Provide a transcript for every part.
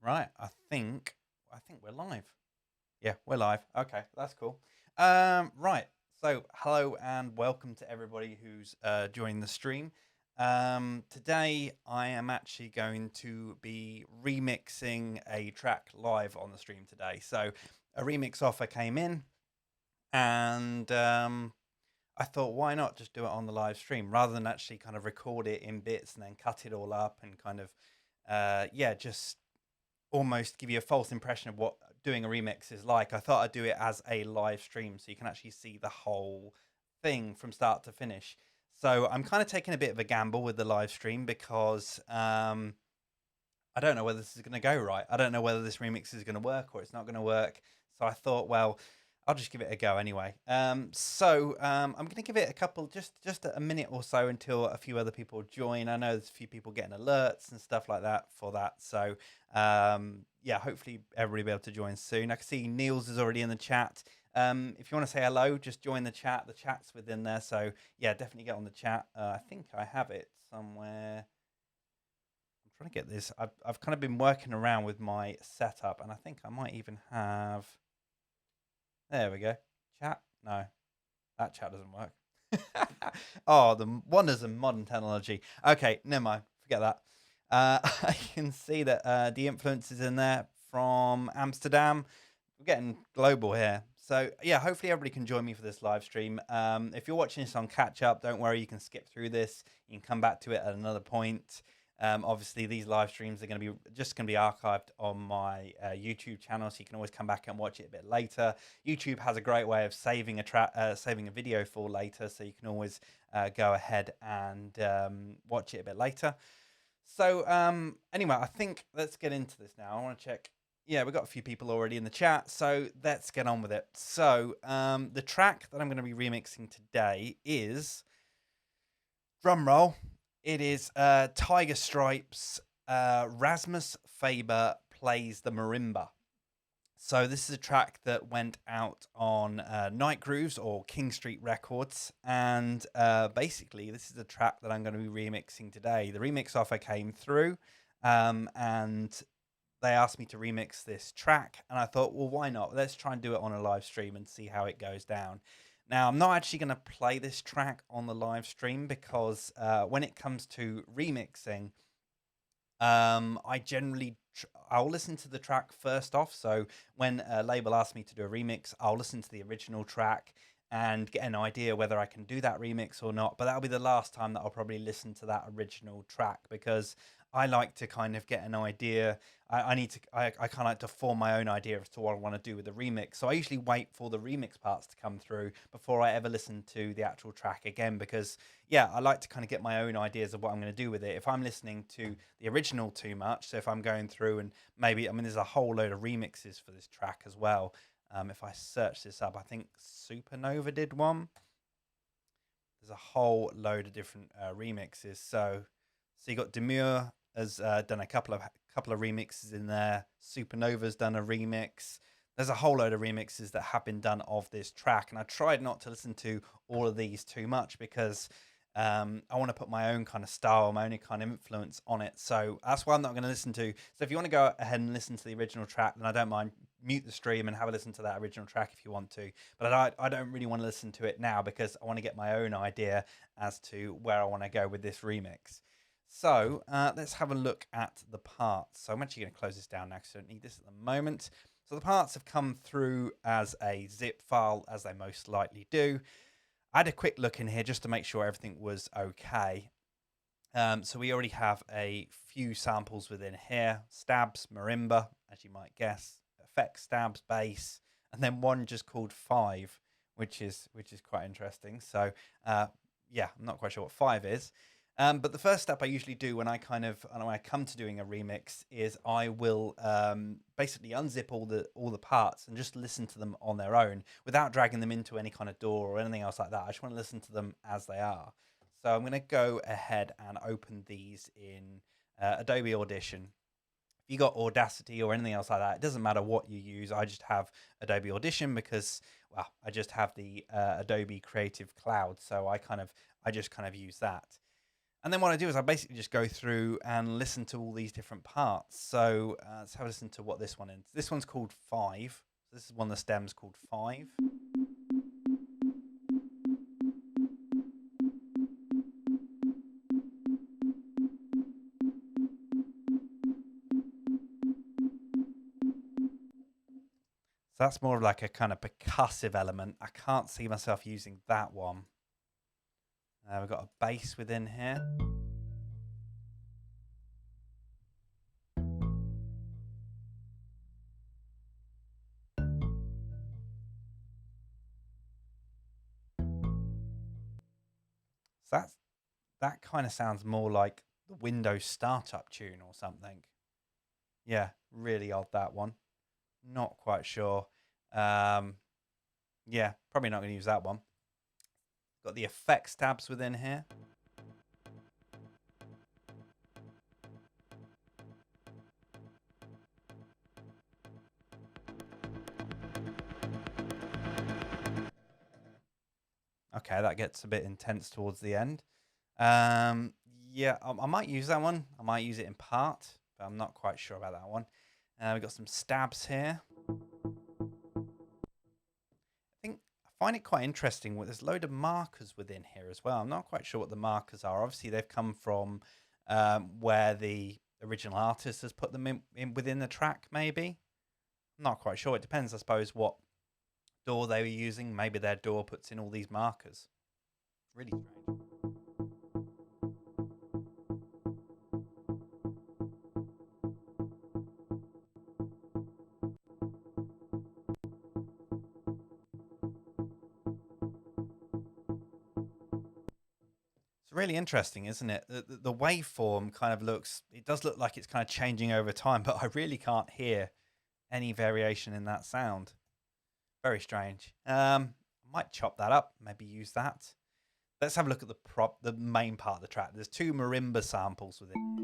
Right, I think we're live. Yeah, we're live. Okay, that's cool. Right. So, hello and welcome to everybody who's joined the stream. Today, I am actually going to be remixing a track live on the stream today. So, a remix offer came in, and I thought, why not just do it on the live stream rather than actually kind of record it in bits and then cut it all up and kind of, yeah, just almost give you a false impression of what doing a remix is like. I thought I'd do it as a live stream so you can actually see the whole thing from start to finish. So I'm kind of taking a bit of a gamble with the live stream because I don't know whether this is going to go right. I don't know whether this remix is going to work or it's not going to work. So I thought, well, I'll just give it a go anyway. I'm going to give it a couple, just a minute or so until a few other people join. I know there's a few people getting alerts and stuff like that for that. So yeah, hopefully everybody will be able to join soon. I can see Niels is already in the chat. If you want to say hello, just join the chat. The chat's within there. So yeah, definitely get on the chat. I think I have it somewhere. I'm trying to get this. I've kind of been working around with my setup, and I think I might even have. There we go. Chat? No, that chat doesn't work. Oh, the wonders of modern technology. Okay, never mind. Forget that. I can see that the influence is in there from Amsterdam. We're getting global here. So yeah, hopefully everybody can join me for this live stream. If you're watching this on catch up, don't worry, you can skip through this. You can come back to it at another point. Obviously, these live streams are going to be archived on my YouTube channel, so you can always come back and watch it a bit later. YouTube has a great way of saving a video for later, so you can always go ahead and watch it a bit later. So anyway, I think let's get into this now. I want to check. Yeah, we've got a few people already in the chat, so let's get on with it. So the track that I'm going to be remixing today is, drum roll, it is Tiger Stripes, Rasmus Faber Plays the Marimba. So this is a track that went out on Night Grooves or King Street Records, and basically this is the track that I'm going to be remixing today. The remix offer came through, and they asked me to remix this track, and I thought, well, why not? Let's try and do it on a live stream and see how it goes down. Now, I'm not actually going to play this track on the live stream because when it comes to remixing, I generally I'll listen to the track first off. So when a label asks me to do a remix, I'll listen to the original track and get an idea whether I can do that remix or not. But that'll be the last time that I'll probably listen to that original track because I like to kind of get an idea. I kind of like to form my own idea as to what I want to do with the remix. So I usually wait for the remix parts to come through before I ever listen to the actual track again because yeah, I like to kind of get my own ideas of what I'm going to do with it. If I'm listening to the original too much, so if I'm going through and maybe, I mean, there's a whole load of remixes for this track as well. If I search this up, I think Supernova did one. There's a whole load of different remixes. So you got Demure has done a couple of remixes in there. Supernova's done a remix. There's a whole load of remixes that have been done of this track, and I tried not to listen to all of these too much because I want to put my own kind of style, my own kind of influence on it. So that's why I'm not going to listen to. So if you want to go ahead and listen to the original track, then I don't mind. Mute the stream and have a listen to that original track if you want to. But I don't really want to listen to it now because I want to get my own idea as to where I want to go with this remix. So let's have a look at the parts. So I'm actually going to close this down now because I don't need this at the moment. So the parts have come through as a zip file, as they most likely do. I had a quick look in here just to make sure everything was okay. So we already have a few samples within here. Stabs, marimba, as you might guess. Effects, stabs, bass, and then one just called 5, which is quite interesting. So yeah, I'm not quite sure what 5 is. But the first step I usually do when I come to doing a remix is I will basically unzip all the parts and just listen to them on their own without dragging them into any kind of DAW or anything else like that. I just want to listen to them as they are. So I'm going to go ahead and open these in Adobe Audition. If you got Audacity or anything else like that, it doesn't matter what you use. I just have Adobe Audition because, well, I just have the Adobe Creative Cloud. So I just kind of use that. And then what I do is I basically just go through and listen to all these different parts. So let's have a listen to what this one is. This one's called 5. This is one of the stems called 5. So that's more of like a kind of percussive element. I can't see myself using that one. We've got a bass within here. So that kind of sounds more like the Windows startup tune or something. Yeah, really odd, that one. Not quite sure. Yeah, probably not going to use that one. Got the effects tabs within here. Okay, that gets a bit intense towards the end. Yeah, I might use that one. I might use it in part, but I'm not quite sure about that one. We've got some stabs here. I find it quite interesting. There's a load of markers within here as well. I'm not quite sure what the markers are. Obviously, they've come from where the original artist has put them in within the track, maybe. I'm not quite sure. It depends, I suppose, what DAW they were using. Maybe their DAW puts in all these markers. Really strange. It's really interesting, isn't it? The waveform kind of looks, it does look like it's kind of changing over time, but I really can't hear any variation in that sound. Very strange. I might chop that up, maybe use that. Let's have a look at the main part of the track. There's 2 marimba samples within here.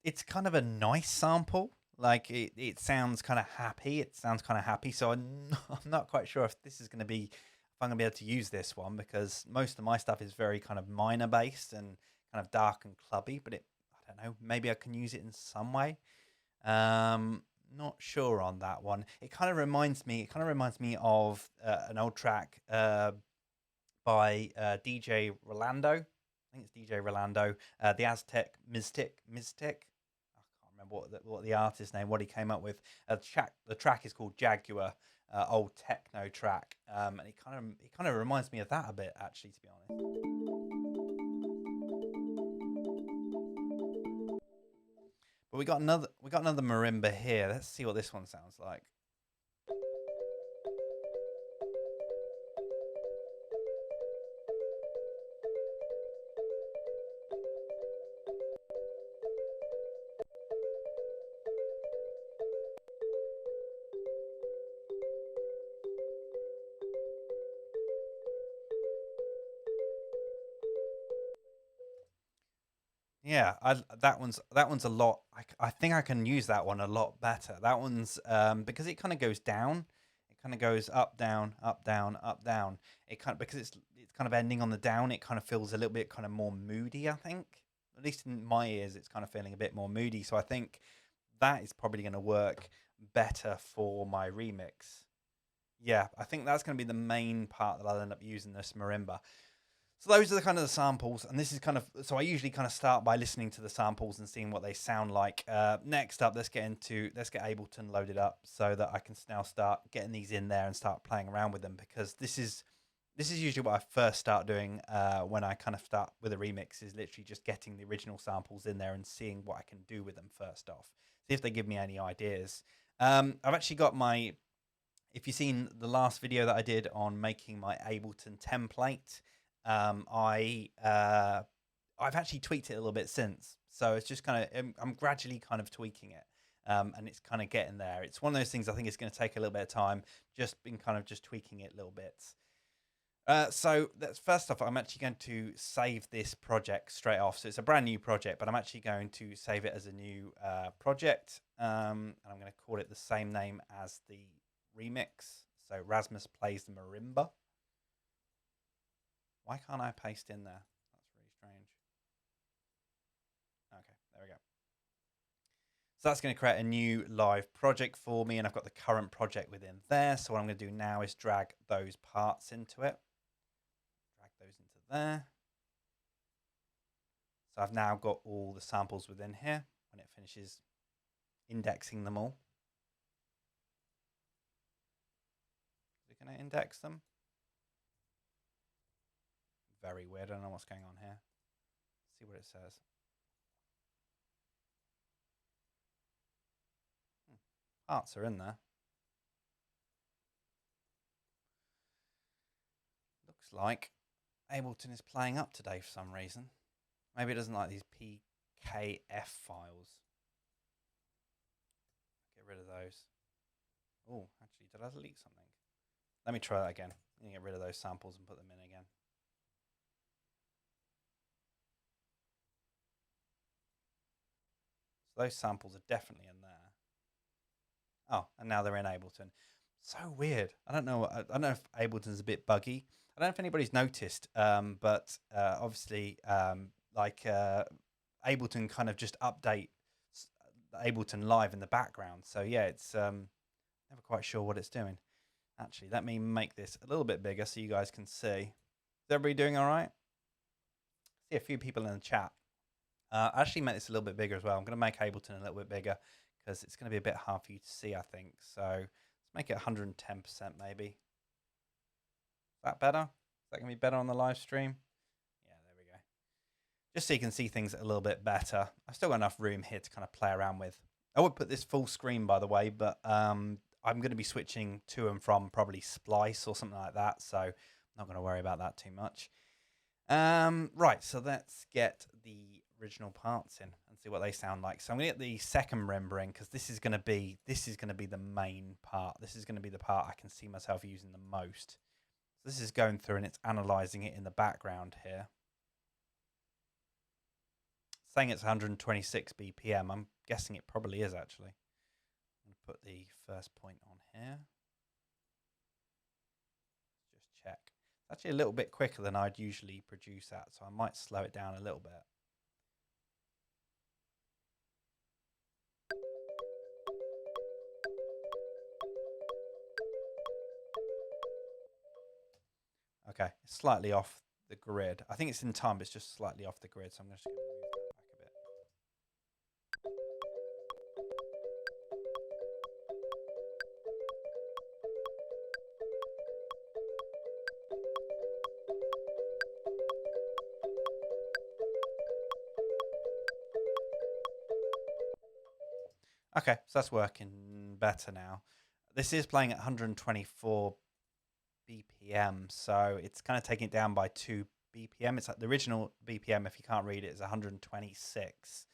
It's kind of a nice sample. Like it sounds kind of happy. It sounds kind of happy. So I'm not quite sure if this is going to be, if I'm going to be able to use this one, because most of my stuff is very kind of minor based and kind of dark and clubby. But I don't know. Maybe I can use it in some way. Not sure on that one. It kind of reminds me. It kind of reminds me of an old track by DJ Rolando. I think it's DJ Rolando, the Aztec Miztec. I can't remember what the artist name, what he came up with. The track is called Jaguar, old techno track, and it kind of reminds me of that a bit, actually, to be honest. But we got another marimba here. Let's see what this one sounds like. Yeah, that one's a lot. I think I can use that one a lot better. That one's because it kind of goes down. It kind of goes up, down, up, down, up, down. It kind of, because it's kind of ending on the down. It kind of feels a little bit kind of more moody, I think. At least in my ears, it's kind of feeling a bit more moody. So I think that is probably going to work better for my remix. Yeah, I think that's going to be the main part that I'll end up using this marimba. So those are the kind of the samples, and this is kind of, so I usually kind of start by listening to the samples and seeing what they sound like. Next up, let's get Ableton loaded up so that I can now start getting these in there and start playing around with them, because this is usually what I first start doing when I kind of start with a remix, is literally just getting the original samples in there and seeing what I can do with them first off. See if they give me any ideas. I've actually got my, if you've seen the last video that I did on making my Ableton template, I I've actually tweaked it a little bit since. So it's just kind of, I'm gradually kind of tweaking it. And it's kind of getting there. It's one of those things I think it's going to take a little bit of time, just been kind of just tweaking it little bits. So that's first off, I'm actually going to save this project straight off. So it's a brand new project, but I'm actually going to save it as a new project. And I'm going to call it the same name as the remix. So Rasmus plays the marimba. Why can't I paste in there? That's really strange. Okay, there we go. So that's going to create a new live project for me, and I've got the current project within there. So what I'm going to do now is drag those parts into it. Drag those into there. So I've now got all the samples within here when it finishes indexing them all. Is it going to index them? Very weird. I don't know what's going on here. Let's see what it says. Parts are in there. Looks like Ableton is playing up today for some reason. Maybe it doesn't like these PKF files. Get rid of those. Oh, actually, did I delete something? Let me try that again. I'm going to get rid of those samples and put them in again. So those samples are definitely in there. Oh, and now they're in Ableton. So weird. I don't know if Ableton's a bit buggy. I don't know if anybody's noticed, but obviously, Ableton kind of just update Ableton Live in the background. So yeah, it's never quite sure what it's doing. Actually, let me make this a little bit bigger so you guys can see. Is everybody doing all right? See a few people in the chat. I actually make this a little bit bigger as well. I'm going to make Ableton a little bit bigger because it's going to be a bit hard for you to see, I think. So let's make it 110% maybe. Is that better? Is that going to be better on the live stream? Yeah, there we go. Just so you can see things a little bit better. I've still got enough room here to kind of play around with. I would put this full screen, by the way, but I'm going to be switching to and from probably Splice or something like that. So I'm not going to worry about that too much. Right, so let's get the original parts in and see what they sound like. So I'm going to get the second rendering because this is going to be the main part. This is going to be the part I can see myself using the most. So this is going through and it's analyzing it in the background here. It's saying it's 126 BPM. I'm guessing it probably is actually. I'm going to put the first point on here. Just check. It's actually a little bit quicker than I'd usually produce at, so I might slow it down a little bit. Okay, it's slightly off the grid. I think it's in time, but it's just slightly off the grid, so I'm just going to move that back a bit. Okay, so that's working better now. This is playing at 124 BPM, so it's kind of taking it down by 2 BPM. It's like the original BPM, if you can't read it, is 126.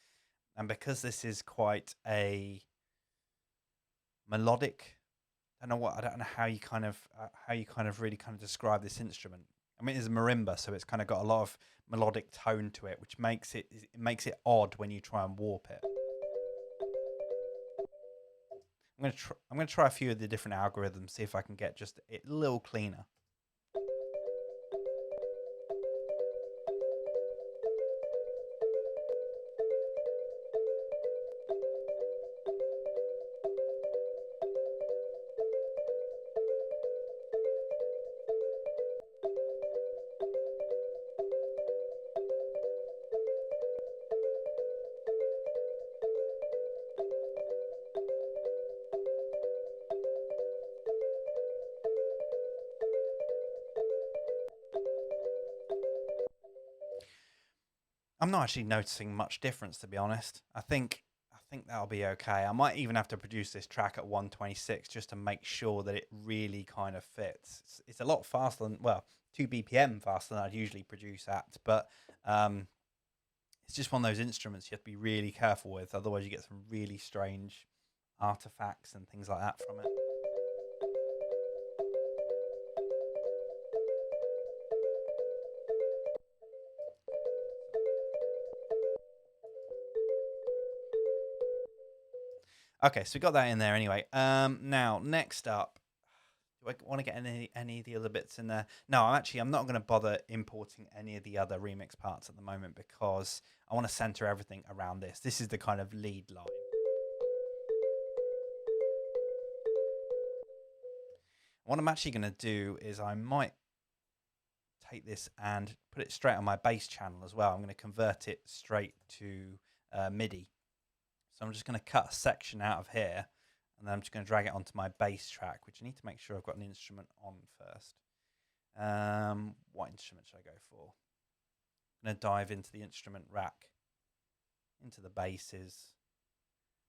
And because this is quite a melodic, I don't know how you kind of really kind of describe this instrument. I mean, it's a marimba, so it's kind of got a lot of melodic tone to it, which makes it odd when you try and warp it. I'm gonna try a few of the different algorithms, see if I can get just it a little cleaner. I'm not actually noticing much difference, to be honest. I think that'll be okay. I might even have to produce this track at 126 just to make sure that it really kind of fits. It's a lot faster than, well, 2 BPM faster than I'd usually produce at, but it's just one of those instruments you have to be really careful with, otherwise you get some really strange artifacts and things like that from it. Okay, so we got that in there anyway. Now next up, do I want to get any of the other bits in there? No, I'm not going to bother importing any of the other remix parts at the moment because I want to center everything around this. This is the kind of lead line. What I'm actually going to do is I might take this and put it straight on my bass channel as well. I'm going to convert it straight to MIDI. So I'm just going to cut a section out of here, and then I'm just going to drag it onto my bass track, which I need to make sure I've got an instrument on first. What instrument should I go for? I'm going to dive into the instrument rack, into the basses.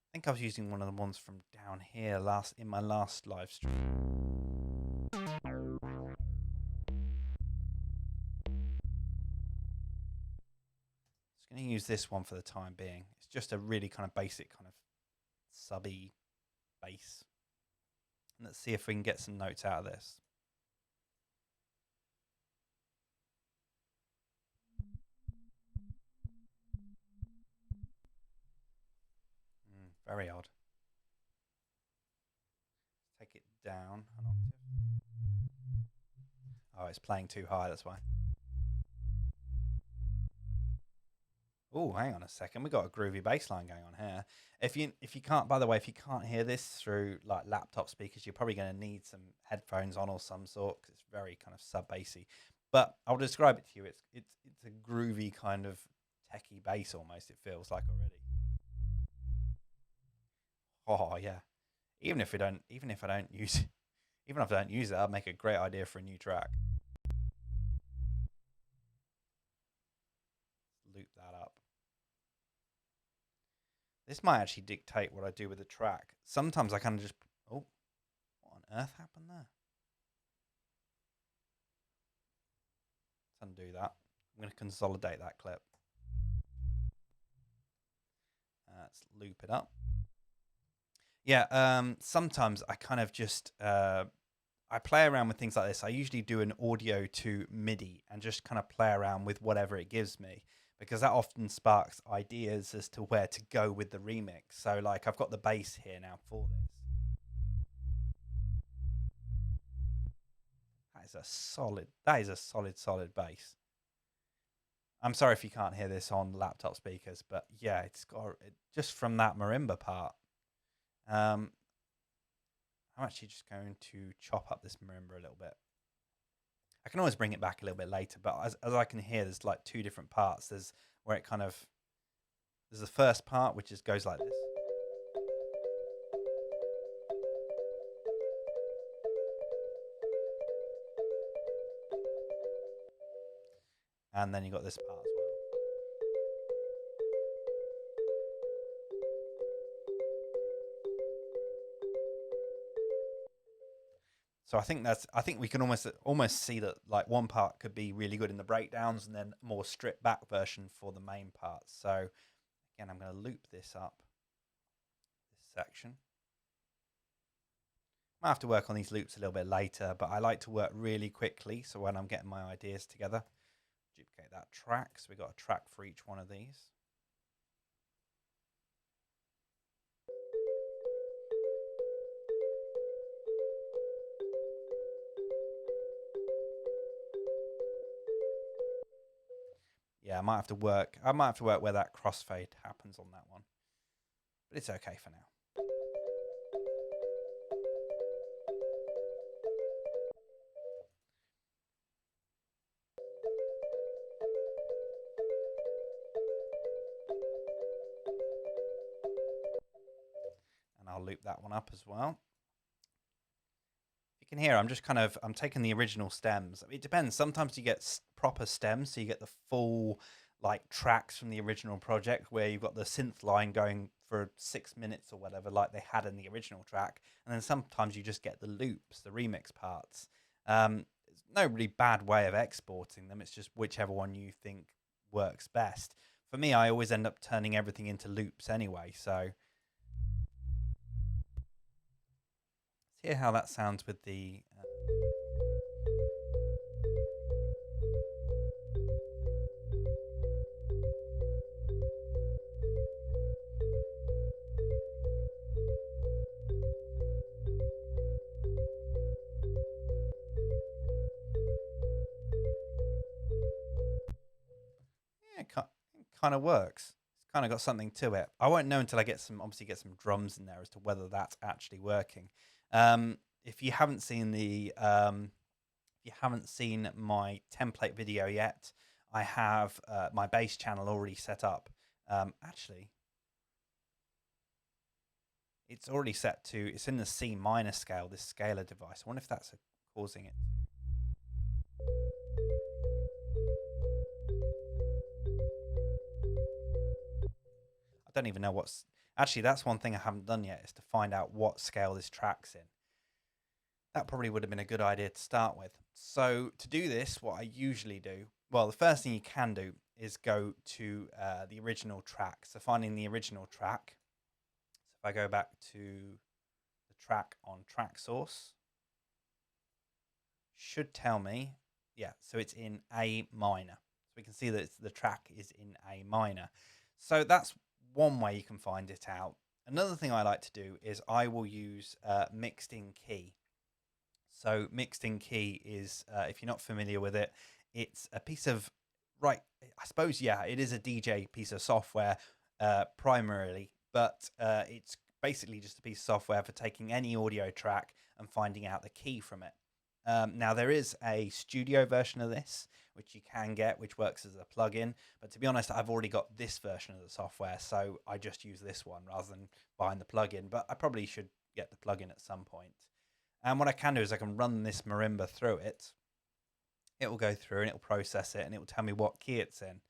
I think I was using one of the ones from down here in my last live stream. Just going to use this one for the time being. It's just a really kind of basic kind of subby bass. And let's see if we can get some notes out of this. Very odd. Take it down an octave. Oh, it's playing too high, that's why. Oh, hang on a second. We've got a groovy bass line going on here. If you can't, by the way, if you can't hear this through like laptop speakers, you're probably going to need some headphones on or some sort, because it's very kind of sub-bassy. But I'll describe it to you. It's a groovy kind of techie bass almost, it feels like already. Oh yeah. Even if I don't use even if I don't use it, I'll make a great idea for a new track. Loop that up. This might actually dictate what I do with the track. Sometimes I kind of just, oh, what on earth happened there? Let's undo that. I'm going to consolidate that clip. Let's loop it up. Yeah, sometimes I kind of just, I play around with things like this. I usually do an audio to MIDI and just kind of play around with whatever it gives me, because that often sparks ideas as to where to go with the remix. So like I've got the bass here now for this. That is a solid bass. I'm sorry if you can't hear this on laptop speakers, but yeah, it's got just from that marimba part. I'm actually just going to chop up this marimba a little bit. I can always bring it back a little bit later, but as I can hear, there's like two different parts. There's where it kind of, there's the first part, which just goes like this. And then you got this part as well. So I think we can almost see that like one part could be really good in the breakdowns and then a more stripped back version for the main parts. So again, I'm going to loop this up, this section. I have to work on these loops a little bit later, but I like to work really quickly. So when I'm getting my ideas together, duplicate that track. So we got a track for each one of these. Yeah, I might have to work where that crossfade happens on that one. But it's okay for now. And I'll loop that one up as well. You can hear I'm taking the original stems. It depends. Sometimes you get proper stems, so you get the full like tracks from the original project where you've got the synth line going for 6 minutes or whatever, like they had in the original track. And then sometimes you just get the loops, the remix parts. There's no really bad way of exporting them. It's just whichever one you think works best. for me, I always end up turning everything into loops anyway. So let's hear how that sounds with the. Yeah, it kind of works. It's kind of got something to it. I won't know until I get some, obviously, get some drums in there as to whether that's actually working. If you haven't seen if you haven't seen my template video yet, I have my bass channel already set up. Actually, it's already set to, it's in the C minor scale, this scalar device. I wonder if that's causing it. I don't even know what's, actually, that's one thing I haven't done yet, is to find out what scale this track's in. That probably would have been a good idea to start with. So to do this, what I usually do, well, the first thing you can do is go to the original track. So finding the original track. So if I go back to the track on track source, should tell me, yeah, so it's in A minor. So we can see that the track is in A minor. So that's one way you can find it out. Another thing I like to do is I will use mixed in key. So mixed in key is, if you're not familiar with it, it's a piece of, right, I suppose, yeah, it is a DJ piece of software primarily, but it's basically just a piece of software for taking any audio track and finding out the key from it. Now, there is a studio version of this, which you can get, which works as a plugin. But to be honest, I've already got this version of the software, so I just use this one rather than buying the plugin. But I probably should get the plugin at some point. And what I can do is I can run this marimba through it. It will go through and it will process it and it will tell me what key it's in.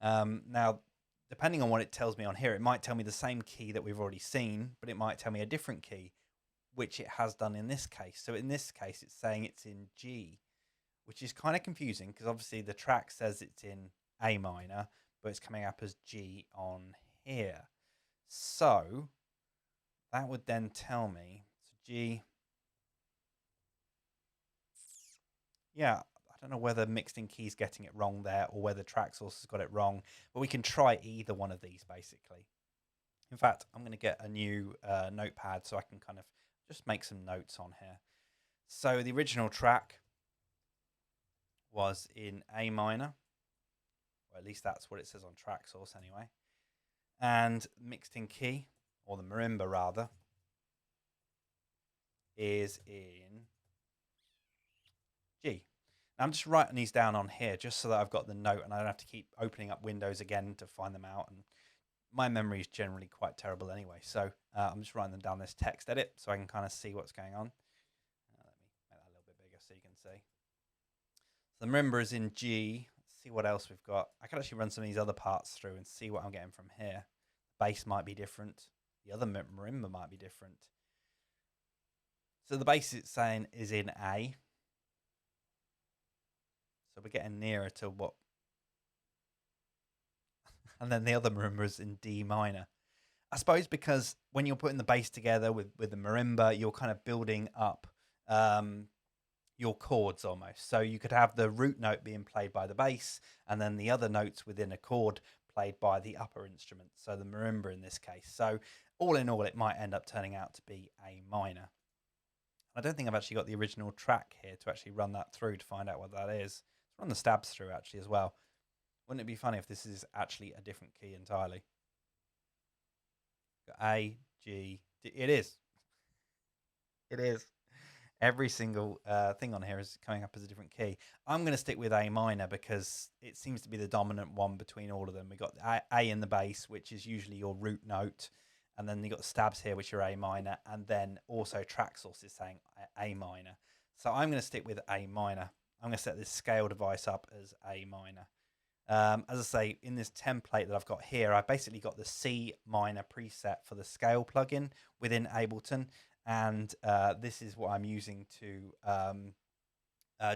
Now, depending on what it tells me on here, it might tell me the same key that we've already seen, but it might tell me a different key, which it has done in this case. So in this case, it's saying it's in G, which is kind of confusing because obviously the track says it's in A minor, but it's coming up as G on here. So that would then tell me, so G, yeah, I don't know whether mixed in keys getting it wrong there or whether track source has got it wrong, but we can try either one of these basically. In fact, I'm going to get a new notepad so I can kind of just make some notes on here. So the original track was in A minor, or at least that's what it says on track source anyway. And mixed in key, or the marimba rather, is in G. Now I'm just writing these down on here just so that I've got the note and I don't have to keep opening up windows again to find them out. And my memory is generally quite terrible anyway. So I'm just writing them down this text edit so I can kind of see what's going on. Let me make that a little bit bigger so you can see. So the marimba is in G. Let's see what else we've got. I can actually run some of these other parts through and see what I'm getting from here. The bass might be different. The other marimba might be different. So the bass it's saying is in A. So we're getting nearer to what. And then the other marimba is in D minor. I suppose because when you're putting the bass together with the marimba, you're kind of building up your chords almost. So you could have the root note being played by the bass and then the other notes within a chord played by the upper instrument. So the marimba in this case. So all in all, it might end up turning out to be A minor. I don't think I've actually got the original track here to actually run that through to find out what that is. Let's run the stabs through actually as well. Wouldn't it be funny if this is actually a different key entirely? Got A, G, D. It is. It is. Every single thing on here is coming up as a different key. I'm going to stick with A minor because it seems to be the dominant one between all of them. We've got A in the bass, which is usually your root note. And then you've got the stabs here, which are A minor. And then also track source is saying A minor. So I'm going to stick with A minor. I'm going to set this scale device up as A minor. As I say, in this template that I've got here, I've basically got the C minor preset for the scale plugin within Ableton. And this is what I'm using to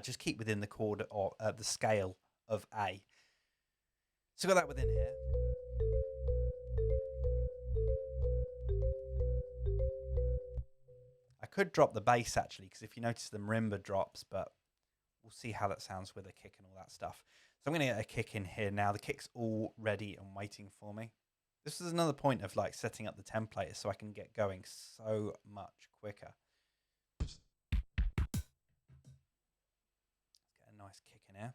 just keep within the chord or the scale of A. So got that within here. I could drop the bass actually, because if you notice the marimba drops, but we'll see how that sounds with a kick and all that stuff. So I'm going to get a kick in here now. The kick's all ready and waiting for me. This is another point of like setting up the template so I can get going so much quicker. Let's get a nice kick in here.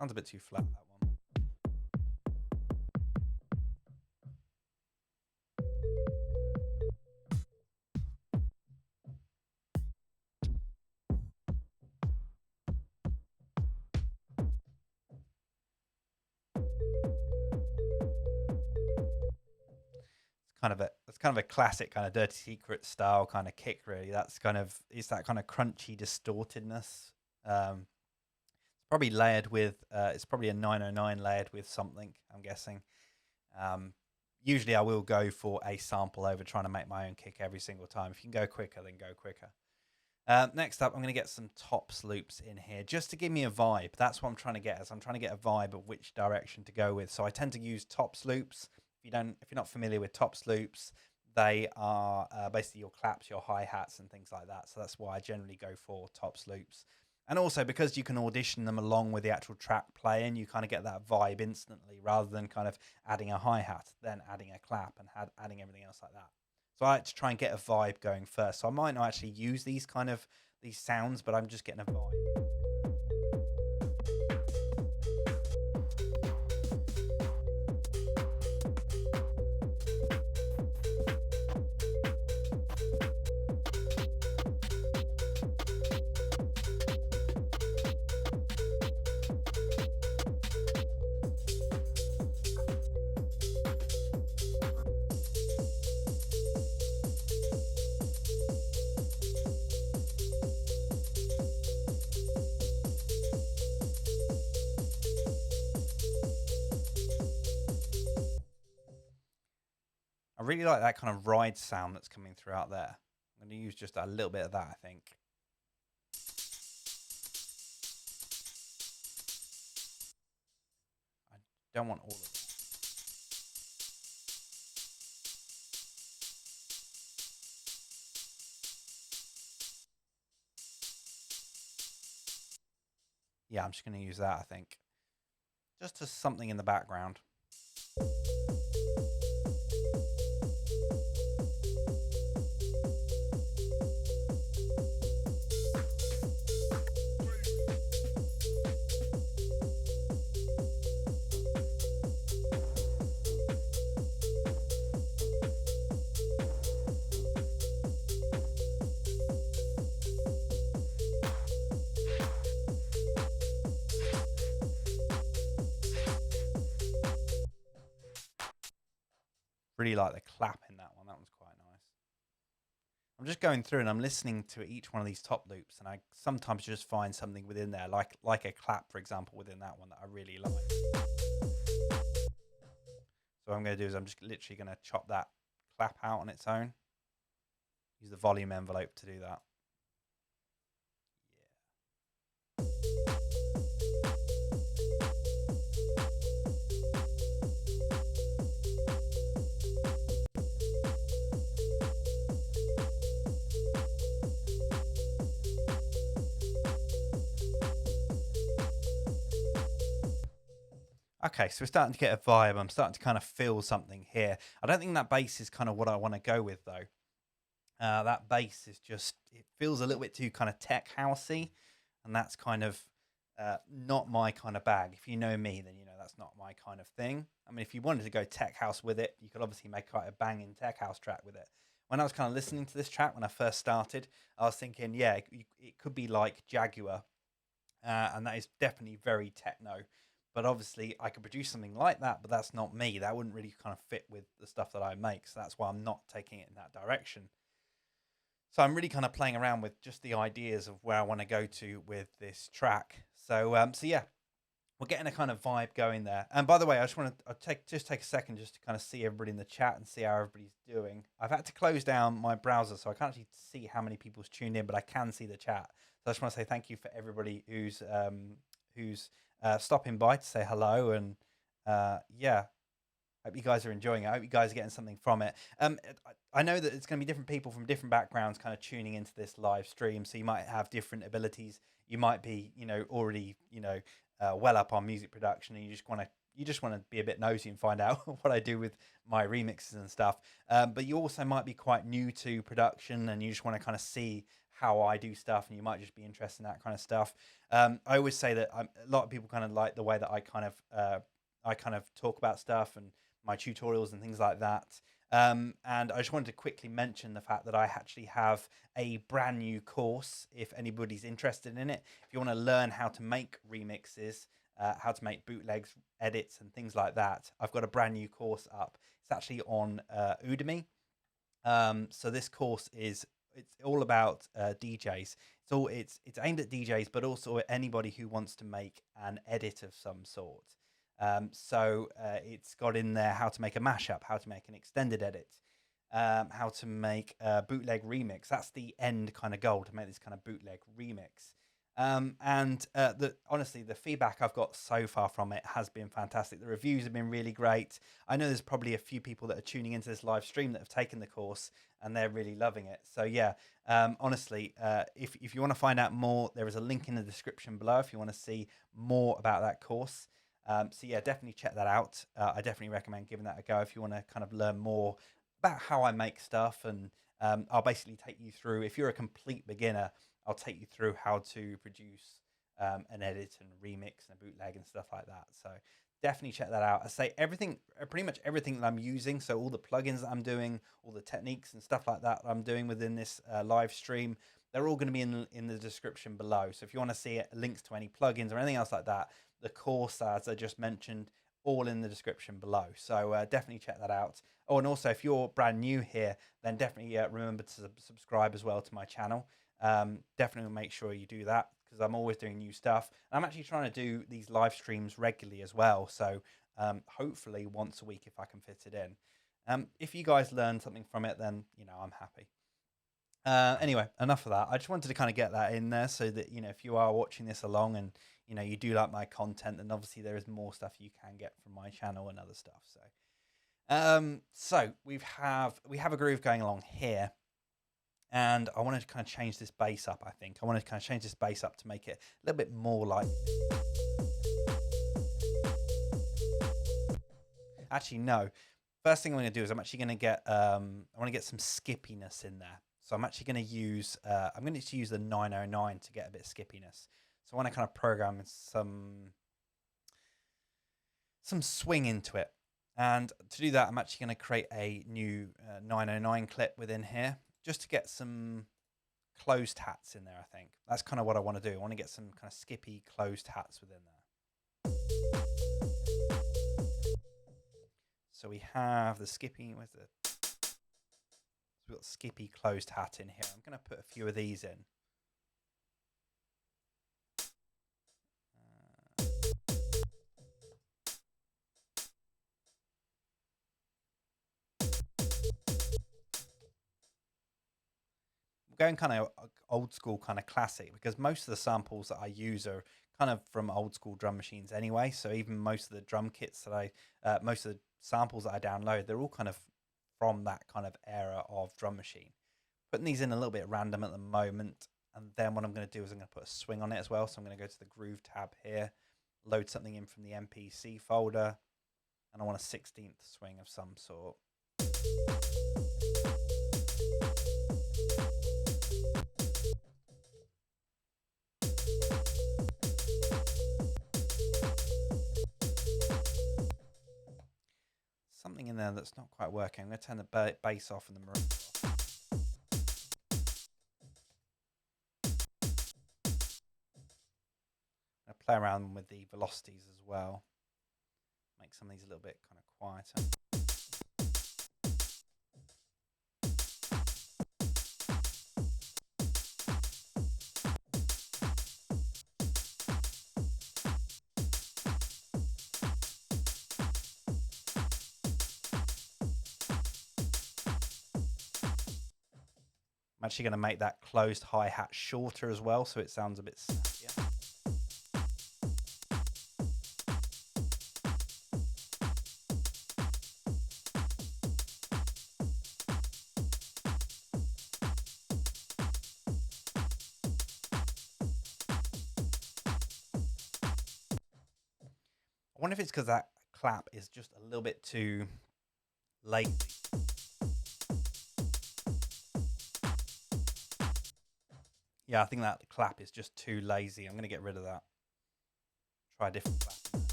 Sounds a bit too flat, that one. That's kind of a classic kind of Dirty Secret style kind of kick, really. It's that kind of crunchy distortedness. It's probably layered with it's probably a 909 layered with something, I'm guessing. Usually I will go for a sample over trying to make my own kick every single time. If you can go quicker, then go quicker. Next up, I'm going to get some tops loops in here just to give me a vibe. That's what I'm trying to get. I'm trying to get a vibe of which direction to go with. So I tend to use tops loops. If you're not familiar with tops loops, they are basically your claps, your hi-hats and things like that. So that's why I generally go for tops loops. And also because you can audition them along with the actual track playing, you kind of get that vibe instantly rather than kind of adding a hi-hat, then adding a clap and adding everything else like that. So I like to try and get a vibe going first. So I might not actually use these sounds, but I'm just getting a vibe. I really like that kind of ride sound that's coming throughout there. I'm going to use just a little bit of that, I think. I don't want all of it. Yeah, I'm just going to use that, I think. Just as something in the background. Really like the clap in that one. That one's quite nice. I'm just going through and I'm listening to each one of these top loops, and I sometimes just find something within there, like a clap, for example, within that one that I really like. So what I'm going to do is I'm just literally going to chop that clap out on its own. Use the volume envelope to do that. Okay, so we're starting to get a vibe. I'm starting to kind of feel something here. I don't think that bass is kind of what I want to go with, though. That bass is just, it feels a little bit too kind of tech housey, and that's kind of not my kind of bag. If you know me, then you know that's not my kind of thing. I mean, if you wanted to go tech house with it, you could obviously make quite a banging tech house track with it. When I was kind of listening to this track when I first started, I was thinking, yeah, it could be like Jaguar, and that is definitely very techno. But obviously, I could produce something like that, but that's not me. That wouldn't really kind of fit with the stuff that I make. So that's why I'm not taking it in that direction. So I'm really kind of playing around with just the ideas of where I want to go to with this track. So yeah, we're getting a kind of vibe going there. And by the way, I just want to take a second just to kind of see everybody in the chat and see how everybody's doing. I've had to close down my browser, so I can't actually see how many people's tuned in, but I can see the chat. So I just want to say thank you for everybody who's stopping by to say hello. And yeah, hope you guys are enjoying it. I hope you guys are getting something from it. I know that it's going to be different people from different backgrounds kind of tuning into this live stream. So you might have different abilities. You might be, already, well up on music production, and you just want to be a bit nosy and find out what I do with my remixes and stuff. But you also might be quite new to production, and you just want to kind of see how I do stuff, and you might just be interested in that kind of stuff. I always say that a lot of people kind of like the way that I kind of talk about stuff and my tutorials and things like that. And I just wanted to quickly mention the fact that I actually have a brand new course if anybody's interested in it. If you want to learn how to make remixes, how to make bootlegs, edits, and things like that, I've got a brand new course up. It's actually on Udemy. So this course it's all about DJs. It's aimed at DJs, but also anybody who wants to make an edit of some sort. So it's got in there how to make a mashup, how to make an extended edit, how to make a bootleg remix. That's the end kind of goal, to make this kind of bootleg remix. Honestly, the feedback I've got so far from it has been fantastic. The reviews have been really great. I know there's probably a few people that are tuning into this live stream that have taken the course and they're really loving it. So yeah, honestly, if you want to find out more, there is a link in the description below if you want to see more about that course. So yeah, definitely check that out. I definitely recommend giving that a go if you want to kind of learn more about how I make stuff. And I'll basically take you through, if you're a complete beginner, I'll take you through how to produce an edit and remix and a bootleg and stuff like that. So definitely check that out. I say pretty much everything that I'm using. So all the plugins that I'm doing, all the techniques and stuff like that I'm doing within this live stream, they're all going to be in the description below. So if you want to see links to any plugins or anything else like that, the course, as I just mentioned, all in the description below. So definitely check that out. Oh, and also if you're brand new here, then definitely remember to subscribe as well to my channel. Definitely make sure you do that, because I'm always doing new stuff. I'm actually trying to do these live streams regularly as well. So hopefully once a week if I can fit it in. If you guys learn something from it, then, I'm happy. Anyway, enough of that. I just wanted to kind of get that in there so that, if you are watching this along and, you do like my content, then obviously there is more stuff you can get from my channel and other stuff. So we have a groove going along here, and I wanted to kind of change this bass up. I think I wanted to kind of change this bass up to make it a little bit more like. Actually, no. First thing I'm going to do is I'm actually going to get I want to get some skippiness in there. So I'm actually going to use I'm going to use the 909 to get a bit of skippiness. So I want to kind of program some swing into it. And to do that, I'm actually going to create a new 909 clip within here, just to get some closed hats in there. I think that's kind of what I want to do. I want to get some kind of skippy closed hats within there. So we have the skippy with the. So we've got skippy closed hat in here. I'm going to put a few of these in. Going kind of old school, kind of classic, because most of the samples that I use are kind of from old school drum machines anyway. So even most of the drum kits that most of the samples that I download, they're all kind of from that kind of era of drum machine. Putting these in a little bit random at the moment, and then what I'm going to do is I'm going to put a swing on it as well. So I'm going to go to the groove tab here, load something in from the MPC folder, and I want a 16th swing of some sort. Something in there that's not quite working. I'm going to turn the bass off and the marimba off. I'm going to play around with the velocities as well. Make some of these a little bit kind of quieter. I'm actually going to make that closed hi-hat shorter as well, so it sounds a bit snappier. I wonder if it's because that clap is just a little bit too lazy. Yeah, I think that clap is just too lazy. I'm going to get rid of that. Try a different clap.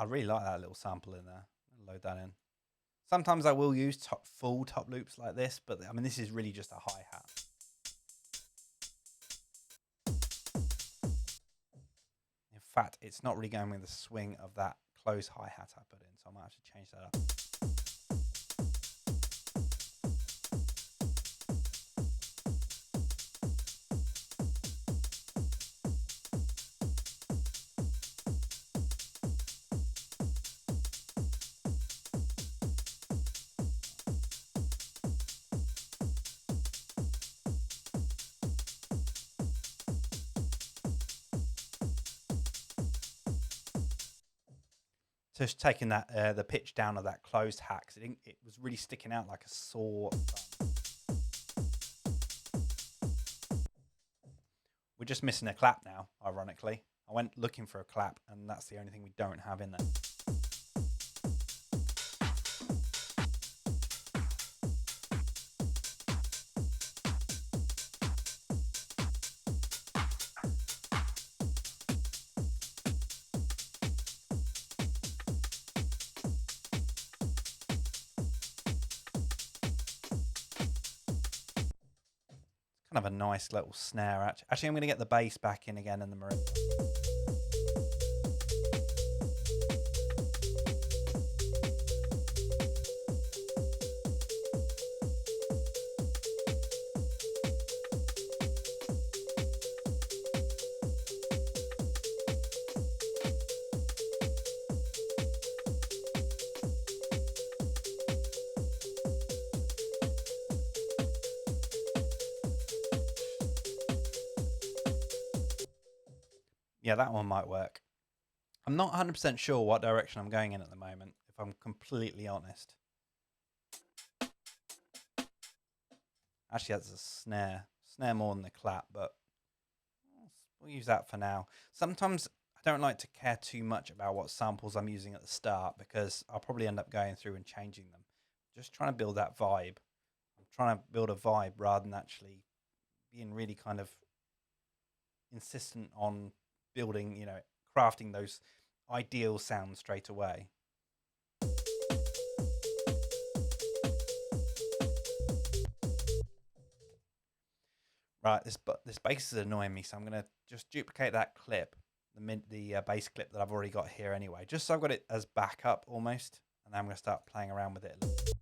I really like that little sample in there. I'll load that in. Sometimes I will use full top loops like this, but I mean, this is really just a hi-hat. In fact, it's not really going with the swing of that close hi-hat I put in, so I might have to change that up. Just taking that the pitch down of that closed hat, because it was really sticking out like a sore thumb. We're just missing a clap now, ironically. I went looking for a clap, and that's the only thing we don't have in there. Kind of a nice little snare. Actually, I'm going to get the bass back in again and the marimba. Yeah, that one might work. I'm not 100% sure what direction I'm going in at the moment, if I'm completely honest. Actually, that's a snare. Snare more than the clap, but we'll use that for now. Sometimes I don't like to care too much about what samples I'm using at the start, because I'll probably end up going through and changing them. Just trying to build that vibe. I'm trying to build a vibe rather than actually being really kind of insistent on building, crafting those ideal sounds straight away. Right, this bass is annoying me, so I'm going to just duplicate that clip, the bass clip that I've already got here anyway, just so I've got it as backup almost, and then I'm going to start playing around with it a little bit.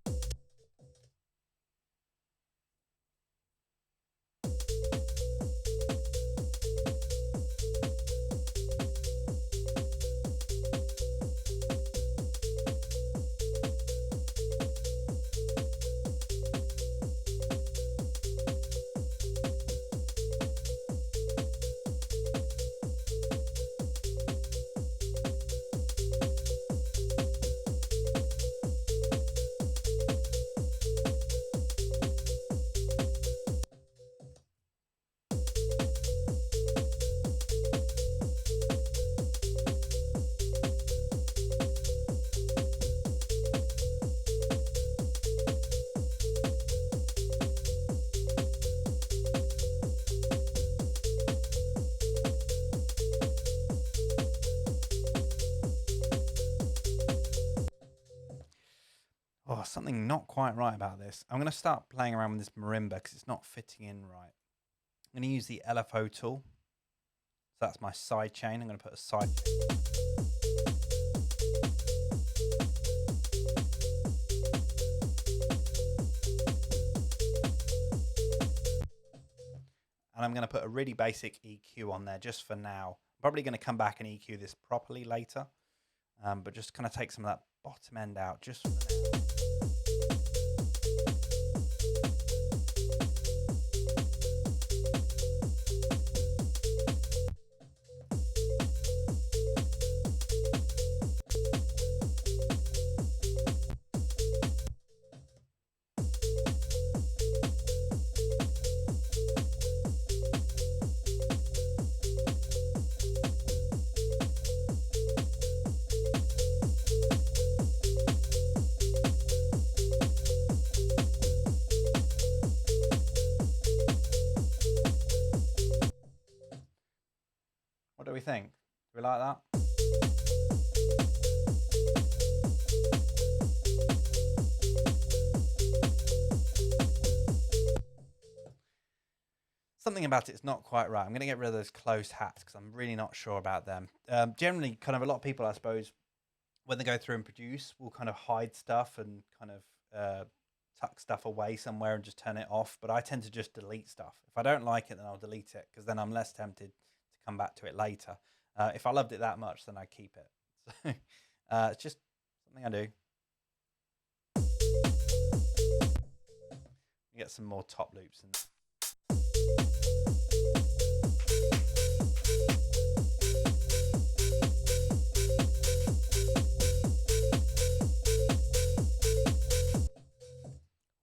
something not quite right about this. I'm going to start playing around with this marimba because it's not fitting in right. I'm going to use the LFO tool. So that's my side chain. I'm going to put a side chain. And I'm going to put a really basic EQ on there just for now. I'm probably going to come back and EQ this properly later. But just kind of take some of that bottom end out just for now. What do we think? Do we like that? Something about it's not quite right. I'm going to get rid of those closed hats because I'm really not sure about them. Generally, kind of a lot of people, I suppose, when they go through and produce, will kind of hide stuff and kind of tuck stuff away somewhere and just turn it off. But I tend to just delete stuff. If I don't like it, then I'll delete it because then I'm less tempted to come back to it later. If I loved it that much, then I keep it. So it's just something I do. Get some more top loops in.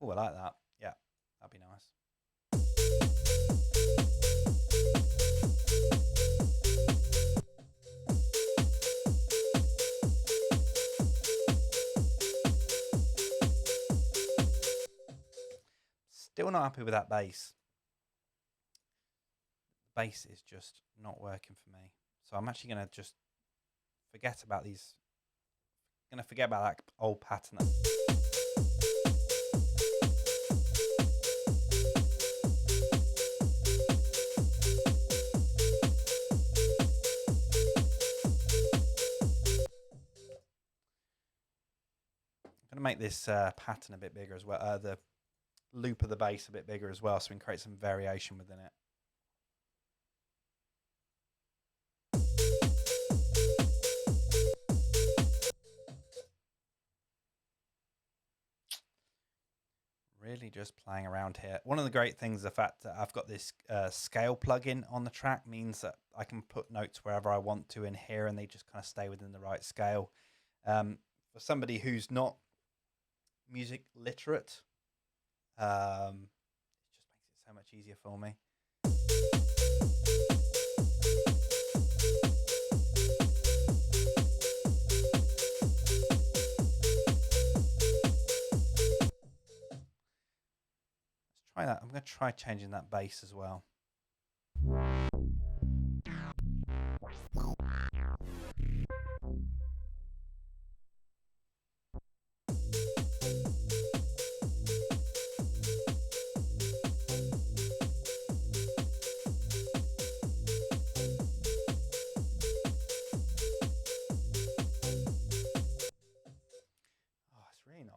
Oh, I like that. Yeah, that'd be nice. Still not happy with that bass. The bass is just not working for me. So I'm actually going to just forget about these. I'm going to forget about that old pattern. I'm going to make this pattern a bit bigger as well. The loop of the bass a bit bigger as well, so we can create some variation within it. Really just playing around here. One of the great things, the fact that I've got this scale plugin on the track, means that I can put notes wherever I want to in here and they just kind of stay within the right scale. For somebody who's not music literate, it just makes it so much easier for me. Let's try that. I'm going to try changing that bass as well.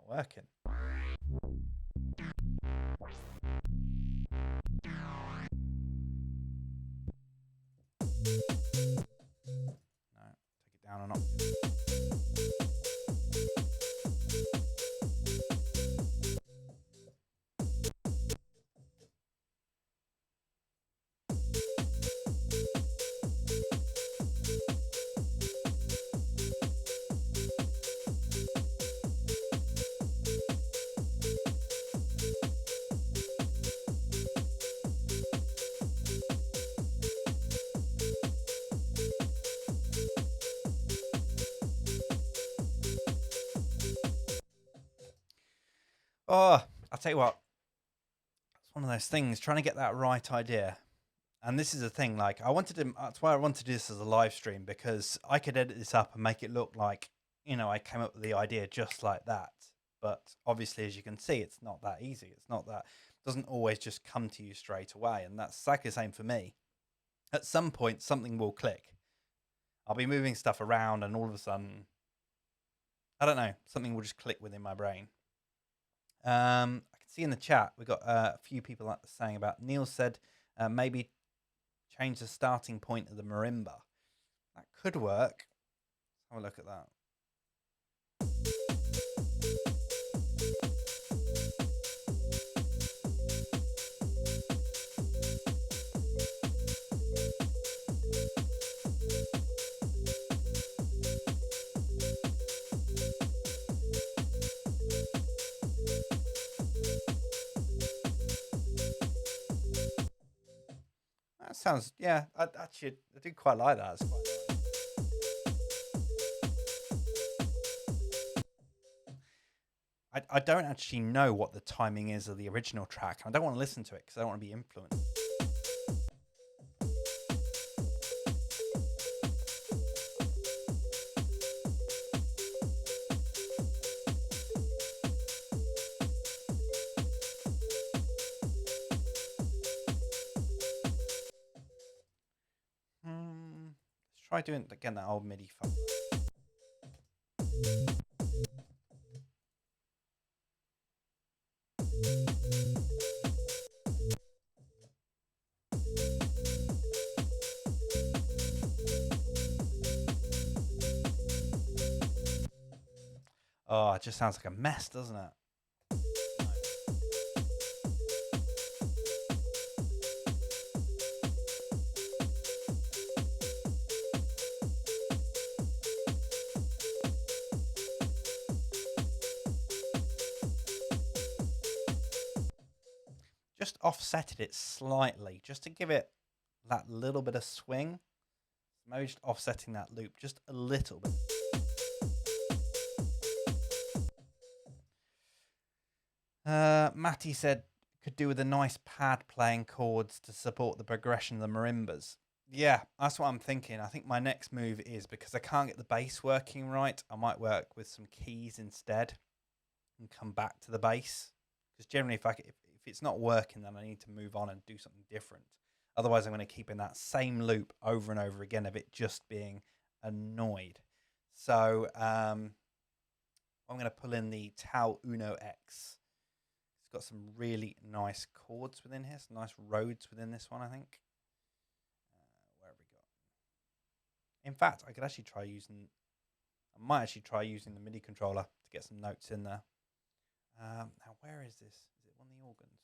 Working. No, take it down or not. Oh, I'll tell you what. It's one of those things, trying to get that right idea. And this is the thing, like, that's why I wanted to do this as a live stream, because I could edit this up and make it look like, I came up with the idea just like that. But obviously, as you can see, it's not that easy. It's not that, doesn't always just come to you straight away. And that's exactly the same for me. At some point, something will click. I'll be moving stuff around, and all of a sudden, I don't know, something will just click within my brain. I can see in the chat we've got a few people saying about. Neil said maybe change the starting point of the marimba. That could work. Let's have a look at that. That sounds, yeah, I do quite like that. It's quite nice. I don't actually know what the timing is of the original track. I don't want to listen to it because I don't want to be influenced. Let's try doing again that old MIDI funk. Oh, it just sounds like a mess, doesn't it? Just offsetted it slightly, just to give it that little bit of swing. Maybe just offsetting that loop just a little bit. Matty said could do with a nice pad playing chords to support the progression of the marimbas. Yeah, that's what I'm thinking. I think my next move is, because I can't get the bass working right, I might work with some keys instead and come back to the bass. Because generally, if it's not working, then I need to move on and do something different. Otherwise, I'm going to keep in that same loop over and over again of it just being annoyed. So I'm going to pull in the Tau Uno X. It's got some really nice chords within here, some nice roads within this one, I think. Where have we got? In fact, I might actually try using the MIDI controller to get some notes in there. Now, where is this? Is it one of the organs?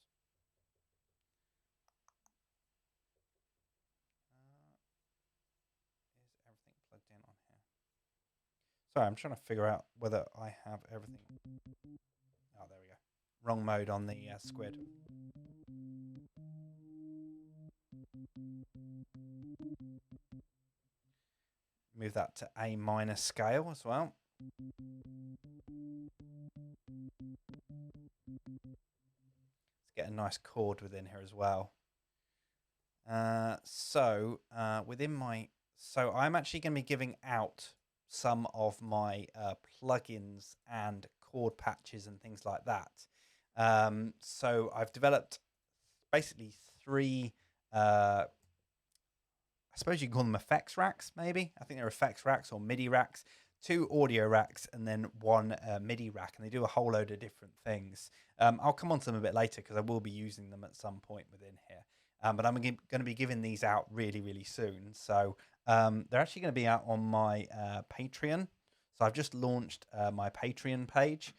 Is everything plugged in on here? Sorry, I'm trying to figure out whether I have everything. Oh, there we go. Wrong mode on the squid. Move that to A minor scale as well. Let's get a nice chord within here as well. So I'm actually going to be giving out some of my plugins and chord patches and things like that. So I've developed basically three, I suppose you can call them effects racks, maybe. I think they're effects racks or MIDI racks, 2 audio racks, and then 1 MIDI rack, and they do a whole load of different things. I'll come on to them a bit later because I will be using them at some point within here. But I'm going to be giving these out really, really soon. So they're actually going to be out on my Patreon. So I've just launched my Patreon page,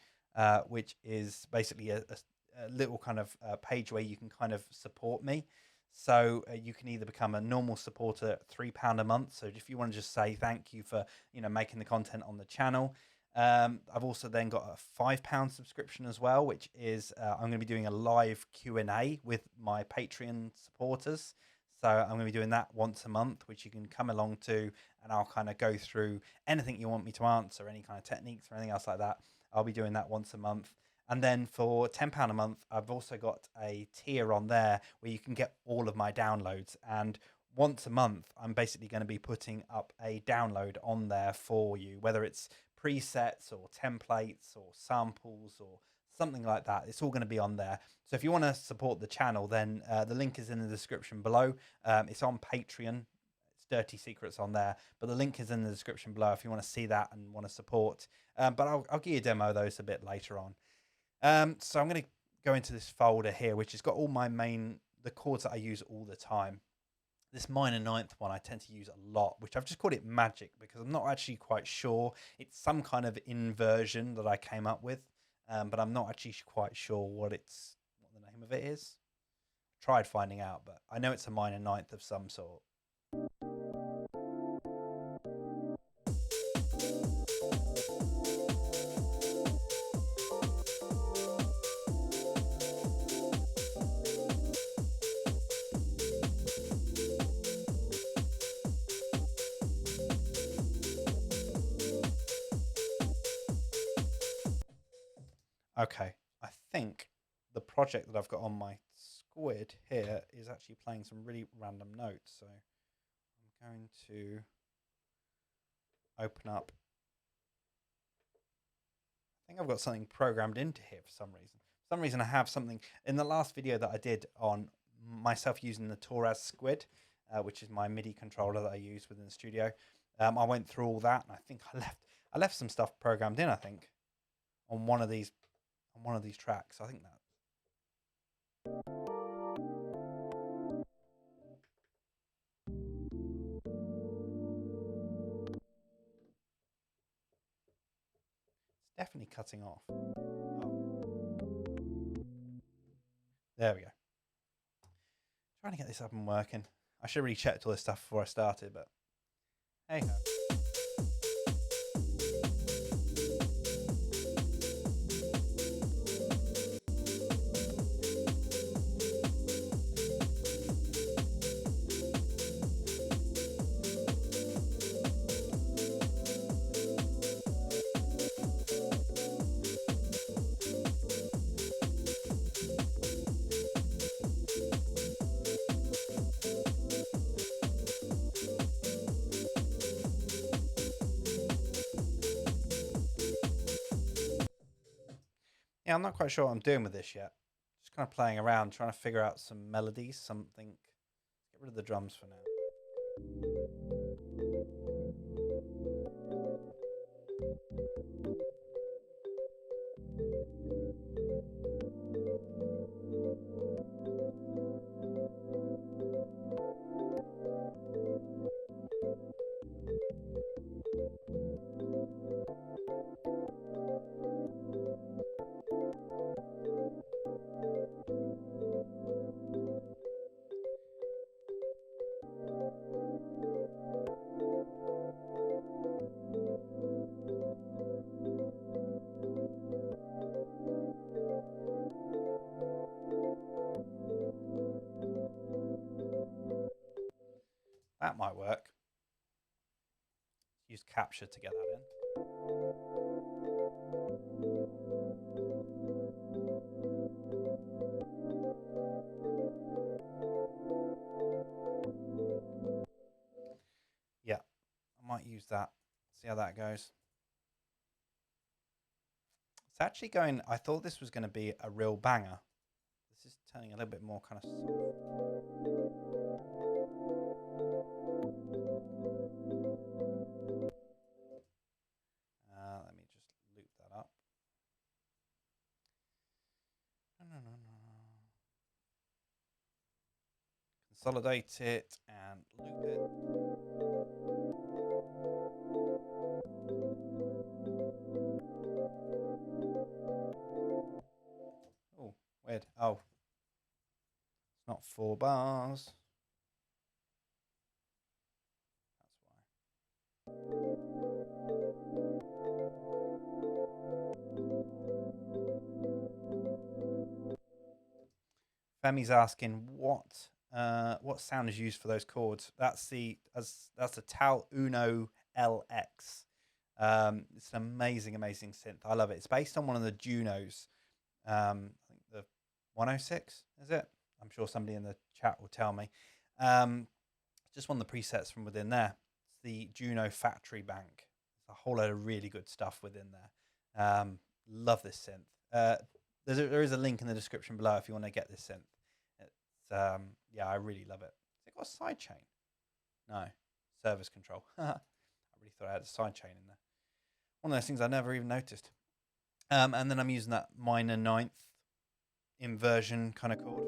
which is basically a little kind of page where you can kind of support me. So you can either become a normal supporter at £3 a month. So if you want to just say thank you for making the content on the channel. I've also then got a £5 subscription as well, which is I'm going to be doing a live Q&A with my Patreon supporters. So I'm going to be doing that once a month, which you can come along to, and I'll kind of go through anything you want me to answer, any kind of techniques or anything else like that. I'll be doing that once a month. And then for £10 a month, I've also got a tier on there where you can get all of my downloads. And once a month, I'm basically going to be putting up a download on there for you, whether it's presets or templates or samples or something like that, it's all going to be on there. So if you want to support the channel, then the link is in the description below. It's on Patreon. It's Dirty Secrets on there, but the link is in the description below if you want to see that and want to support. But I'll give you a demo of those a bit later on. So I'm going to go into this folder here, which has got all my the chords that I use all the time. This minor ninth one I tend to use a lot, which I've just called it Magic because I'm not actually quite sure. It's some kind of inversion that I came up with, but I'm not actually quite sure what the name of it is. Tried finding out, but I know it's a minor ninth of some sort. Okay, I think the project that I've got on my squid here is actually playing some really random notes. So I'm going to open up. I think I've got something programmed into here for some reason. For some reason I have something in the last video that I did on myself using the Torres squid, which is my MIDI controller that I use within the studio. I went through all that, and I think I left some stuff programmed in, I think, on one of these tracks. I think that. It's definitely cutting off. Oh. There we go. Trying to get this up and working. I should have really checked all this stuff before I started, but hey ho. Yeah, I'm not quite sure what I'm doing with this yet. Just kind of playing around, trying to figure out some melodies, something. Get rid of the drums for now. That might work. Use capture to get that in. Yeah, I might use that. See how that goes. It's actually going, I thought this was going to be a real banger. This is turning a little bit more kind of soft. Let me just loop that up. No. Consolidate it and loop it. Oh, weird. Oh, it's not 4 bars. That's why. Femi's asking what sound is used for those chords. That's a Tal Uno LX. It's an amazing synth. I love it. It's based on one of the Junos. I think the 106 is it? I'm sure somebody in the chat will tell me. Just one of the presets from within there. It's the Juno Factory Bank. It's a whole load of really good stuff within there. Love this synth. There is a link in the description below if you want to get this synth. It's yeah, I really love it. Has it got a side chain? No, service control. I really thought I had a side chain in there. One of those things I never even noticed. And then I'm using that minor ninth inversion kind of chord.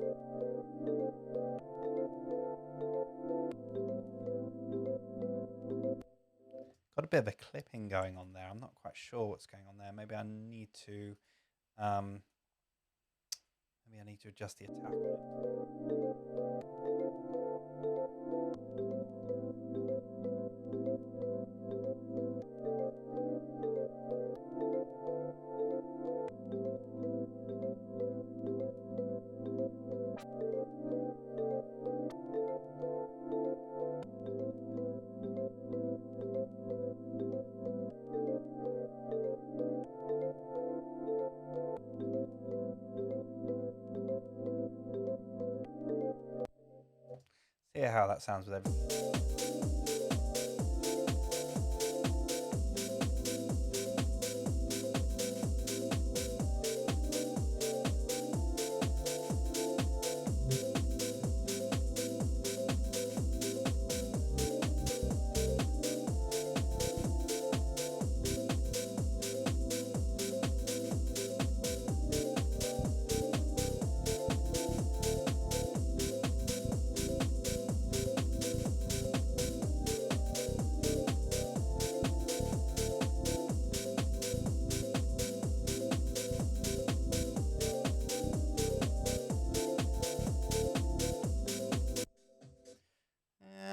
Got a bit of a clipping going on there. I'm not quite sure what's going on there. Maybe I need to adjust the attack on it. See how that sounds with everything.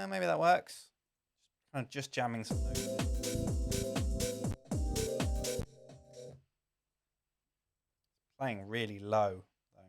Maybe that works. Kind of just jamming some notes. Playing really low though.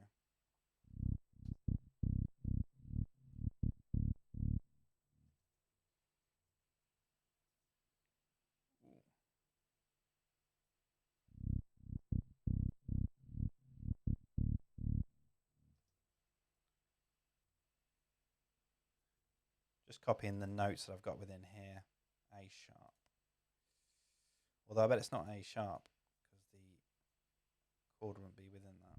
Just copying the notes that I've got within here. A sharp. Although I bet it's not A sharp because the chord wouldn't be within that.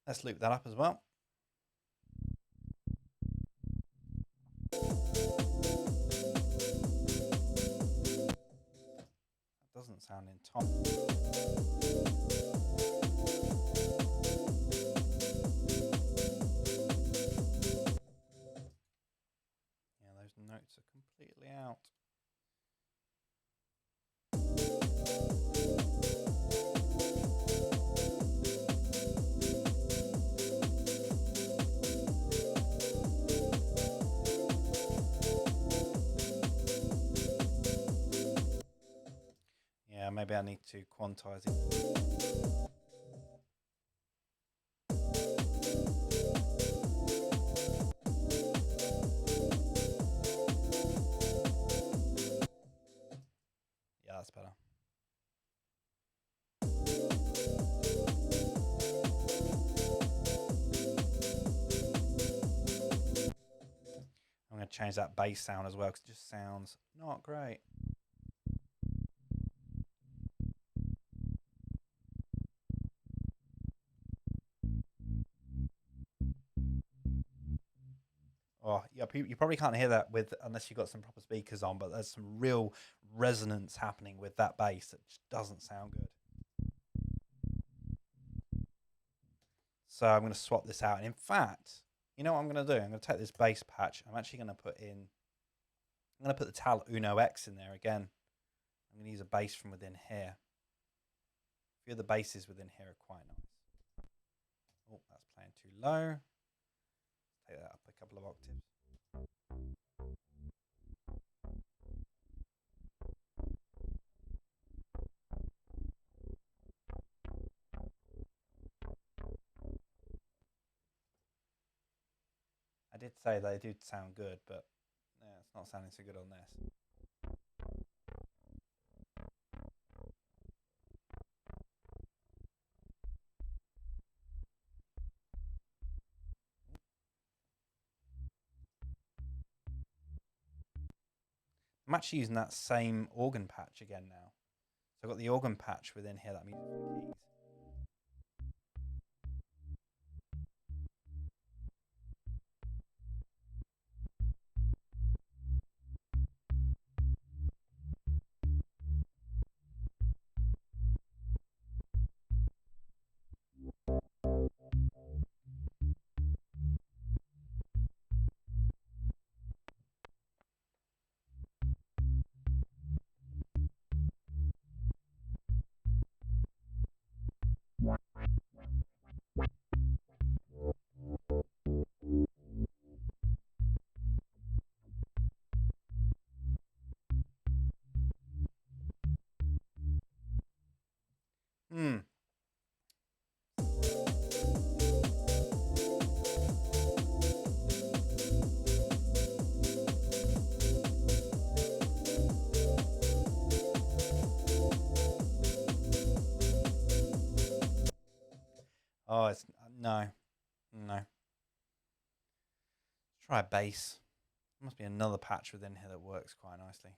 Let's loop that up as well. That doesn't sound in tom. Yeah, those notes are completely out. Yeah, maybe I need to quantize it. Yeah, that's better. I'm going to change that bass sound as well because it just sounds not great. Oh, yeah, you probably can't hear that unless you've got some proper speakers on, but there's some real resonance happening with that bass that just doesn't sound good. So I'm going to swap this out. And in fact, you know what I'm going to do? I'm going to take this bass patch. I'm actually going to put the Tal Uno X in there again. I'm going to use a bass from within here. A few of the basses within here are quite nice. Oh, that's playing too low. Take that up a couple of octaves. I did say they do sound good, but yeah, it's not sounding so good on this. I'm actually using that same organ patch again now. So I've got the organ patch within here that I'm using for the keys. Oh, it's no. Let's try a bass. There must be another patch within here that works quite nicely.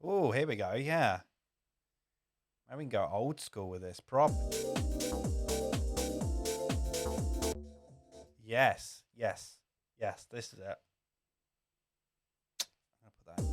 Oh, here we go. Yeah. Maybe we can go old school with this. Prop. Yes. Yes. Yes. This is it. I'm going to put that in.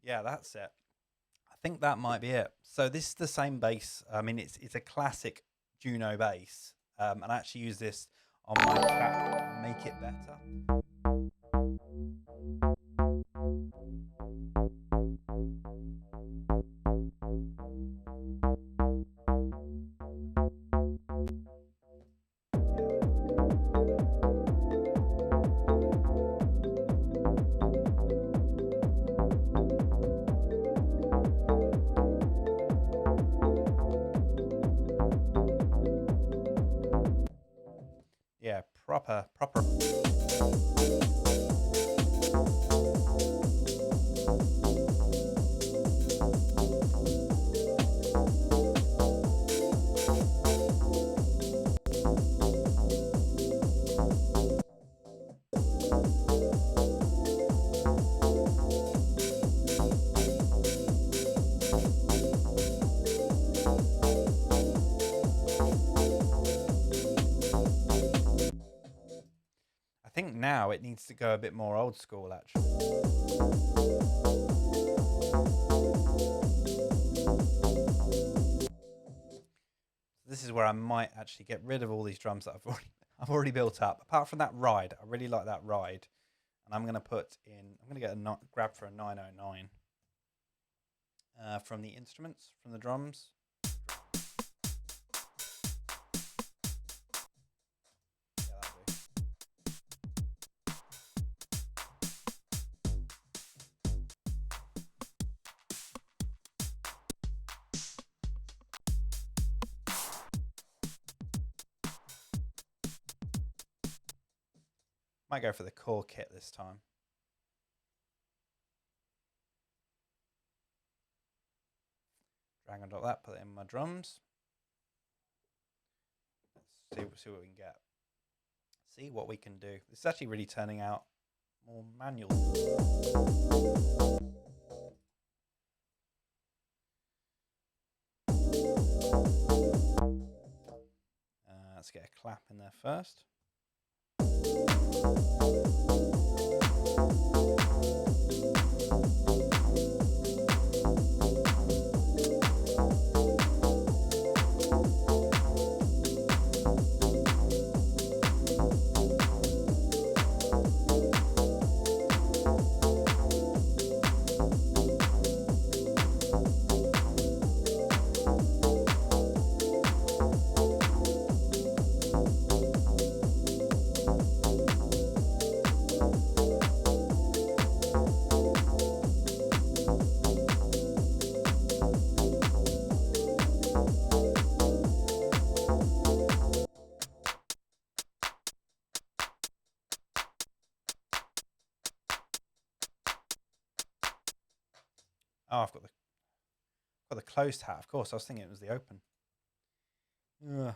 Yeah, that's it. I think that might be it. So this is the same bass. I mean, it's a classic Juno bass, and I actually use this on my track to make it better. Yeah, proper. I think now it needs to go a bit more old school, actually. This is where I might actually get rid of all these drums that I've already built up. Apart from that ride, I really like that ride, and I'm going to get a grab for a 909 from the instruments, from the drums. Might go for the core kit this time. Drag and drop that, put it in my drums. Let's see what we can get. see what we can do. It's actually really turning out more manual. Let's get a clap in there first. Oh, I've got the closed hat. Of course, I was thinking it was the open. Ugh.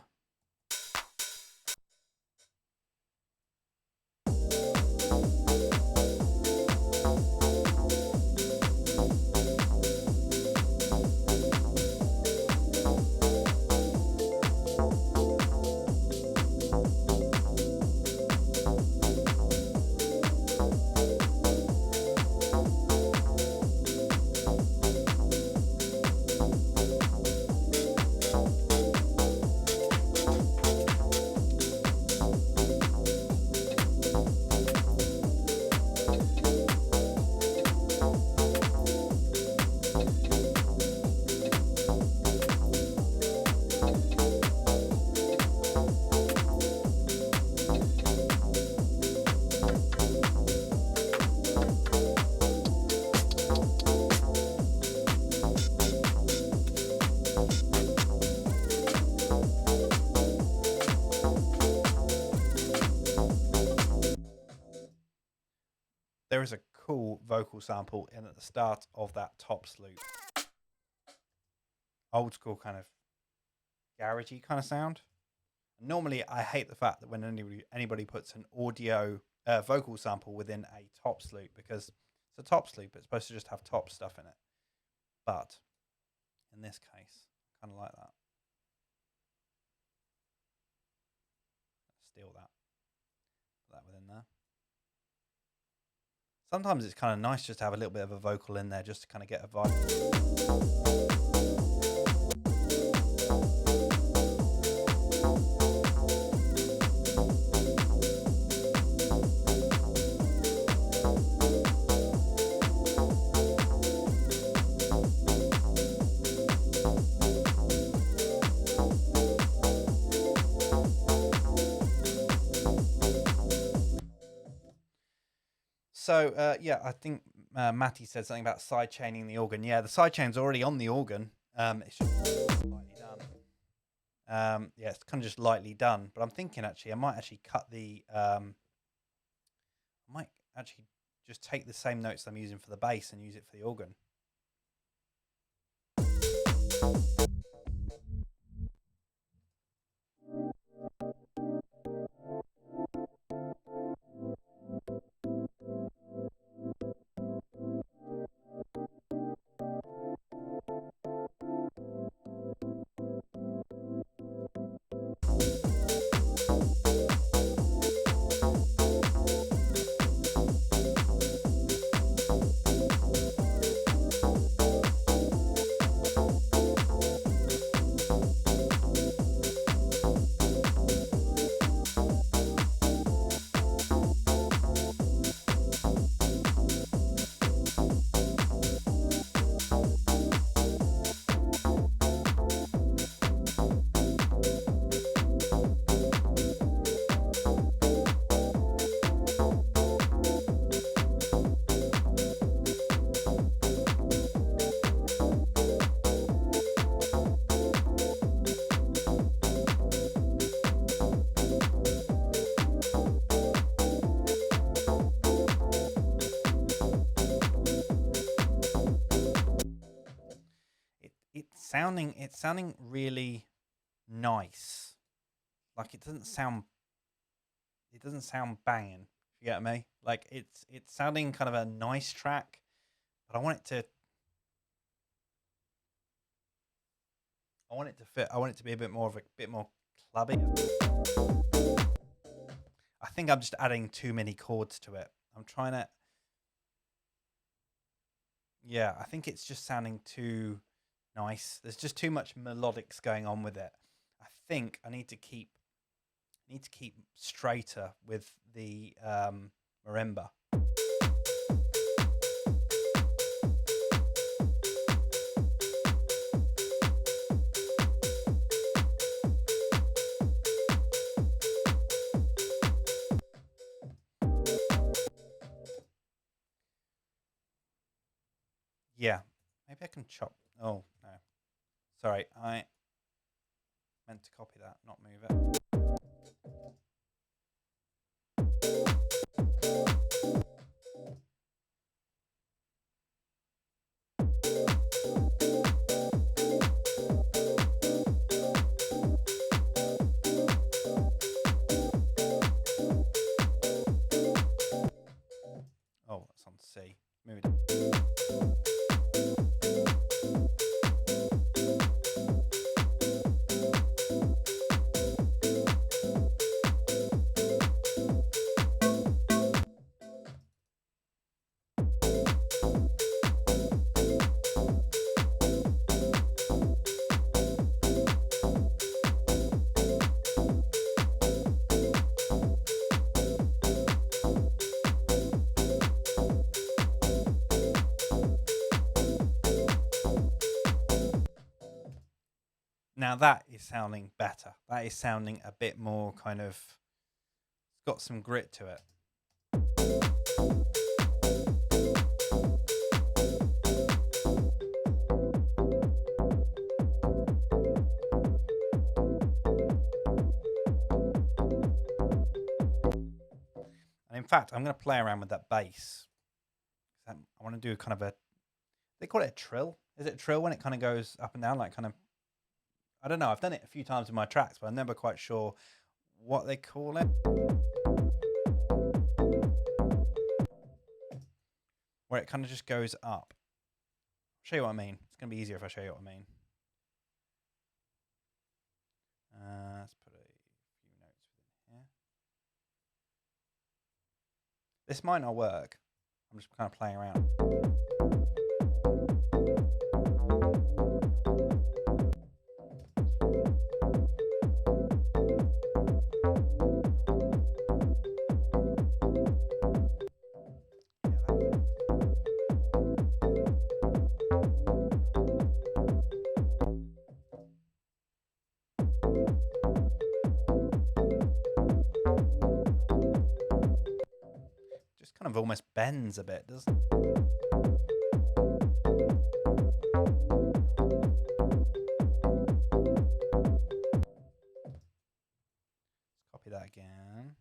There is a cool vocal sample in at the start of that tops loop. Old school kind of garagey kind of sound. Normally, I hate the fact that when anybody puts an audio vocal sample within a tops loop, because it's a tops loop, it's supposed to just have top stuff in it. But in this case, I kind of like that. Steal that. Put that within there. Sometimes it's kind of nice just to have a little bit of a vocal in there just to kind of get a vibe. So, yeah, I think Matty said something about side chaining the organ. Yeah, the side chain's already on the organ. It's just lightly done. Yeah, it's kind of just lightly done. But I'm thinking, actually, I might actually cut the... I might actually just take the same notes I'm using for the bass and use it for the organ. It's sounding really nice. Like it it doesn't sound banging. You get me? Like it's sounding kind of a nice track, but I want it to fit. I want it to be a bit more clubby. I think I'm just adding too many chords to it. I'm trying to. Yeah, I think it's just sounding too nice. There's just too much melodics going on with it. I think I need to keep straighter with the marimba. Yeah, maybe I can chop. Oh, no. Sorry, I meant to copy that, not move it. Oh, that's on C. Move it. Now that is sounding better. That is sounding a bit more kind of, it's got some grit to it. And in fact, I'm going to play around with that bass. I want to do kind of they call it a trill. Is it a trill when it kind of goes up and down, like kind of, I don't know. I've done it a few times in my tracks, but I'm never quite sure what they call it. Where it kind of just goes up. I'll show you what I mean. It's going to be easier if I show you what I mean. Let's put a few notes within here. This might not work. I'm just kind of playing around. Kind of almost bends a bit, doesn't it? Let's copy that again.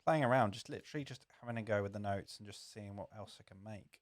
Playing around, just literally just having a go with the notes and just seeing what else I can make.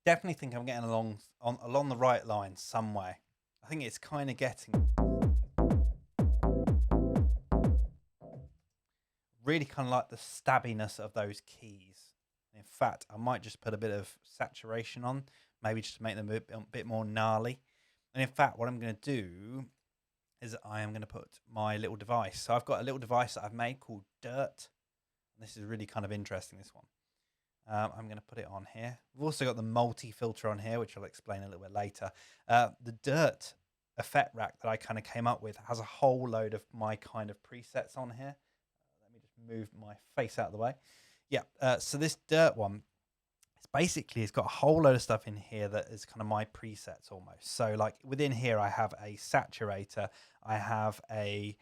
definitely think I'm getting along the right line somewhere. I think it's kind of getting really kind of like the stabbiness of those keys. In fact, I might just put a bit of saturation on, maybe just to make them a bit more gnarly. And in fact, what I'm going to do is I am going to put my little device. So I've got a little device that I've made called Dirt. And this is really kind of interesting, this one. I'm going to put it on here. We've also got the multi-filter on here, which I'll explain a little bit later. The Dirt effect rack that I kind of came up with has a whole load of my kind of presets on here. Let me just move my face out of the way. Yeah, so this Dirt one, it's got a whole load of stuff in here that is kind of my presets almost. So like within here, I have a saturator, I have a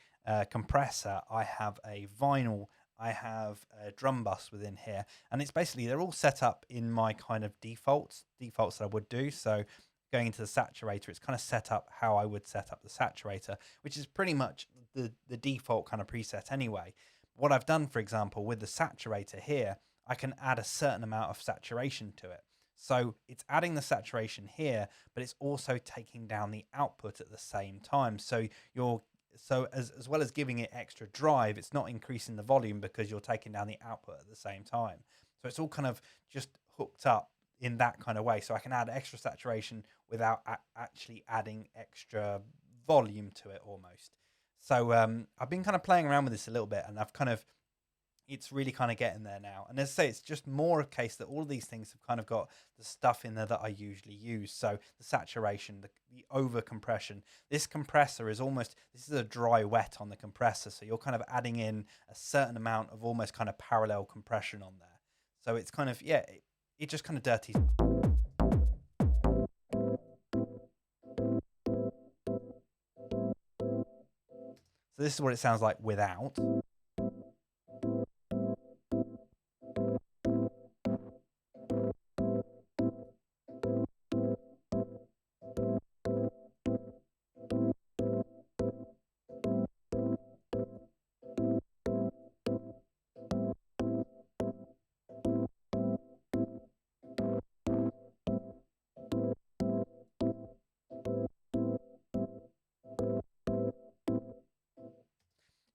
compressor, I have a vinyl, I have a drum bus within here, and it's basically, they're all set up in my kind of defaults that I would do. So going into the saturator, it's kind of set up how I would set up the saturator, which is pretty much the default kind of preset anyway. What I've done, for example, with the saturator here, I can add a certain amount of saturation to it. So it's adding the saturation here, but it's also taking down the output at the same time. So as well as giving it extra drive, it's not increasing the volume because you're taking down the output at the same time. So it's all kind of just hooked up in that kind of way. So I can add extra saturation without actually adding extra volume to it almost. So I've been kind of playing around with this a little bit, and it's really kind of getting there now. And as I say, it's just more a case that all of these things have kind of got the stuff in there that I usually use. So the saturation, the over compression. This compressor is this is a dry wet on the compressor. So you're kind of adding in a certain amount of almost kind of parallel compression on there. So it's kind of, yeah, it just kind of dirties. So this is what it sounds like without.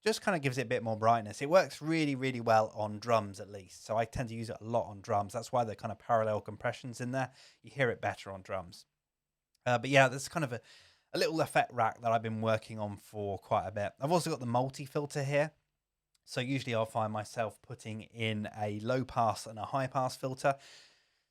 Just kind of gives it a bit more brightness. It works really, really well on drums, at least. So I tend to use it a lot on drums. That's why the kind of parallel compressions in there. You hear it better on drums. But yeah, that's kind of a little effect rack that I've been working on for quite a bit. I've also got the multi-filter here. So usually I'll find myself putting in a low pass and a high pass filter.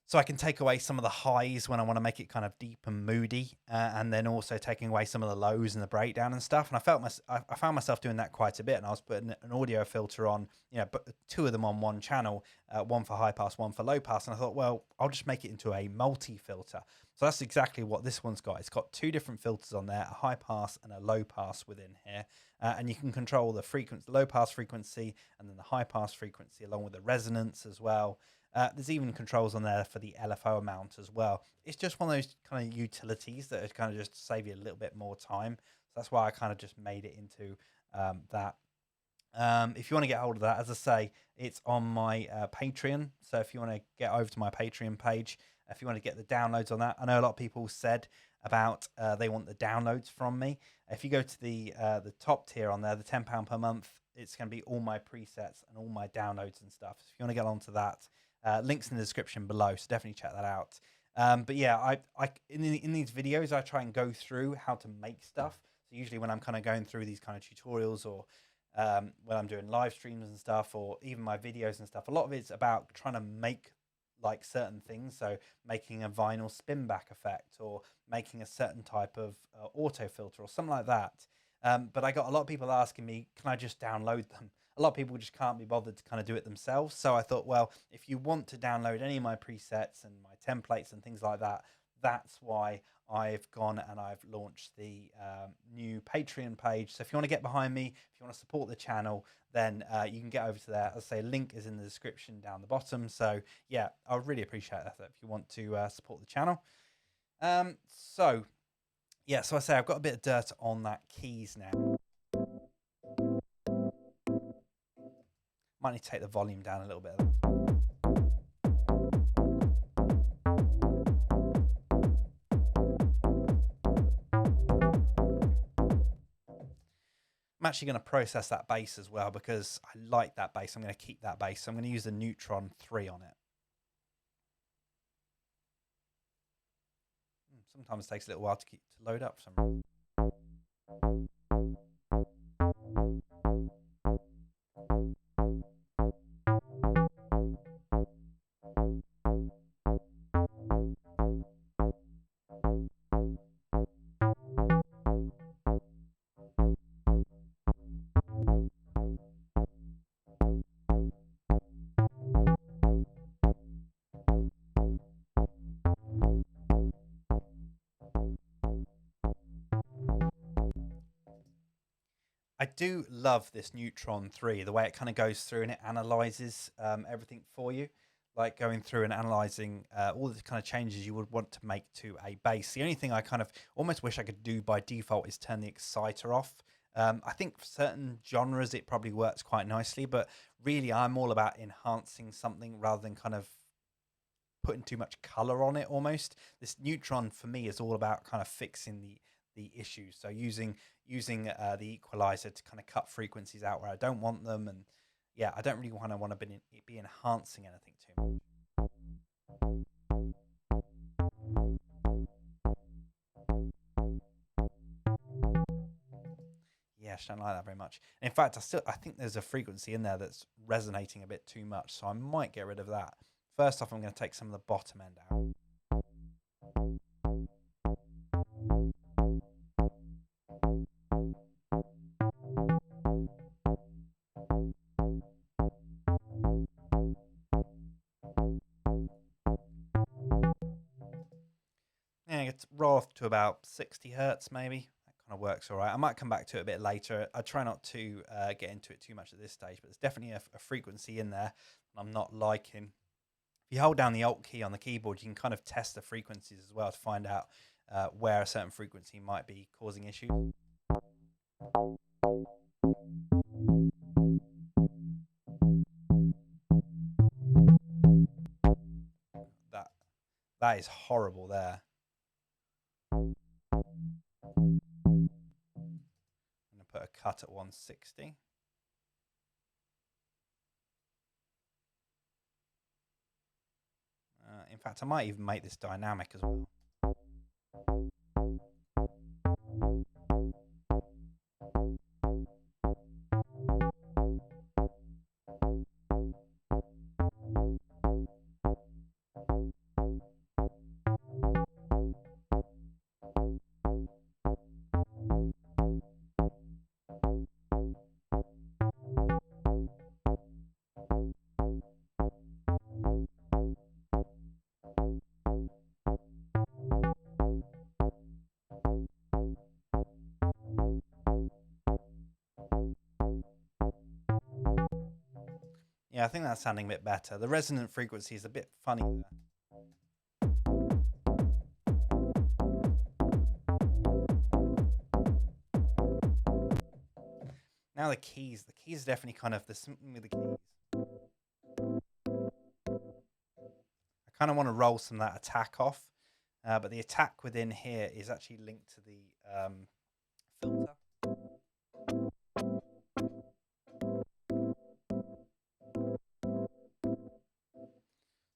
So I can take away some of the highs when I want to make it kind of deep and moody, and then also taking away some of the lows and the breakdown and stuff. And I found myself doing that quite a bit. And I was putting an audio filter on, but two of them on one channel, one for high pass, one for low pass. And I thought, well, I'll just make it into a multi-filter. So that's exactly what this one's got. It's got two different filters on there, a high pass and a low pass within here. And you can control the frequency, low pass frequency, and then the high pass frequency, along with the resonance as well. There's even controls on there for the LFO amount as well. It's just one of those kind of utilities that is kind of just save you a little bit more time. So that's why I kind of just made it into that. If you want to get hold of that, as I say, it's on my Patreon. So if you want to get over to my Patreon page, if you want to get the downloads on that, I know a lot of people said about they want the downloads from me. If you go to the top tier on there, the £10 per month, it's going to be all my presets and all my downloads and stuff. So if you want to get onto that, links in the description below, so definitely check that out. But yeah, I in these videos, I try and go through how to make stuff. So usually when I'm kind of going through these kind of tutorials, or when I'm doing live streams and stuff, or even my videos and stuff, a lot of it's about trying to make like certain things. So making a vinyl spin back effect, or making a certain type of auto filter or something like that. But I got a lot of people asking me, can I just download them? A lot of people just can't be bothered to kind of do it themselves. So I thought, well, if you want to download any of my presets and my templates and things like that, that's why I've gone and I've launched the new Patreon page. So if you want to get behind me, if you want to support the channel, then you can get over to there. As I say, link is in the description down the bottom. So yeah, I would really appreciate that if you want to support the channel. So yeah, so I say I've got a bit of dirt on that keys now. Might need to take the volume down a little bit. actually going to process that bass as well because I like that bass. I'm going to keep that bass. So I'm going to use the Neutron 3 on it. Sometimes it takes a little while to load up for some reason. I do love this Neutron 3, the way it kind of goes through and it analyzes everything for you, like going through and analyzing all the kind of changes you would want to make to a bass. The only thing I kind of almost wish I could do by default is turn the exciter off. I think for certain genres it probably works quite nicely, but really I'm all about enhancing something rather than kind of putting too much color on it almost. This Neutron for me is all about kind of fixing the issues. So using the equalizer to kind of cut frequencies out where I don't want them, and yeah, I don't really want to be enhancing anything too much. Yeah, I don't like that very much. In fact, I think there's a frequency in there that's resonating a bit too much, so I might get rid of that. First off, I'm going to take some of the bottom end out. Yeah, it's roll off to about 60 hertz, maybe. That kind of works all right. I might come back to it a bit later. I try not to get into it too much at this stage, but there's definitely a frequency in there I'm not liking. If you hold down the Alt key on the keyboard, you can kind of test the frequencies as well to find out where a certain frequency might be causing issues. That is horrible there. I'm going to put a cut at 160. In fact, I might even make this dynamic as well. Yeah, I think that's sounding a bit better. The resonant frequency is a bit funny there. Now the keys are definitely kind of, there's something with the keys. I kind of want to roll some of that attack off, but the attack within here is actually linked to the filter.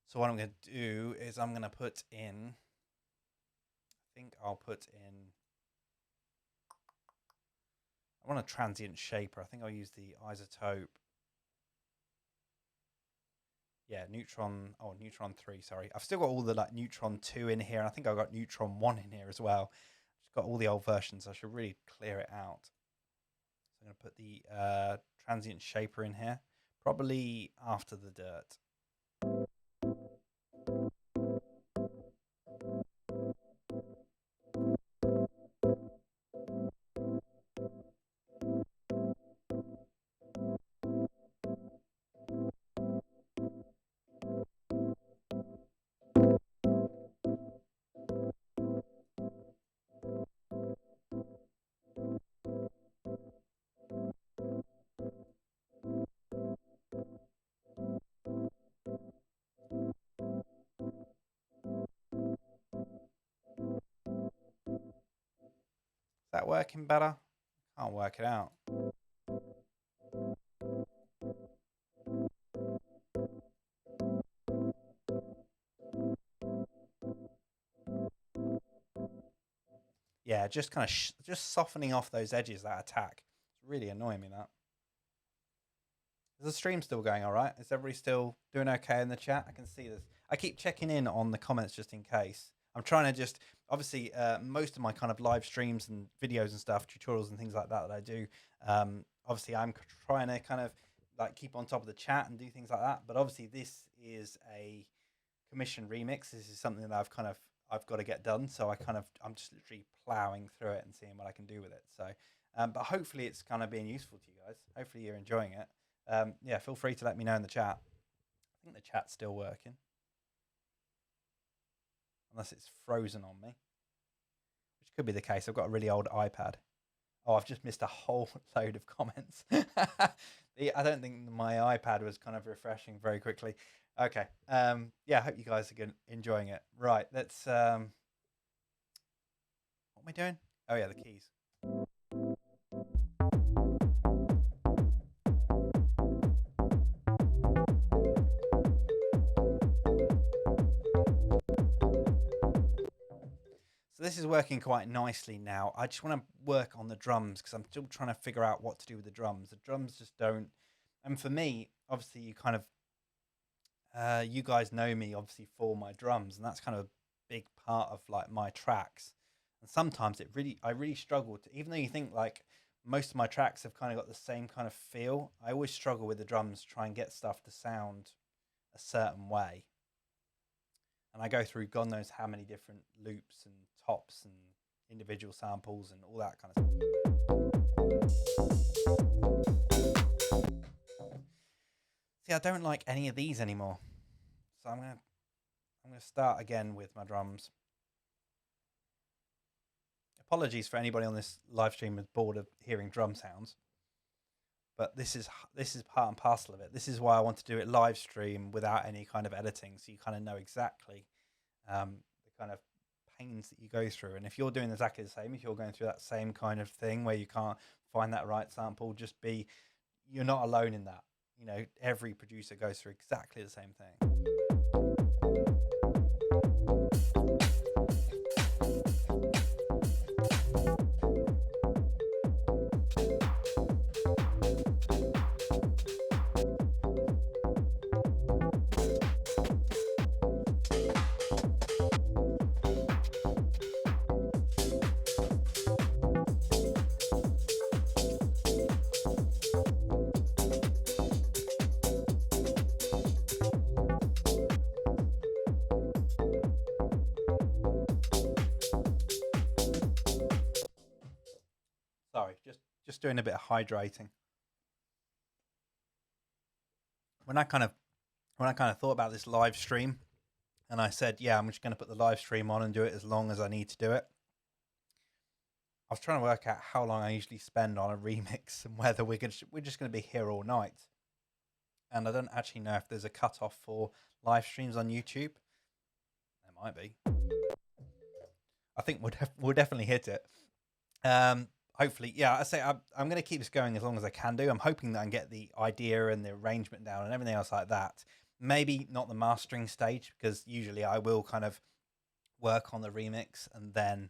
So what I'm going to do is I'm going to put in, I think I'll put in, I want a transient shaper. I think I'll use the isotope. Yeah, Neutron 3, sorry. I've still got all the like Neutron 2 in here, and I think I've got Neutron 1 in here as well. Just got all the old versions, so I should really clear it out. So I'm going to put the transient shaper in here, probably after the dirt. Is that working better? Can't work it out. yeah, just kind of just softening off those edges, that attack. It's really annoying me, that. Is the stream still going all right? Is everybody still doing okay in the chat? I can see this. I keep checking in on the comments just in case. I'm trying to just, obviously, most of my kind of live streams and videos and stuff, tutorials and things like that I do, obviously I'm trying to kind of like keep on top of the chat and do things like that. But obviously this is a commission remix. This is something that I've got to get done. So I'm just literally plowing through it and seeing what I can do with it. So, but hopefully it's kind of being useful to you guys. Hopefully you're enjoying it. Yeah, feel free to let me know in the chat. I think the chat's still working. Unless it's frozen on me. Which could be the case. I've got a really old iPad. Oh, I've just missed a whole load of comments. I don't think my iPad was kind of refreshing very quickly. Okay. Yeah, I hope you guys are enjoying it. Right, let's... what am I doing? Oh, yeah, the keys. So this is working quite nicely now. I just want to work on the drums because I'm still trying to figure out what to do with the drums. The drums just don't... And for me, obviously, you kind of... you guys know me, obviously, for my drums. And that's kind of a big part of, like, my tracks. And sometimes I really struggle to... Even though you think, like, most of my tracks have kind of got the same kind of feel, I always struggle with the drums to try and get stuff to sound a certain way. And I go through God knows how many different loops and tops and individual samples and all that kind of stuff. See, I don't like any of these anymore. So I'm gonna start again with my drums. Apologies for anybody on this live stream who's bored of hearing drum sounds. But this is part and parcel of it. This is why I want to do it live stream without any kind of editing, so you kind of know exactly the kind of pains that you go through. And if you're doing exactly the same, if you're going through that same kind of thing where you can't find that right sample, you're not alone in that. You know, every producer goes through exactly the same thing. Sorry, just doing a bit of hydrating. When I kind of thought about this live stream, and I said, yeah, I'm just going to put the live stream on and do it as long as I need to do it. I was trying to work out how long I usually spend on a remix and whether we're just going to be here all night. And I don't actually know if there's a cutoff for live streams on YouTube. There might be. I think we'll definitely hit it. Hopefully, yeah, I say I'm going to keep this going as long as I can do. I'm hoping that I can get the idea and the arrangement down and everything else like that. Maybe not the mastering stage, because usually I will kind of work on the remix and then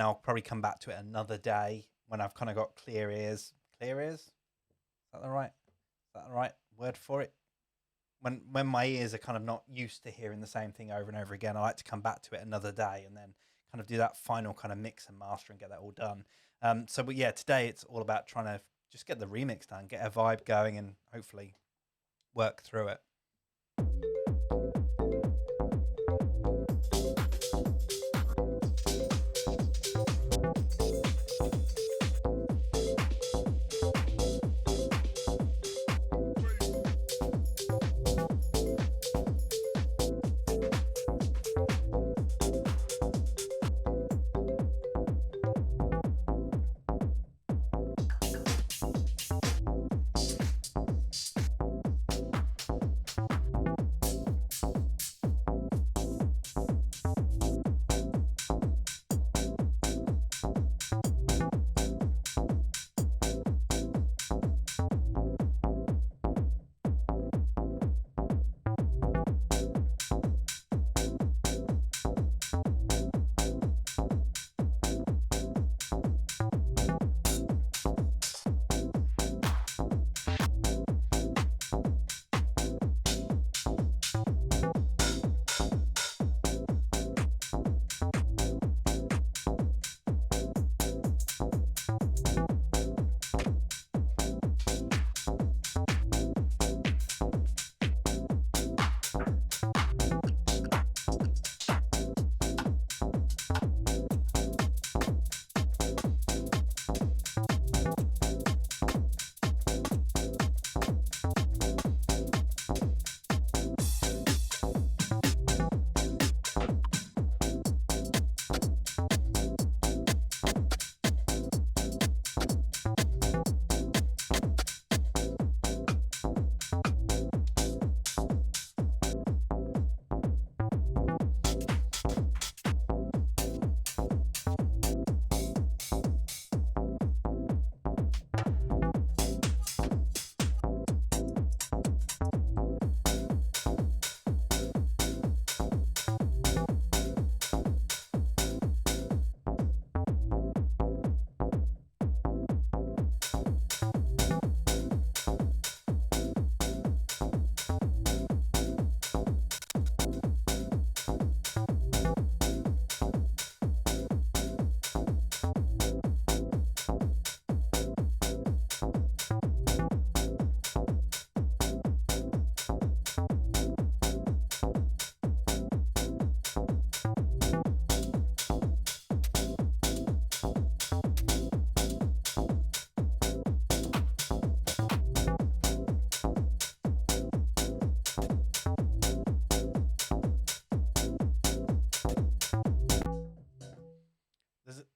I'll probably come back to it another day when I've kind of got clear ears. Clear ears? Is that the right word for it? When my ears are kind of not used to hearing the same thing over and over again, I like to come back to it another day and then kind of do that final kind of mix and master and get that all done. But yeah, today it's all about trying to just get the remix done, get a vibe going, and hopefully work through it.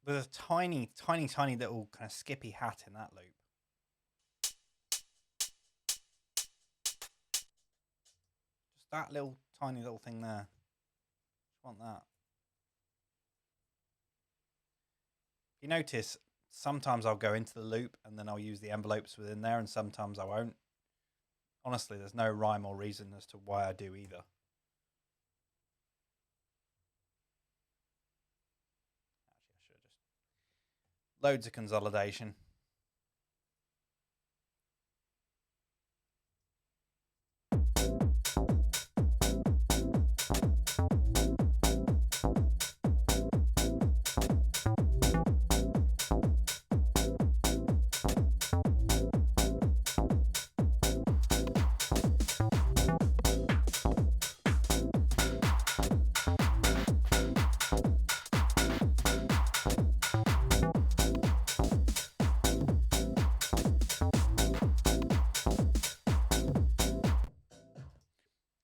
There's a tiny, tiny, tiny little kind of skippy hat in that loop. Just that little tiny little thing there. Just want that. If you notice, sometimes I'll go into the loop and then I'll use the envelopes within there, and sometimes I won't. Honestly, there's no rhyme or reason as to why I do either. Actually, I should have just... Loads of consolidation.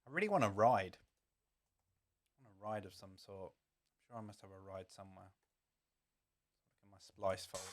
I really want a ride. I want a ride of some sort. I'm sure I must have a ride somewhere. Look in my splice folder.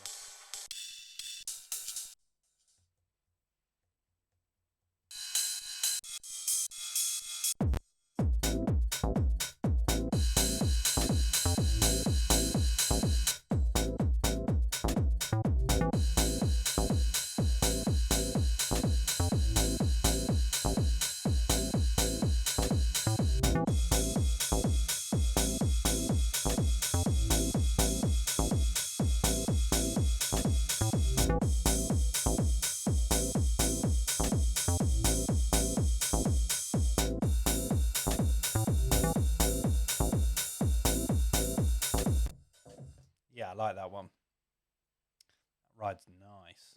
Yeah, I like that one. That ride's nice.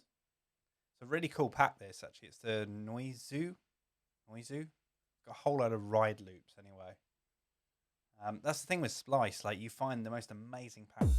It's a really cool pack, this, actually. It's the Noizu. Got a whole load of ride loops, anyway. That's the thing with Splice. Like, you find the most amazing packs.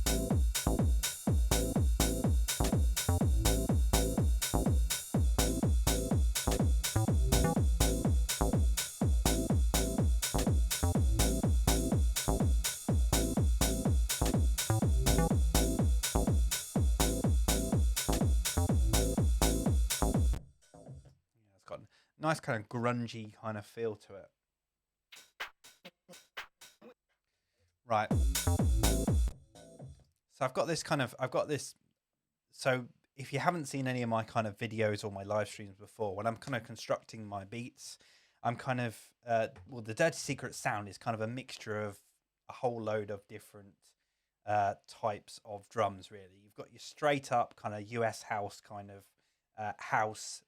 Nice kind of grungy kind of feel to it. Right. So I've got this. So if you haven't seen any of my kind of videos or my live streams before, when I'm kind of constructing my beats, I'm kind of, well, the Dirty Secret sound is kind of a mixture of a whole load of different types of drums, really. You've got your straight up kind of US house kind of house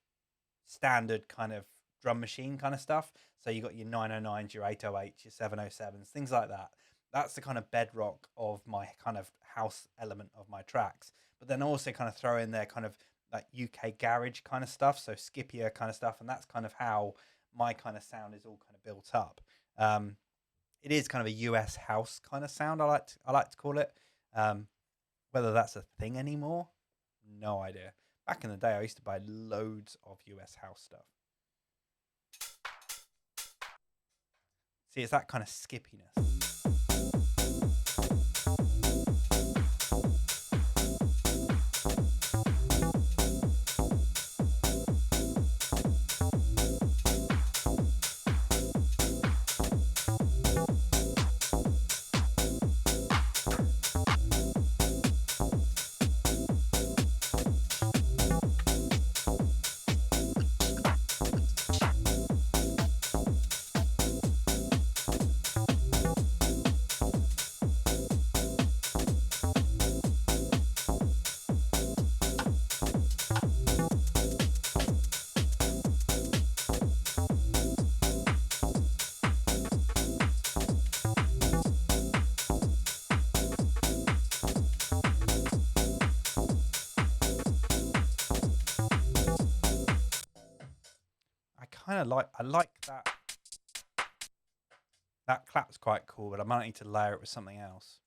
standard kind of drum machine kind of stuff. So you got your 909s, your 808s, your 707s, things like that. That's the kind of bedrock of my kind of house element of my tracks. But then also kind of throw in there kind of like UK garage kind of stuff, so skippier kind of stuff, and that's kind of how my kind of sound is all kind of built up. It is kind of a US house kind of sound, I like to call it. Whether that's a thing anymore, no idea. Back in the day, I used to buy loads of US house stuff. See, it's that kind of skippiness. I like that. That clap's quite cool, but I might need to layer it with something else.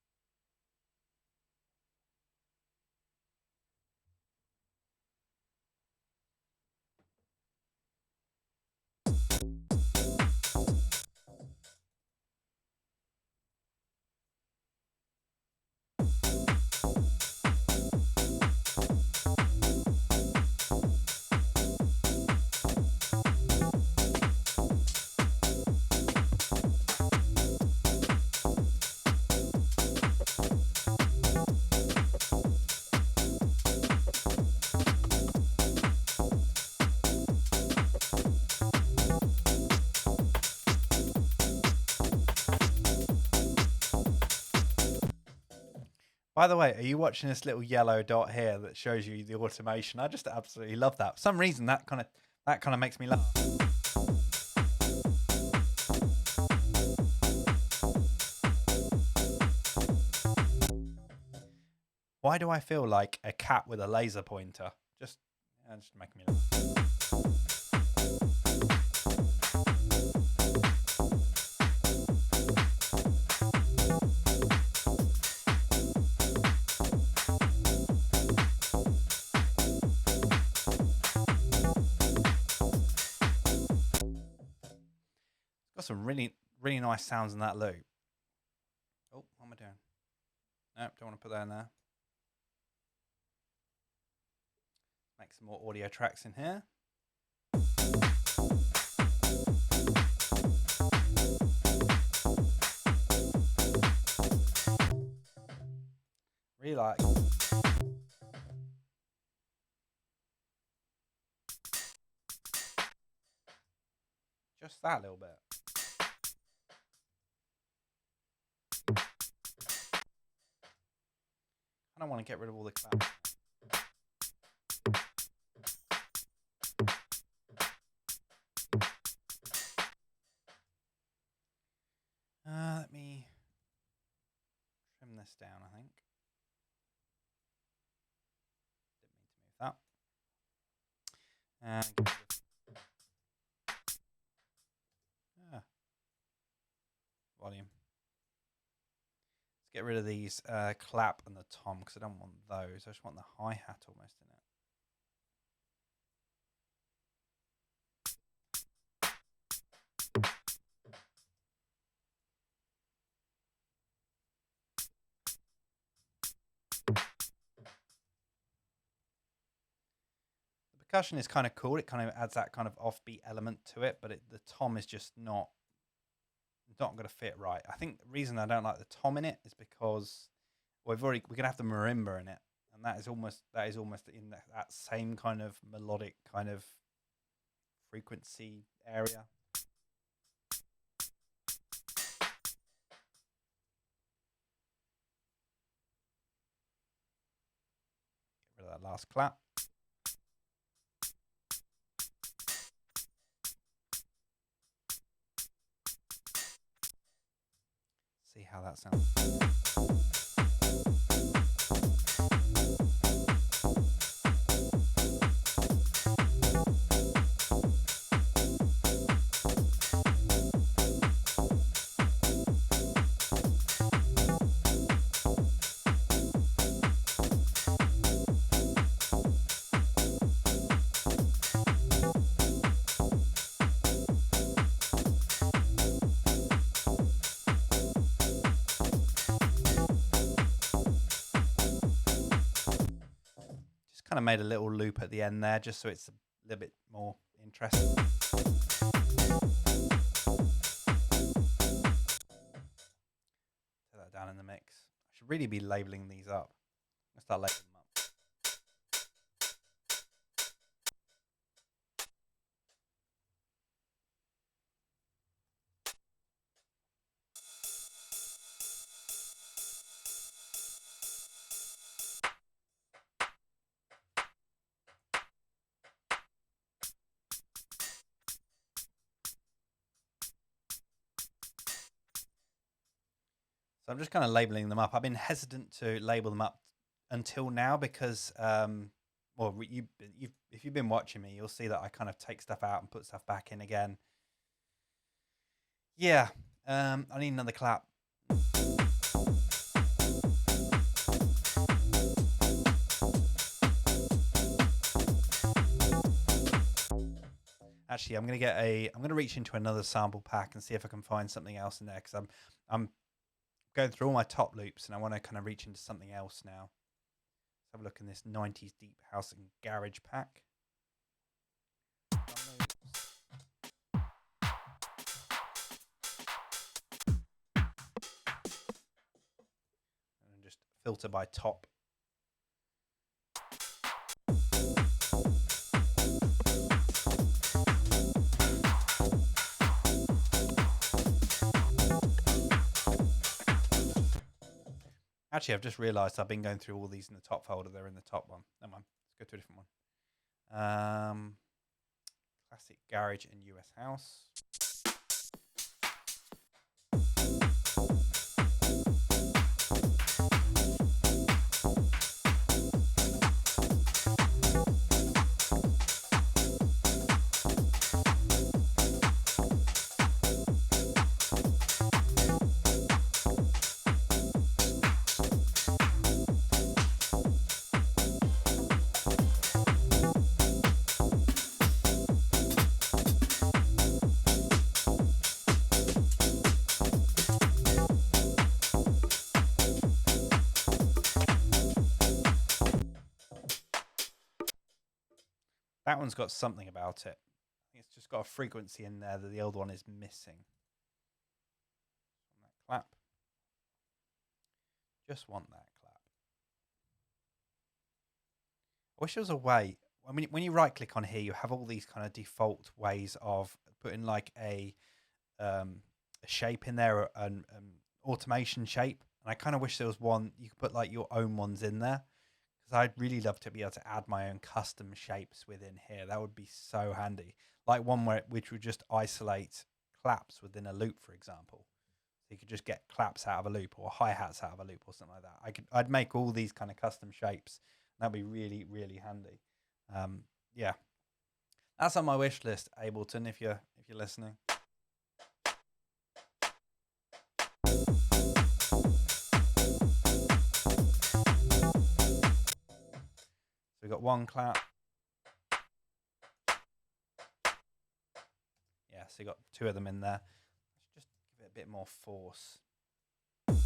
By the way, are you watching this little yellow dot here that shows you the automation? I just absolutely love that. For some reason, that kind of makes me laugh. Why do I feel like a cat with a laser pointer? Just make me laugh. Got some really nice sounds in that loop. Oh, what am I doing? Nope, don't want to put that in there. Make some more audio tracks in here. Really like. Just that little bit. I don't want to get rid of all the claps. Let me trim this down, I think. Didn't mean to move that. And get rid of volume. Let's get rid of these clap and the tom because I don't want those. I just want the hi-hat almost in it. Percussion is kind of cool. It kind of adds that kind of offbeat element to it, but the tom is just not going to fit right. I think the reason I don't like the tom in it is because we're gonna have the marimba in it, and that is almost in that same kind of melodic kind of frequency area. Get rid of that last clap. See how that sounds. Kind of made a little loop at the end there just so it's a little bit more interesting. Put that down in the mix. I should really be labeling these up. I'm going to start labeling them up. So I'm just kind of labeling them up. I've been hesitant to label them up until now because, well, if you've been watching me, you'll see that I kind of take stuff out and put stuff back in again. Yeah, I need another clap. Actually, I'm gonna reach into another sample pack and see if I can find something else in there because I'm going through all my top loops and I want to kind of reach into something else now. Let's have a look in this 90s deep house and garage pack. And just filter by top. Actually, I've just realised I've been going through all these in the top folder. They're in the top one. Never mind. Let's go to a different one. Classic Garage and US House. That one's got something about it. It's just got a frequency in there that the old one is missing. That clap. Just want that clap. I wish there was a way. I mean, when you right click on here, you have all these kind of default ways of putting like a shape in there, an automation shape. And I kind of wish there was one you could put like your own ones in there. I'd really love to be able to add my own custom shapes within here. That would be so handy. Like one which would just isolate claps within a loop, for example. So you could just get claps out of a loop or hi-hats out of a loop or something like that. I'd make all these kind of custom shapes. That'd be really, really handy. Yeah. That's on my wish list, Ableton, if you're listening. So we've got one clap. Yeah, so you got two of them in there. Let's just give it a bit more force. Let's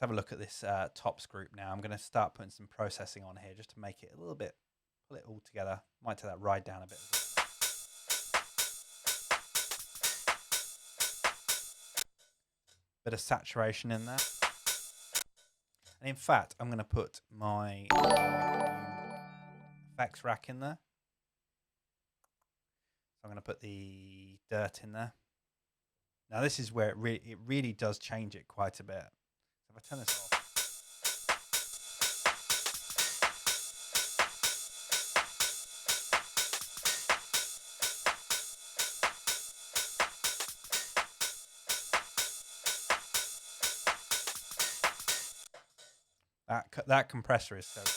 have a look at this tops group now. I'm going to start putting some processing on here just to make it a little bit, pull it all together. Might take that ride down a bit. Bit of saturation in there. And in fact, I'm going to put my effects rack in there. So I'm going to put the dirt in there. Now this is where it really does change it quite a bit. So if I turn this off. That compressor is so good.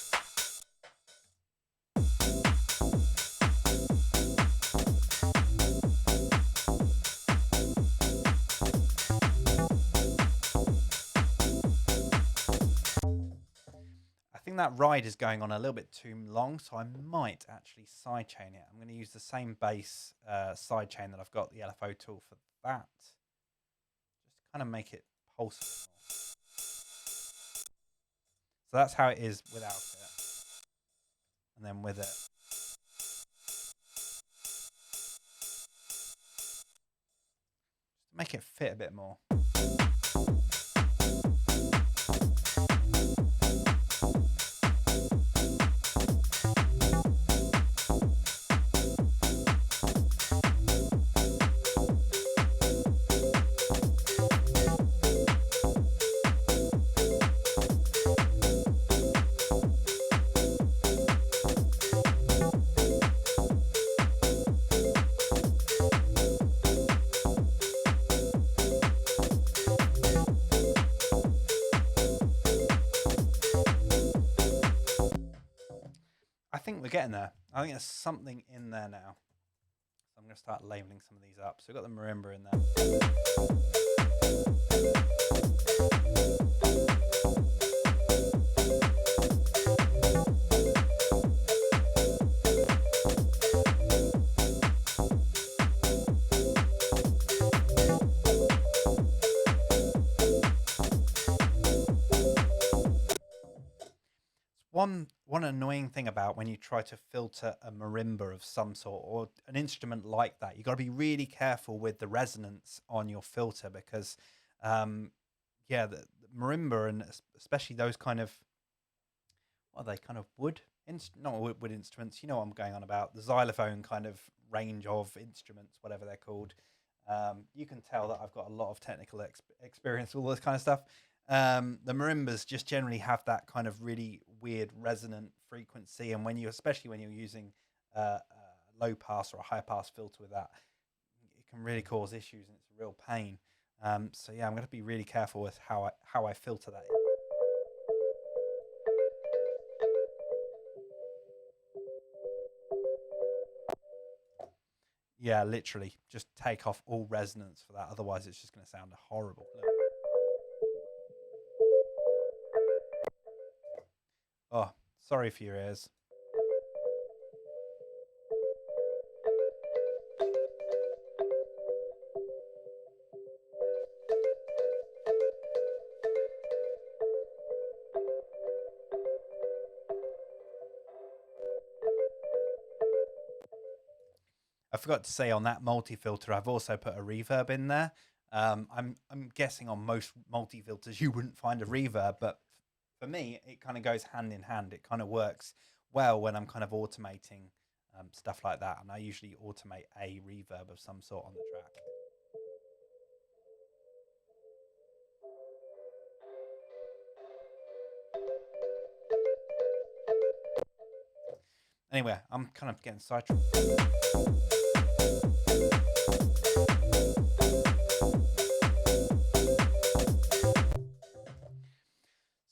I think that ride is going on a little bit too long, so I might actually sidechain it. I'm going to use the same bass sidechain that I've got the LFO tool for that. Just kind of make it pulse a bit more. So that's how it is without it. And then with it. Just make it fit a bit more. I think we're getting there. I think there's something in there now. So I'm going to start labeling some of these up. So we've got the marimba in there. One annoying thing about when you try to filter a marimba of some sort or an instrument like that, you've got to be really careful with the resonance on your filter because, yeah, the marimba and especially those kind of, what are they, kind of wood not with instruments, you know what I'm going on about, the xylophone kind of range of instruments, whatever they're called. You can tell that I've got a lot of technical experience, all this kind of stuff. The marimbas just generally have that kind of really weird resonant frequency, and especially when you're using a low pass or a high pass filter with that, it can really cause issues, and it's a real pain. So yeah, I'm going to be really careful with how I filter that in. Yeah, literally, just take off all resonance for that. Otherwise, it's just going to sound horrible. Look. Oh, sorry for your ears. I forgot to say on that multi-filter, I've also put a reverb in there. I'm guessing on most multi-filters you wouldn't find a reverb, but for me, it kind of goes hand in hand. It kind of works well when I'm kind of automating stuff like that, and I usually automate a reverb of some sort on the track. Anyway, I'm kind of getting sidetracked.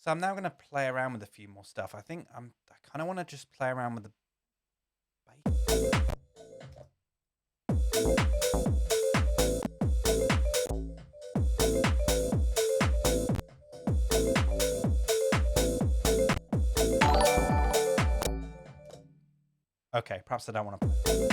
So I'm now going to play around with a few more stuff. I think I kind of want to just play around with the bass. Okay, perhaps I don't want to play.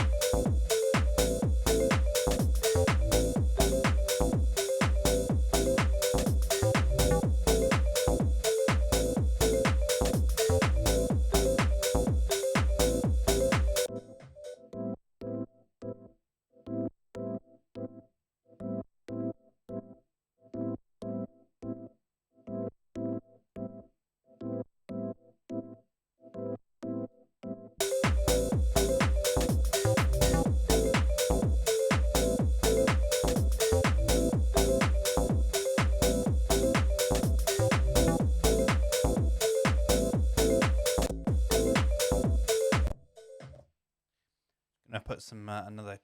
I'm going to put some another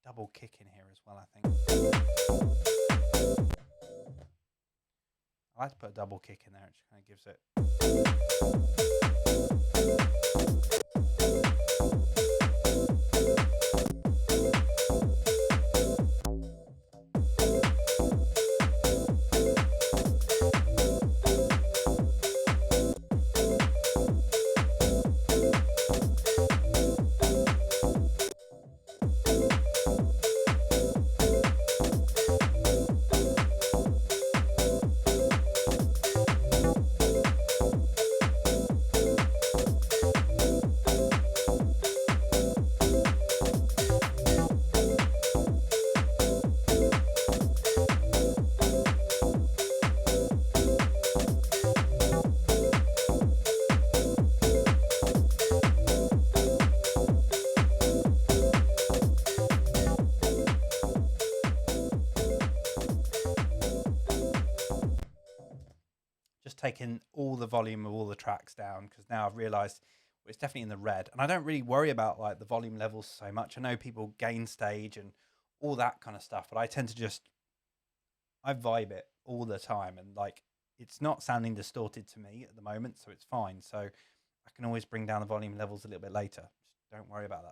double kick in here as well, I think. I like to put a double kick in there, it just kind of gives it. Taking all the volume of all the tracks down, because now I've realized it's definitely in the red, and I don't really worry about like the volume levels so much. I know people gain stage and all that kind of stuff, but I tend to I vibe it all the time, and like it's not sounding distorted to me at the moment, so it's fine. So I can always bring down the volume levels a little bit later. Just don't worry about that.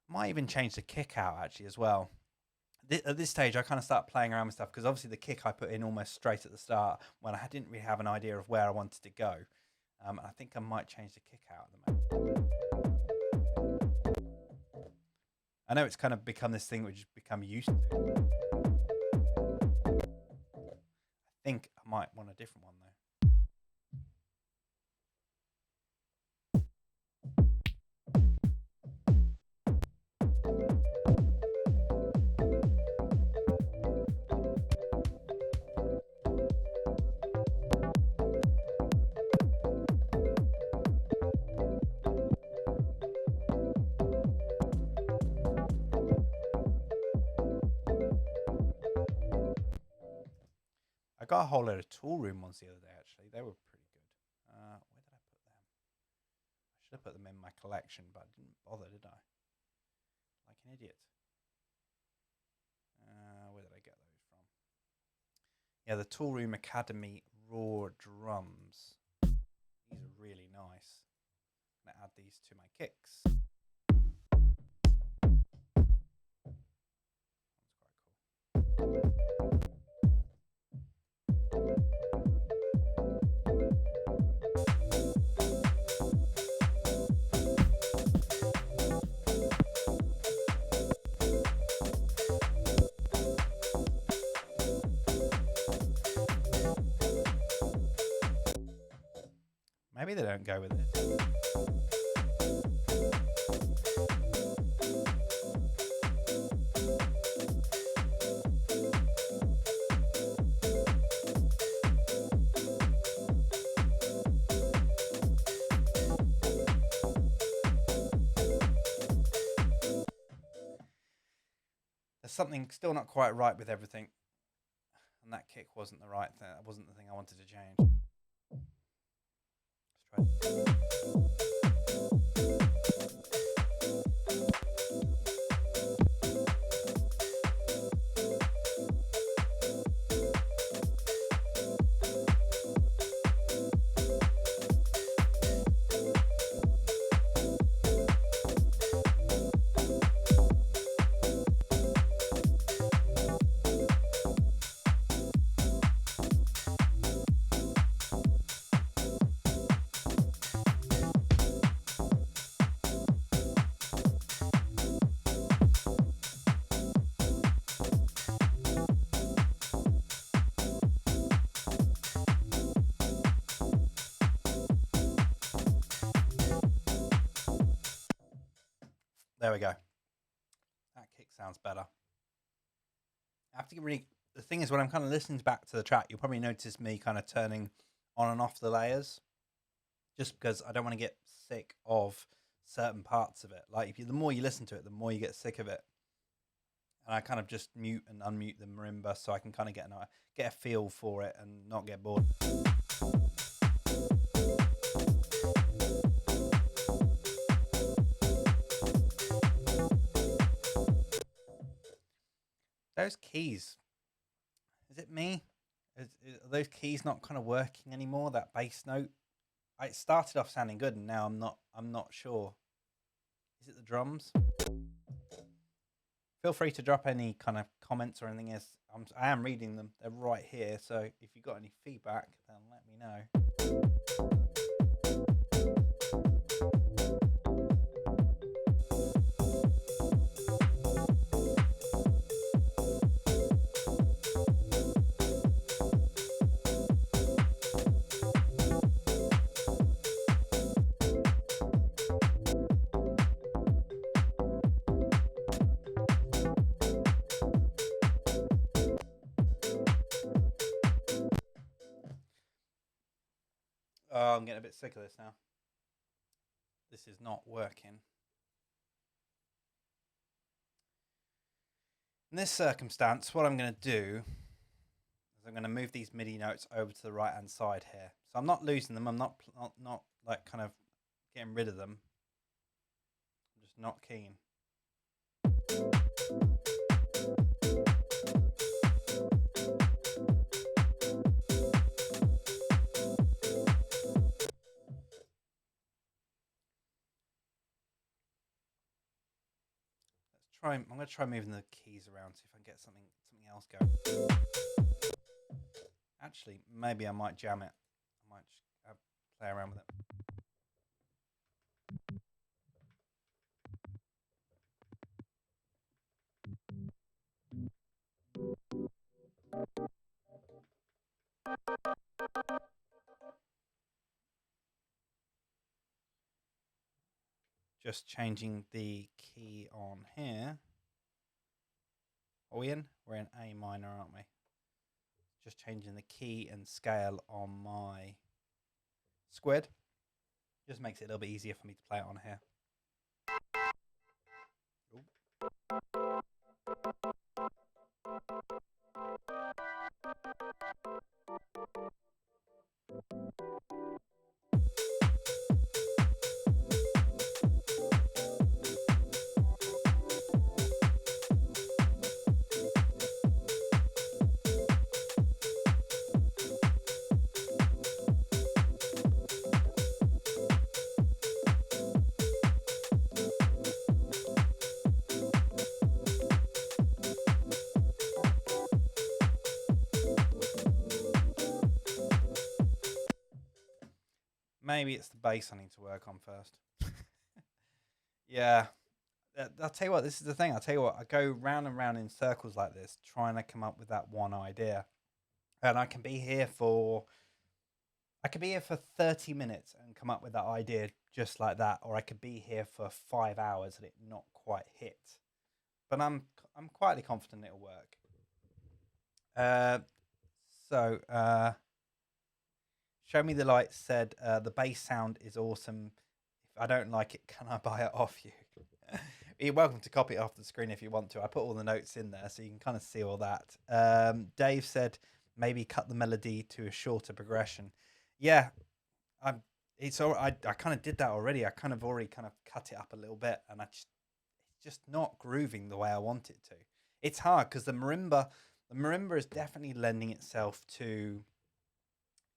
Might even change the kick out actually as well. At this stage, I kind of start playing around with stuff, because obviously the kick I put in almost straight at the start when I didn't really have an idea of where I wanted to go. I think I might change the kick out at the moment. I know it's kind of become this thing which has become used to. I think I might want a different one though. got a whole load of tool room ones the other day, actually. They were pretty good. Where did I put them? I should have put them in my collection, but I didn't bother, did I? Like an idiot. Where did I get those from? Yeah, the Tool Room Academy Raw drums. These are really nice. I'm going to add these to my kicks. That's quite cool. Maybe they don't go with it. There's something still not quite right with everything. And that kick wasn't the right thing. That wasn't the thing I wanted to change. There we go. That kick sounds better. I have to get really. The thing is, when I'm kind of listening back to the track, you'll probably notice me kind of turning on and off the layers, just because I don't want to get sick of certain parts of it. Like if you, the more you listen to it, the more you get sick of it. And I kind of just mute and unmute the marimba so I can kind of get a feel for it and not get bored. Those keys, is it me? Are those keys not kind of working anymore? That bass note, it started off sounding good, and now I'm not sure. Is it the drums? Feel free to drop any kind of comments or anything. I am reading them. They're right here. So if you've got any feedback, then let me know. Oh, I'm getting a bit sick of this now. This is not working. In this circumstance, what I'm going to do is I'm going to move these MIDI notes over to the right hand side here. So I'm not losing them. I'm not like kind of getting rid of them. I'm just not keen. I'm going to try moving the keys around, see if I can get something else going. Actually, maybe I might jam it. I might just play around with it. Just changing the key on here. Are we in? We're in A minor, aren't we? Just changing the key and scale on my squid. Just makes it a little bit easier for me to play it on here. Ooh. Maybe it's the bass I need to work on first. Yeah. I'll tell you what, this is the thing. I'll tell you what, I go round and round in circles like this, trying to come up with that one idea. And I could be here for 30 minutes and come up with that idea just like that, or I could be here for 5 hours and it not quite hit. But I'm quietly confident it'll work. Uh, so Show Me the Light said the bass sound is awesome. If I don't like it, can I buy it off you? You're welcome to copy it off the screen if you want to. I put all the notes in there so you can kind of see all that. Dave said maybe cut the melody to a shorter progression. Yeah, it's all. I kind of did that already. I kind of already kind of cut it up a little bit, and it's just not grooving the way I want it to. It's hard because the marimba is definitely lending itself to.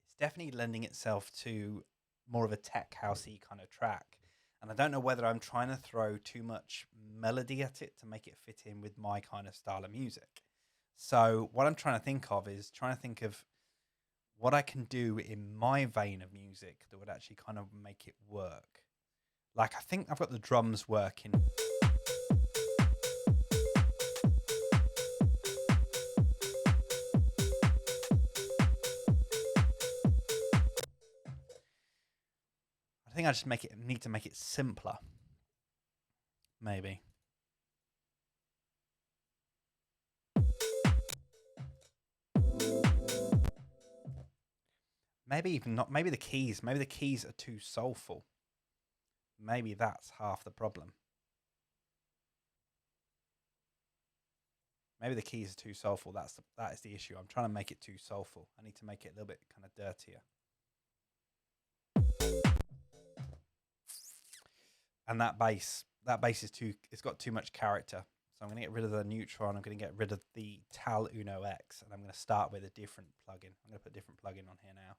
It's definitely lending itself to more of a tech housey kind of track, and I don't know whether I'm trying to throw too much melody at it to make it fit in with my kind of style of music. So what I'm trying to think of is trying to think of what I can do in my vein of music that would actually kind of make it work. Like I think I've got the drums working. I think I just need to make it simpler. Maybe. Maybe even not. Maybe the keys are too soulful. Maybe that's half the problem. Maybe the keys are too soulful. That is the issue. I'm trying to make it too soulful. I need to make it a little bit kind of dirtier. And that bass is it's got too much character. So I'm going to get rid of the neutron. I'm going to get rid of the Tal Uno X, and I'm going to start with a different plugin. I'm going to put a different plugin on here now.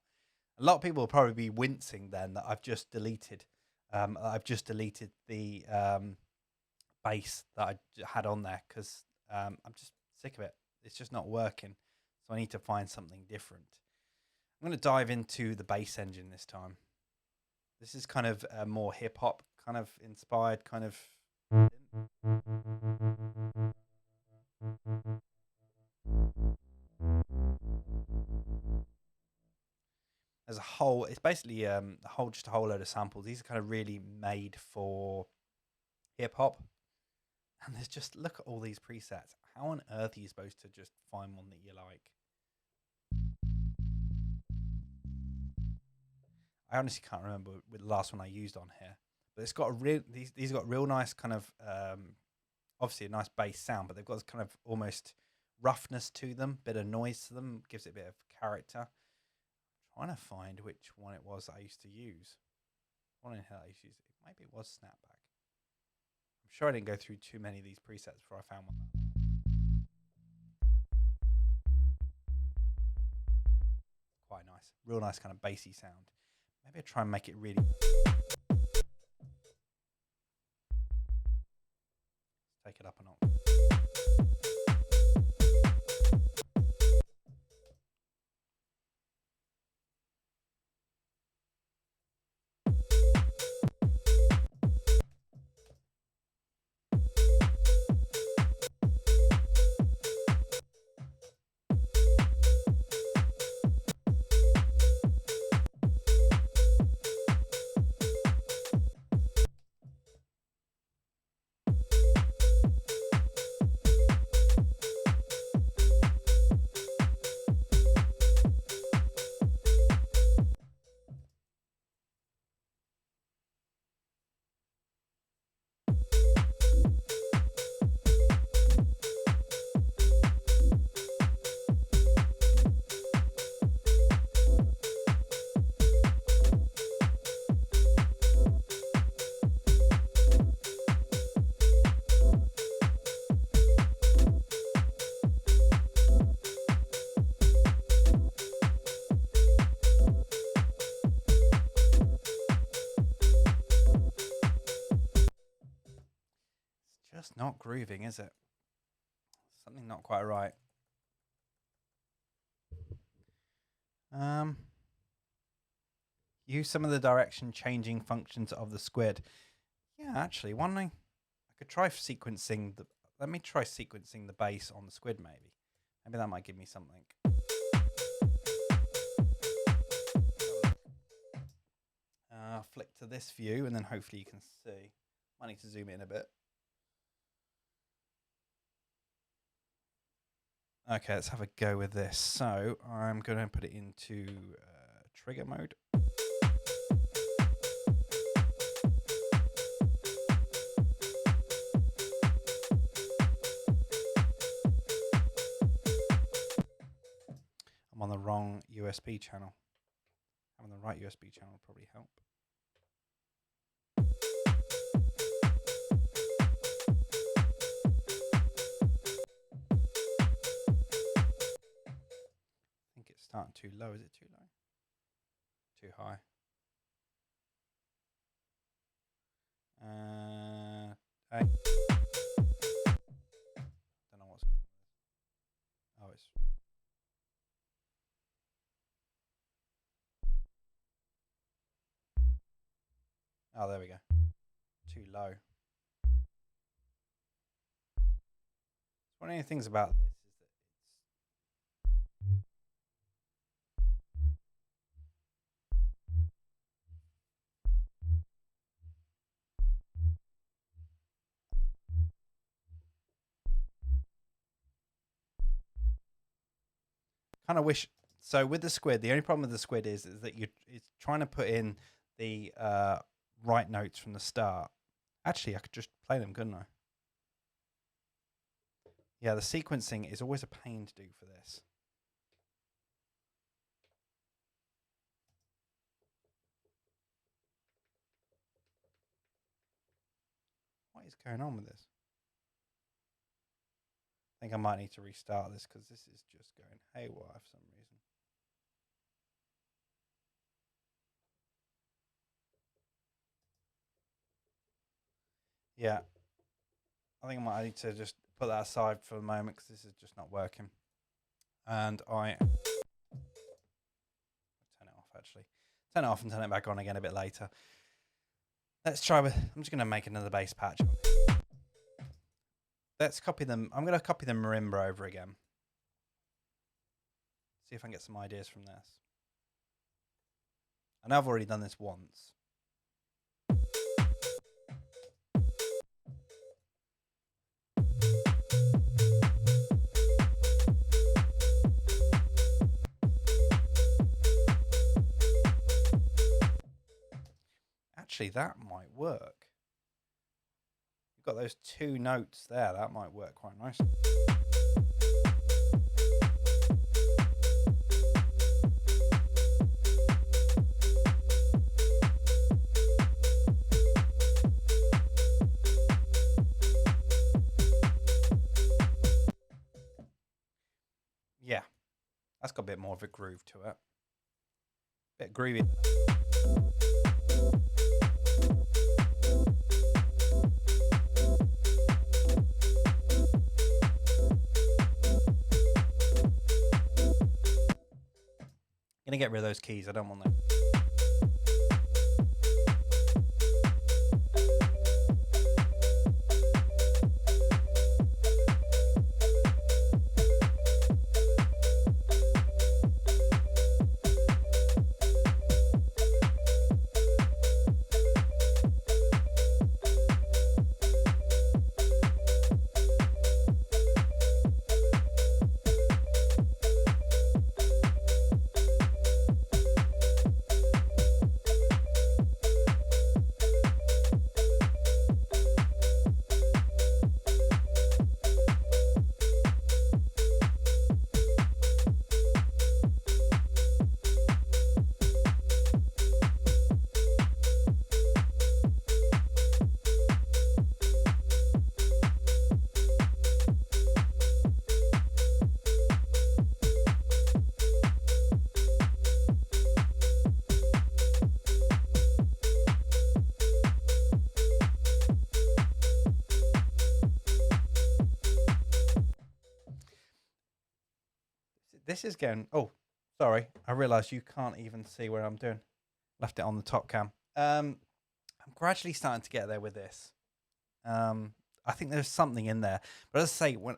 A lot of people will probably be wincing then that I've just deleted. The bass that I had on there because I'm just sick of it. It's just not working. So I need to find something different. I'm going to dive into the bass engine this time. This is kind of more hip hop kind of inspired kind of. As a whole, it's basically just a whole load of samples. These are kind of really made for hip hop. And there's just look at all these presets. How on earth are you supposed to just find one that you like? I honestly can't remember with the last one I used on here, but it's got a real these got real nice kind of obviously a nice bass sound, but they've got this kind of almost roughness to them, bit of noise to them, gives it a bit of character. I'm trying to find which one it was that I used to use. One in here I used to use. Maybe it was Snapback. I'm sure I didn't go through too many of these presets before I found one. Quite nice, real nice kind of bassy sound. Maybe I try and make it really. Let's take it up a notch. Just not grooving, is it? Something not quite right. Use some of the direction changing functions of the squid. Yeah, actually, why don't I could try sequencing the. Let me try sequencing the bass on the squid. Maybe that might give me something. Flick to this view, and then hopefully you can see. Might need to zoom in a bit. Okay, let's have a go with this. So I'm going to put it into trigger mode. I'm on the wrong USB channel. Having the right USB channel will probably help. I think it's starting too low. Is it too low? Too high. Hey. Don't know what's going on. Oh, it's. Oh, there we go. Too low. One of the things about this is that it's kind of wish. So with the squid, the only problem with the squid is that it's trying to put in the right notes from the start. Actually, I could just play them, couldn't I? Yeah, the sequencing is always a pain to do for this. What is going on with this? I think I might need to restart this because this is just going haywire for some reason. Yeah, I think I might need to just put that aside for the moment because this is just not working. And I turn it off actually. Turn it off and turn it back on again a bit later. Let's try with. I'm just going to make another bass patch. Let's copy them. I'm going to copy the Marimba over again. See if I can get some ideas from this. I know I've already done this once. Actually, that might work. You've got those two notes there. That might work quite nicely. Yeah, that's got a bit more of a groove to it. Bit groovy. Gonna get rid of those keys. I don't want them. This is going. Oh, sorry. I realised you can't even see where I'm doing. Left it on the top cam. I'm gradually starting to get there with this. I think there's something in there, but as I say, when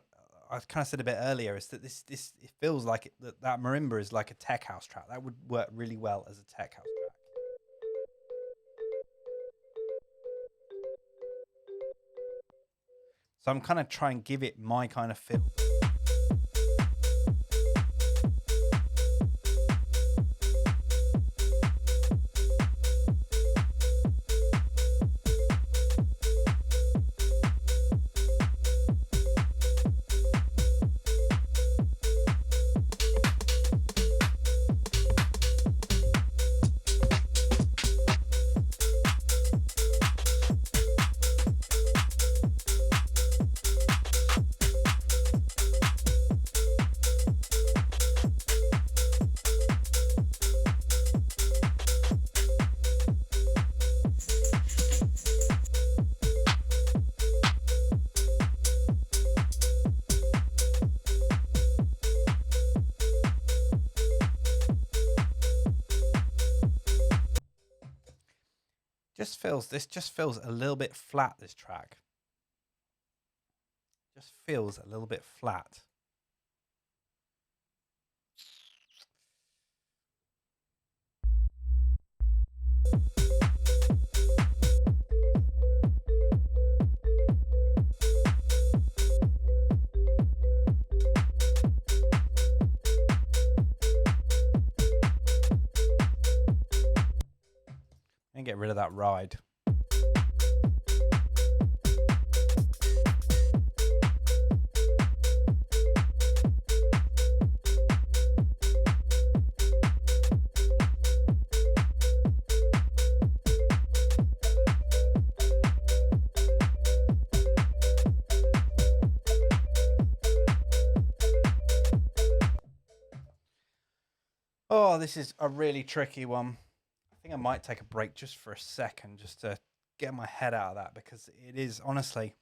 I kind of said a bit earlier, is that this it feels like that marimba is like a tech house track. That would work really well as a tech house track. So I'm kind of trying to give it my kind of feel. This just feels a little bit flat, this track. Just feels a little bit flat. And get rid of that ride. Oh, this is a really tricky one. I think I might take a break just for a second, just to get my head out of that, because it is honestly.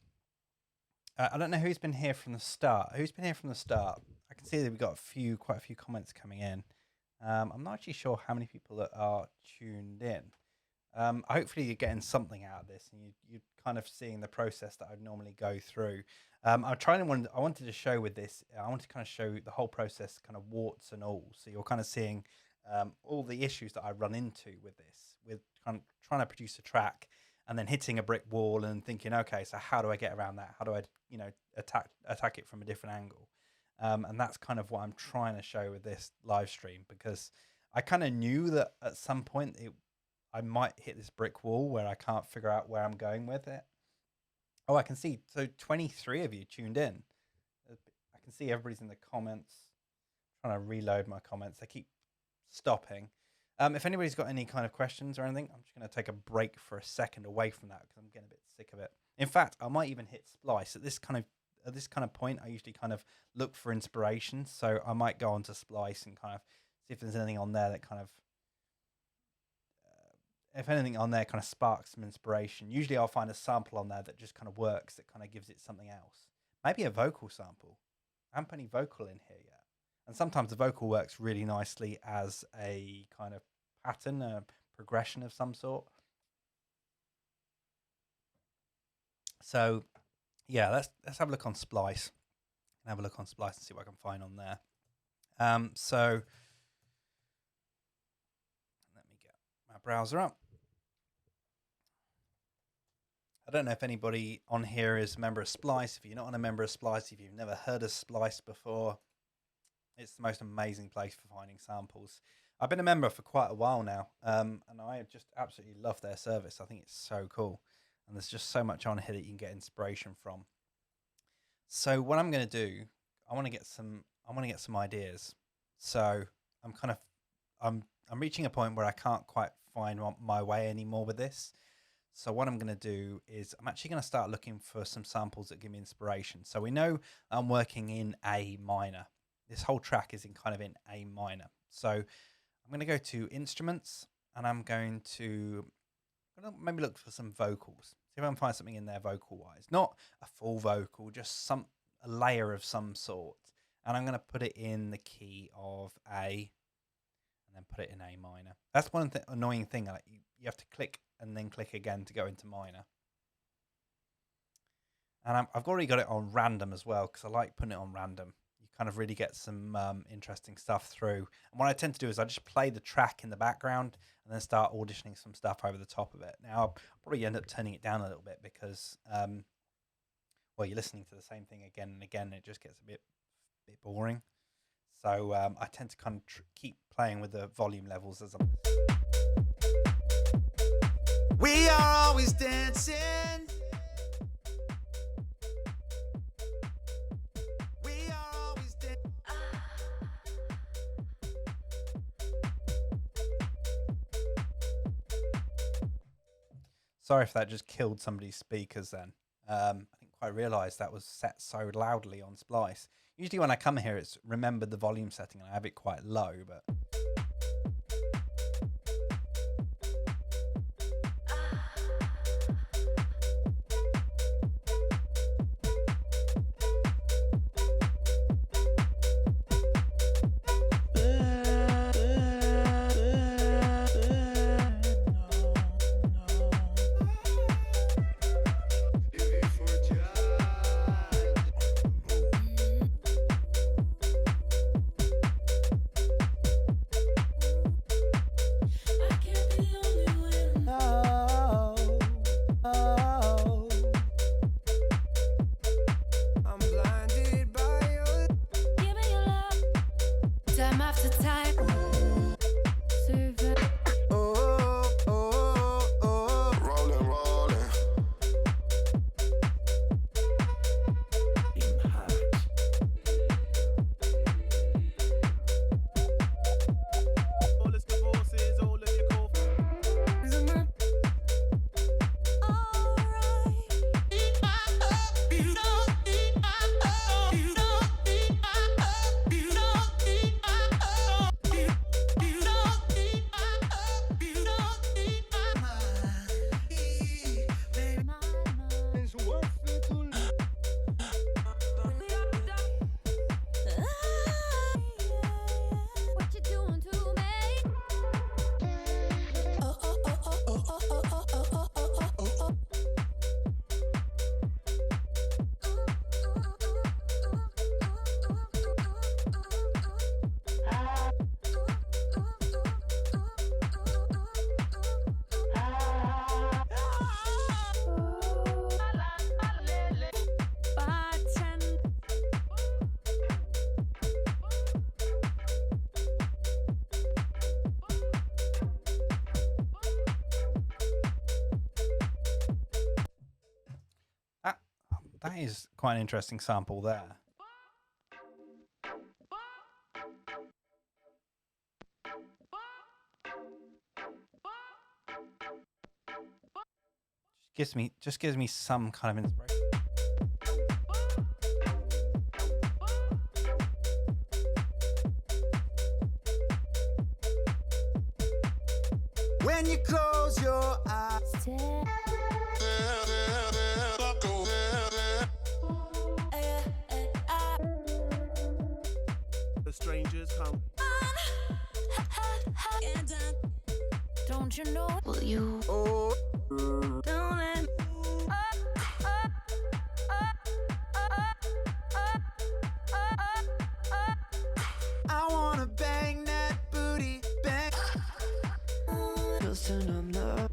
I don't know who's been here from the start. Who's been here from the start? I can see that we've got quite a few comments coming in. I'm not actually sure how many people that are tuned in. Hopefully you're getting something out of this, and you're kind of seeing the process that I'd normally go through. I wanted to show with this. I wanted to kind of show the whole process, kind of warts and all. So you're kind of seeing all the issues that I run into with this, with kind of trying to produce a track and then hitting a brick wall and thinking, okay, so how do I get around that? How do I, attack it from a different angle? And that's kind of what I'm trying to show with this live stream, because I kind of knew that at some point I might hit this brick wall where I can't figure out where I'm going with it. Oh, I can see. So 23 of you tuned in. I can see everybody's in the comments. I'm trying to reload my comments. They keep stopping. If anybody's got any kind of questions or anything, I'm just going to take a break for a second away from that, because I'm getting a bit sick of it. In fact, I might even hit splice at this kind of point. I usually kind of look for inspiration, so I might go onto splice and kind of see if there's anything on there that kind of, if anything on there kind of sparks some inspiration. Usually I'll find a sample on there that just kind of works, that kind of gives it something else. Maybe a vocal sample. I haven't put any vocal in here yet. And sometimes the vocal works really nicely as a kind of pattern, a progression of some sort. So yeah, let's have a look on Splice. And have a look on Splice and see what I can find on there. So let me get my browser up. I don't know if anybody on here is a member of Splice. If you're not a member of Splice, if you've never heard of Splice before, it's the most amazing place for finding samples. I've been a member for quite a while now, and I just absolutely love their service. I think it's so cool, and there's just so much on here that you can get inspiration from. So what I'm going to do, I want to get some ideas. So I'm reaching a point where I can't quite find my way anymore with this. So what I'm going to do is I'm actually going to start looking for some samples that give me inspiration. So we know I'm working in A minor. This whole track is in A minor. So I'm going to go to instruments, and I'm going to maybe look for some vocals. See if I can find something in there vocal-wise. Not a full vocal, just a layer of some sort. And I'm going to put it in the key of A. And then put it in A minor. That's one annoying thing. Like you have to click and then click again to go into minor. And I've already got it on random as well, because I like putting it on random. You kind of really get some interesting stuff through. And what I tend to do is I just play the track in the background and then start auditioning some stuff over the top of it. Now, I'll probably end up turning it down a little bit because, well, you're listening to the same thing again and again, and it just gets a bit boring. So I tend to kind of keep playing with the volume levels as I'm. We are always dancing. We are always dancing. Sorry if that just killed somebody's speakers then. I didn't quite realise that was set so loudly on Splice. Usually when I come here, it's remembered the volume setting and I have it quite low, but... That is quite an interesting sample there. Just gives me some kind of inspiration. When you close your eyes. The strangers come. Don't you know? Will you? Oh. Don't let me. I wanna bang that booty, bang. Just and I'm not.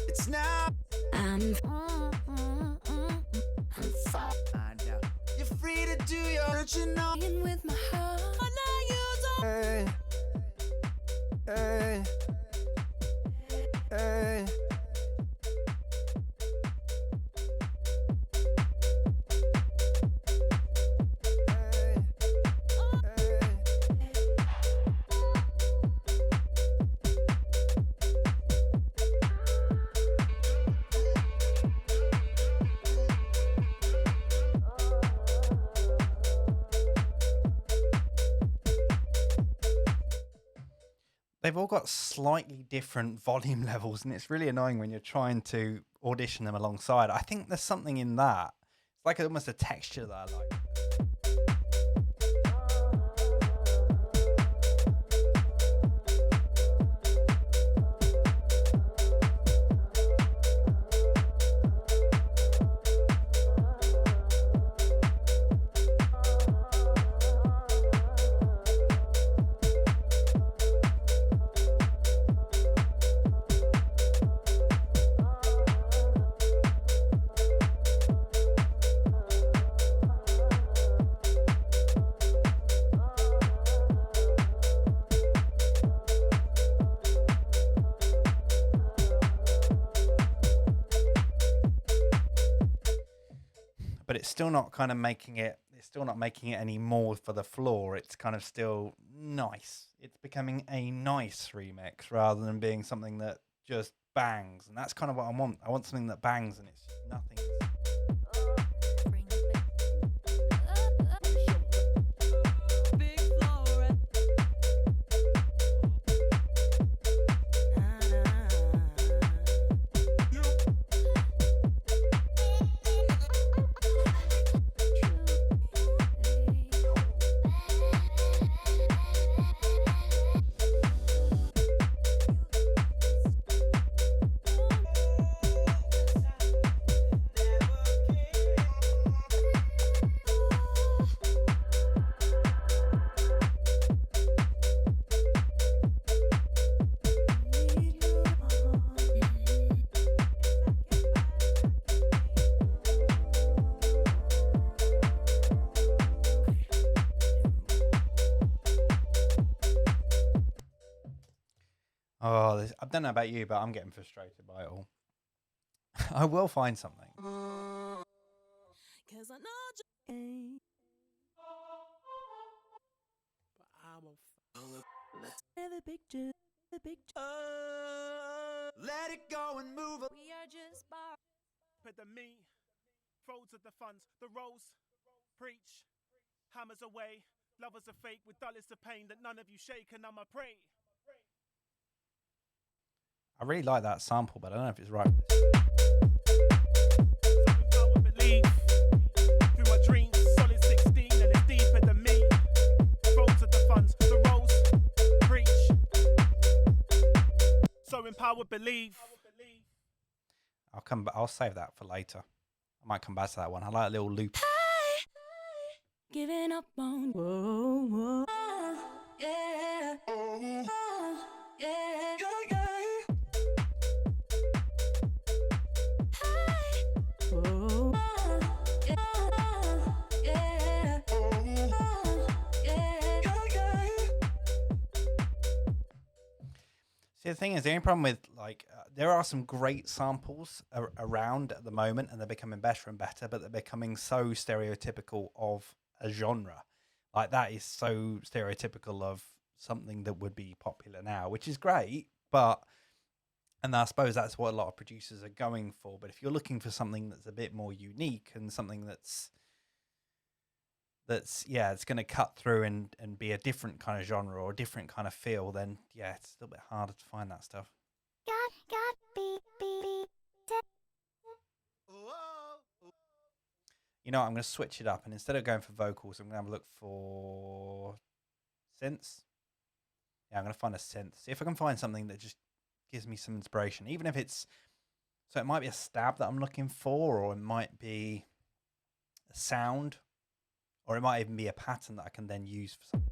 It's now. I'm fine. You're free to do your original with my heart. Hey, hey, hey. they've all got slightly different volume levels, and it's really annoying when you're trying to audition them alongside. I think there's something in that. It's like almost a texture that I like. But it's still not kind of making it, it's still not making it any more for the floor. It's kind of still nice. It's becoming a nice remix rather than being something that just bangs. And that's kind of what I want. I want something that bangs and it's nothing. Oh, I don't know about you, but I'm getting frustrated by it all. I will find something. Let it go and move. We are just Put the me, folds of the funds, the rolls, preach, hammers away, lovers are fake with dollars of pain that none of you shake, and I'm a prey. I really like that sample, but I don't know if it's right. I would believe through my dreams, solid 16 and it's deeper than me. Folds of the funds, the rolls, preach. So empowered, believe. I'll save that for later. I might come back to that one. I like a little loop. giving up on. Whoa, whoa, yeah, yeah, yeah, yeah. See, the thing is, the only problem with there are some great samples around at the moment, and they're becoming better and better, but they're becoming so stereotypical of a genre. Like that is so stereotypical of something that would be popular now, which is great, and I suppose that's what a lot of producers are going for. But if you're looking for something that's a bit more unique and something that's it's going to cut through and be a different kind of genre or a different kind of feel, then yeah, it's a little bit harder to find that stuff. You know what, I'm going to switch it up, and instead of going for vocals, I'm going to have a look for synths. Yeah, I'm going to find a synth. See if I can find something that just gives me some inspiration, even if it's, so it might be a stab that I'm looking for, or it might be a sound, or it might even be a pattern that I can then use for something.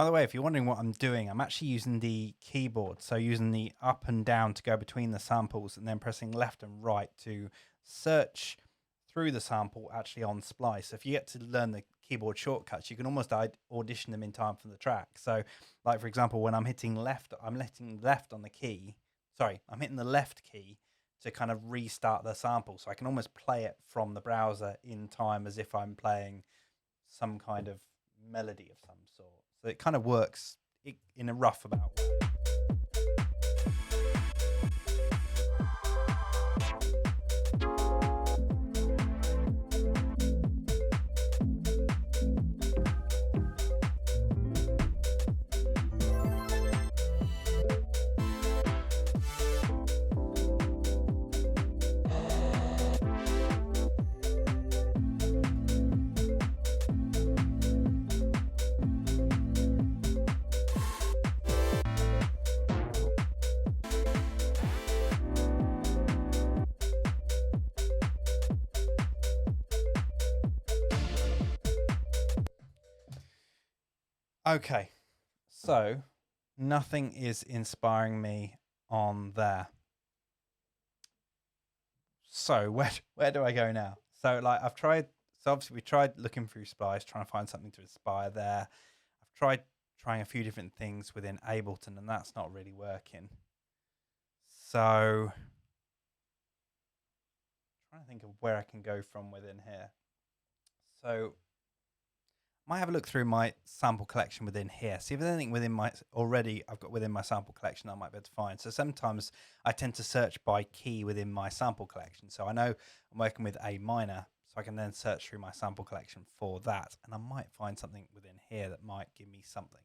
By the way, if you're wondering what I'm doing, I'm actually using the keyboard. So using the up and down to go between the samples and then pressing left and right to search through the sample actually on Splice. So if you get to learn the keyboard shortcuts, you can almost audition them in time for the track. So like, for example, when I'm hitting left, I'm hitting left on the key. Sorry, I'm hitting the left key to kind of restart the sample. So I can almost play it from the browser in time as if I'm playing some kind of melody of some sort. So it kind of works in a rough about way. Okay, so nothing is inspiring me on there. So where do I go now? So like I've tried. So obviously we tried looking through Splice, trying to find something to inspire there. I've tried trying a few different things within Ableton, and that's not really working. So trying to think of where I can go from within here. So might have a look through my sample collection within here. See if there's anything within I've got within my sample collection I might be able to find. So sometimes I tend to search by key within my sample collection. So I know I'm working with A minor, so I can then search through my sample collection for that. And I might find something within here that might give me something.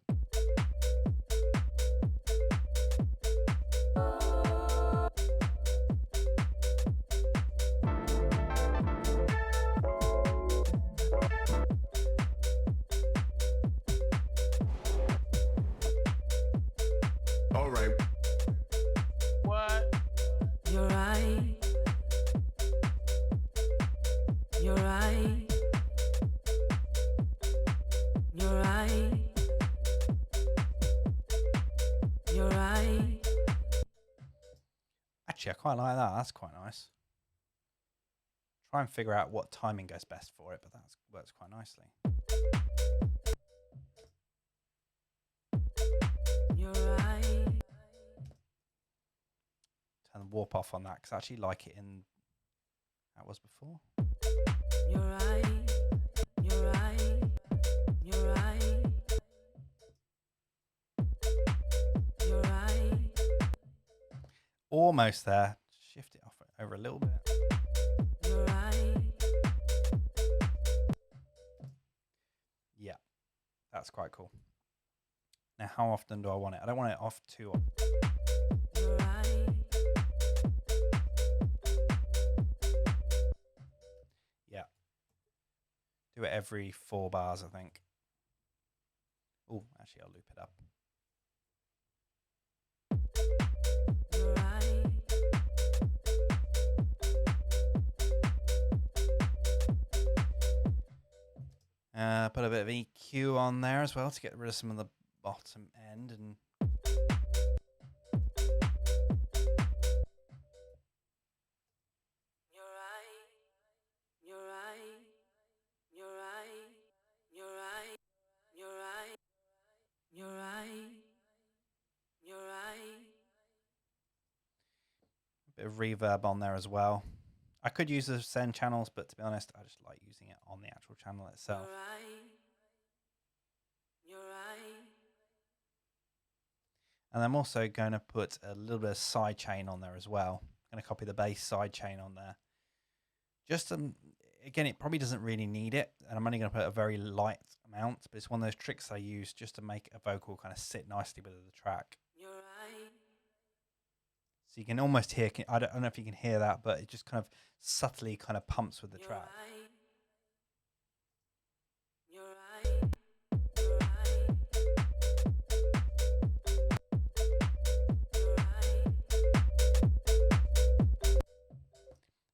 All right. What? You're right. You're right. You're right. You're right. Actually, I quite like that. That's quite nice. Try and figure out what timing goes best for it, but that works quite nicely. You're right. Turn the warp off on that because I actually like it in how it was before. You're right. You're right. You're right. You're right. Almost there. Shift it off over a little bit. You're right. Yeah, that's quite cool. Now, how often do I want it? I don't want it off too often. You're right. Yeah. Do it every 4 bars, I think. Oh, actually, I'll loop it up. You're right. Put a bit of EQ on there as well to get rid of some of the bottom end and You're right. You're right. You're right. You're right. You're right. You're right. You're right. a bit of reverb on there as well. I could use the send channels, but to be honest, I just like using it on the actual channel itself. You're right. You're right. And I'm also going to put a little bit of side chain on there as well. I'm going to copy the bass side chain on there. Just again, it probably doesn't really need it, and I'm only going to put a very light amount, but it's one of those tricks I use just to make a vocal kind of sit nicely with the track. You're right. So you can almost hear, I don't know if you can hear that, but it just kind of subtly kind of pumps with the You're track. right. You're right. You're right. You're right.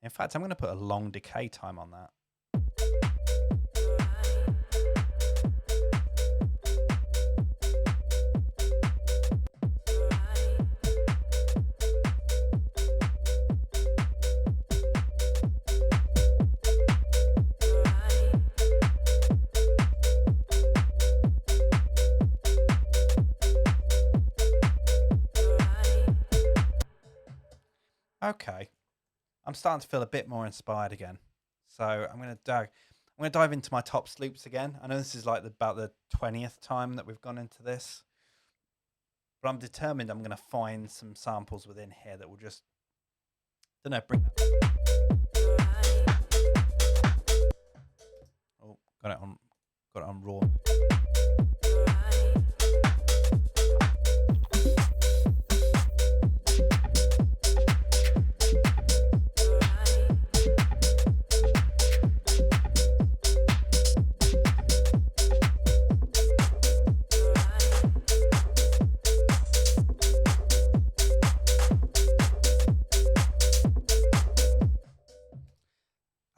In fact, I'm going to put a long decay time on that. You're right. Okay. I'm starting to feel a bit more inspired again. So I'm going to dive into my top loops again. I know this is like about the 20th time that we've gone into this, but I'm determined I'm going to find some samples within here that will just, don't know, bring that. Oh, got it on raw.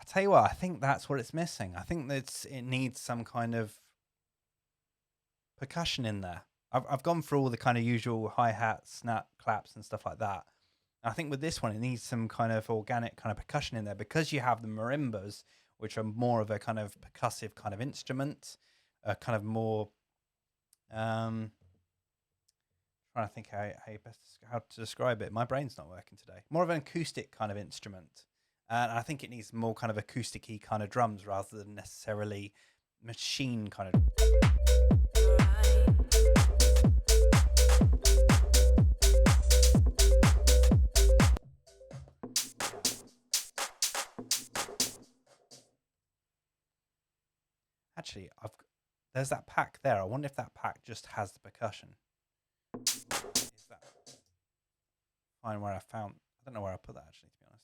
Tell you what, I think that's what it's missing. I think that it needs some kind of percussion in there. I've gone through all the kind of usual hi-hat, snap, claps and stuff like that. And I think with this one, it needs some kind of organic kind of percussion in there because you have the marimbas, which are more of a kind of percussive kind of instrument, kind of more, trying to think how to describe it. My brain's not working today. More of an acoustic kind of instrument. And I think it needs more kind of acoustic-y kind of drums rather than necessarily machine kind of. Actually, there's that pack there. I wonder if that pack just has the percussion. Is that find where I found? I don't know where I put that actually, to be honest.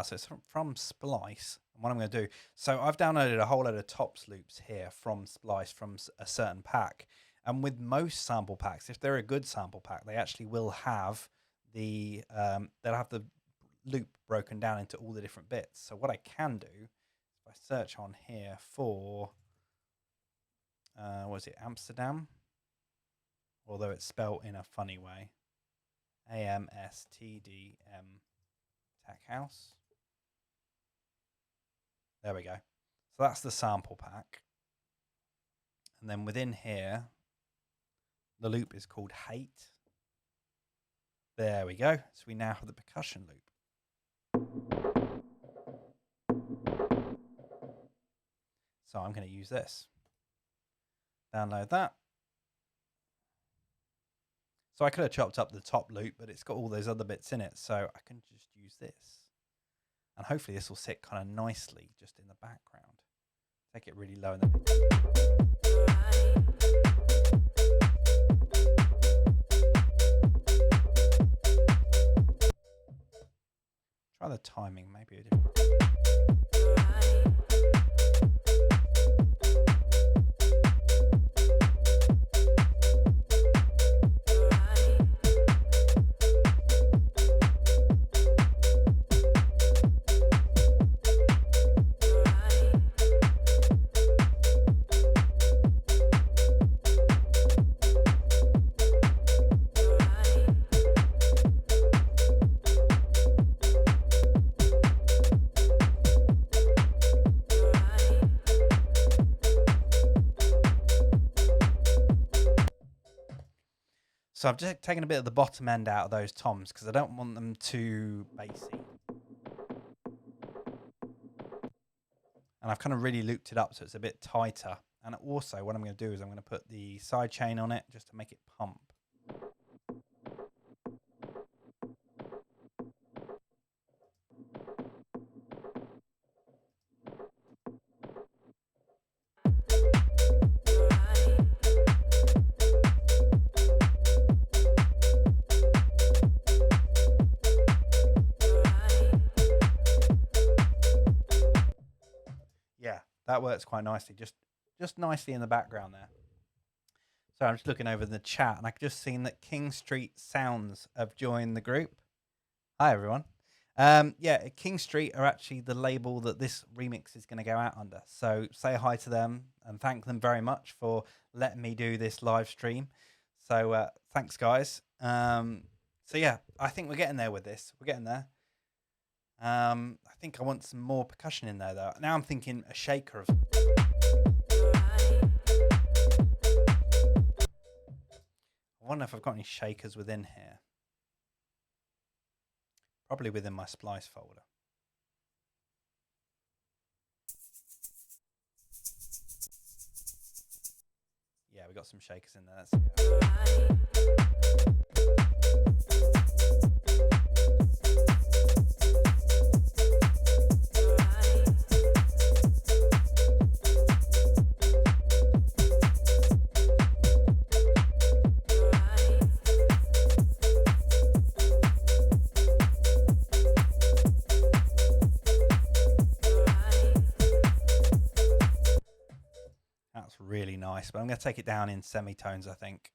So it's from Splice. And what I'm going to do, so I've downloaded a whole load of tops loops here from Splice from a certain pack. And with most sample packs, if they're a good sample pack, they actually will have they'll have the loop broken down into all the different bits. So what I can do, if I search on here for, what is it, Amsterdam? Although it's spelled in a funny way. AMSTDM Tech House. There we go. So that's the sample pack. And then within here, the loop is called Hate. There we go. So we now have the percussion loop. So I'm going to use this. Download that. So I could have chopped up the top loop, but it's got all those other bits in it. So I can just use this. And hopefully this will sit kind of nicely just in the background. Take it really low in the try the timing, maybe a different. So I've just taken a bit of the bottom end out of those toms because I don't want them too bassy. And I've kind of really looped it up so it's a bit tighter. And also what I'm going to do is I'm going to put the side chain on it just to make it pump. That works quite nicely, just nicely in the background there. So I'm just looking over the chat, and I just seen that King Street Sounds have joined the group. Hi, everyone. Yeah, King Street are actually the label that this remix is going to go out under. So say hi to them and thank them very much for letting me do this live stream. So thanks, guys. So yeah, I think we're getting there with this. We're getting there. I think I want some more percussion in there, though. Now I'm thinking a shaker of. I wonder if I've got any shakers within here. probably within my splice folder. Yeah, we got some shakers in there. That's really nice, but I'm going to take it down in semitones, I think.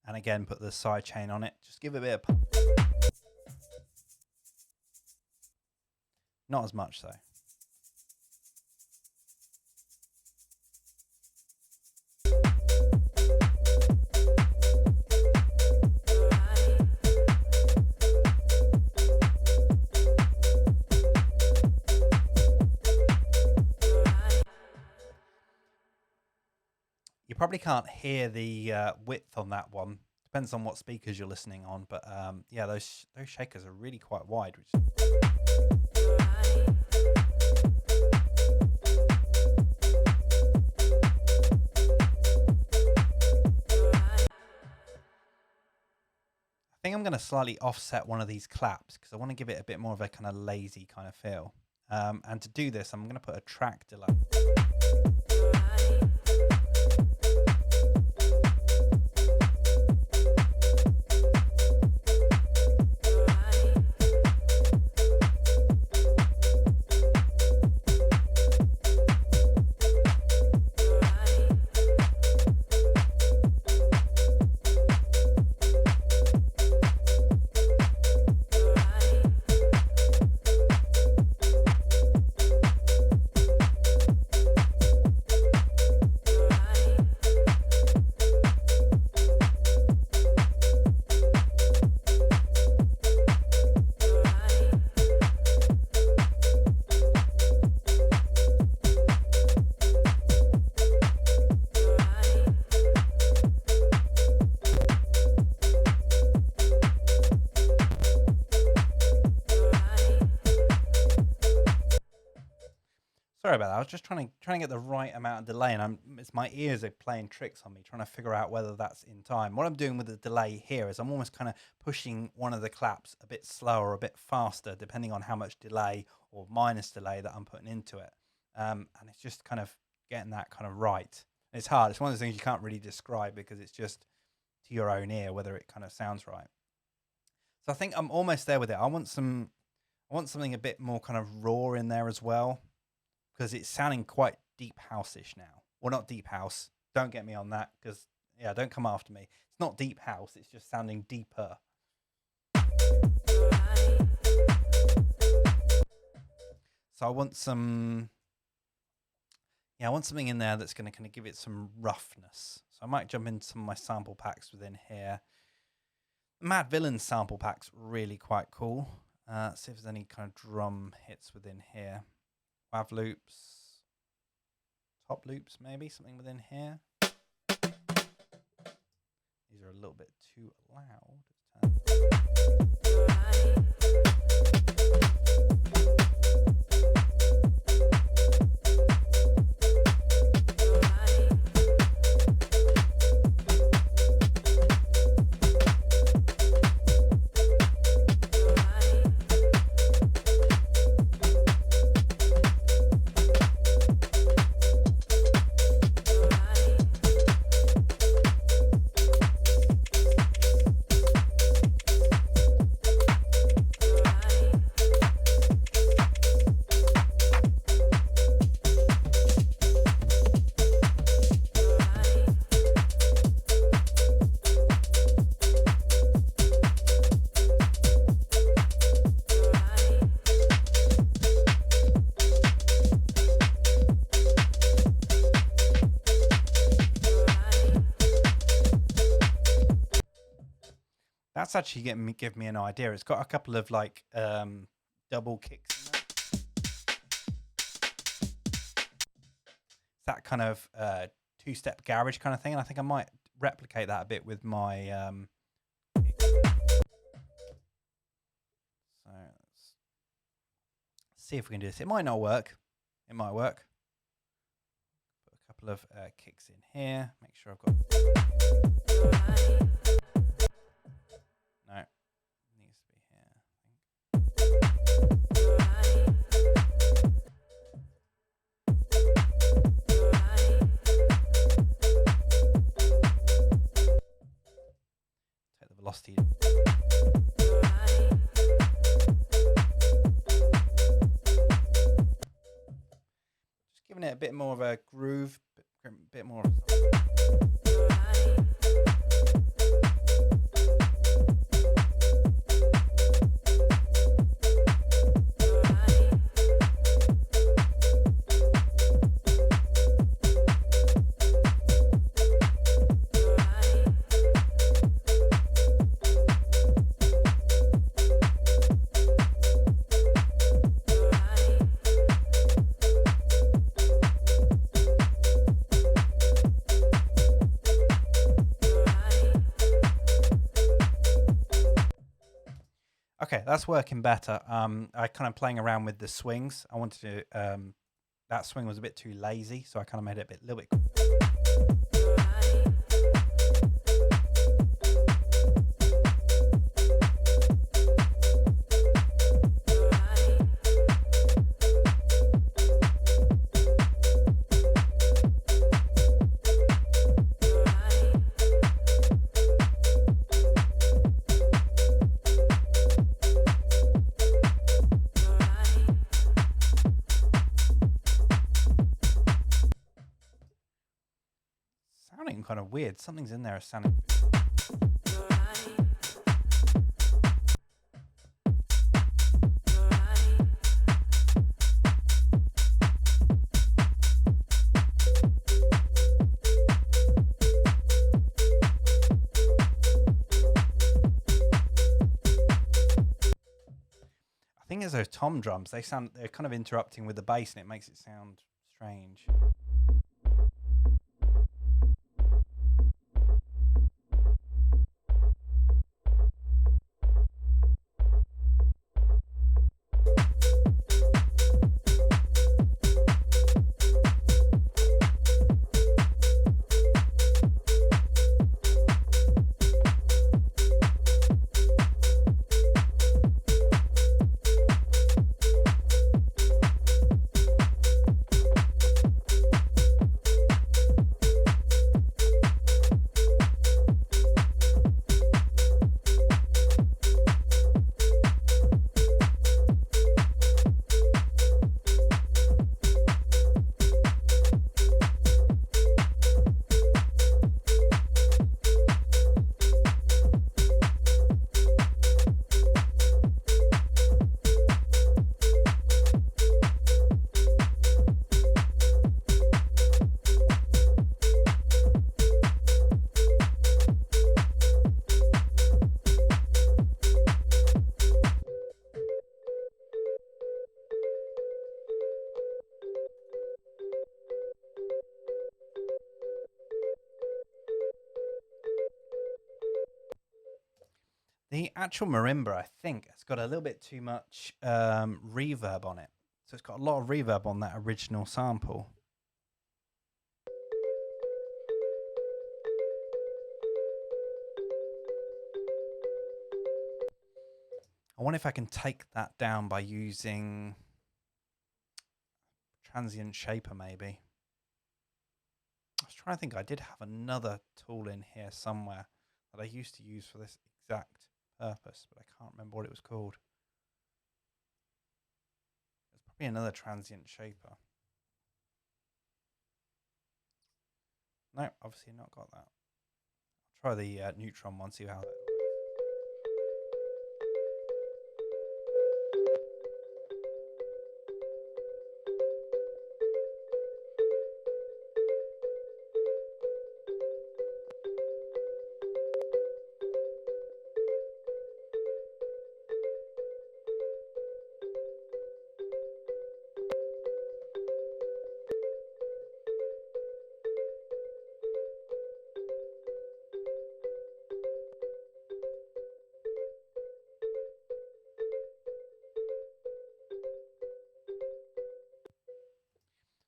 And again, put the side chain on it. Just give it a bit of pump. Not as much, though. You probably can't hear the width on that one. Depends on what speakers you're listening on, but yeah, those shakers are really quite wide. I think I'm going to slightly offset one of these claps because I want to give it a bit more of a kind of lazy kind of feel. And to do this, I'm going to put a track delay. Sorry about that. I was just trying to get the right amount of delay, and it's my ears are playing tricks on me, trying to figure out whether that's in time. What I'm doing with the delay here is I'm almost kind of pushing one of the claps a bit slower, a bit faster, depending on how much delay or minus delay that I'm putting into it. And it's just kind of getting that kind of right. It's hard. It's one of those things you can't really describe because it's just to your own ear whether it kind of sounds right. So I think I'm almost there with it. I want something a bit more kind of raw in there as well, because it's sounding quite deep house-ish now. Well, not deep house. Don't get me on that, because, yeah, don't come after me. It's not deep house. It's just sounding deeper. So I want some... Yeah, I want something in there that's going to kind of give it some roughness. So I might jump into some of my sample packs within here. Mad Villain sample pack's really quite cool. See if there's any kind of drum hits within here. Wav loops, top loops, maybe something within here. These are a little bit too loud. That's actually give me an idea. It's got a couple of like double kicks in there. That kind of two-step garage kind of thing, and I think I might replicate that a bit with my so let's see if we can do this. It might not work. It might work. Put a couple of kicks in here. Make sure I've got no, it needs to be here, I think. Take the velocity. Just giving it a bit more of a groove, a bit more of okay, that's working better. I kind of playing around with the swings. I wanted to that swing was a bit too lazy, so I kind of made it a little bit. Sounding kind of weird. Something's in there sounding. I think it's those tom drums. They're kind of interrupting with the bass, and it makes it sound strange. The actual marimba, I think, has got a little bit too much reverb on it. So it's got a lot of reverb on that original sample. I wonder if I can take that down by using transient shaper, maybe. I was trying to think. I did have another tool in here somewhere that I used to use for this exact purpose, but I can't remember what it was called. There's probably another transient shaper. No, obviously not got that. I'll try the neutron one, see how that works.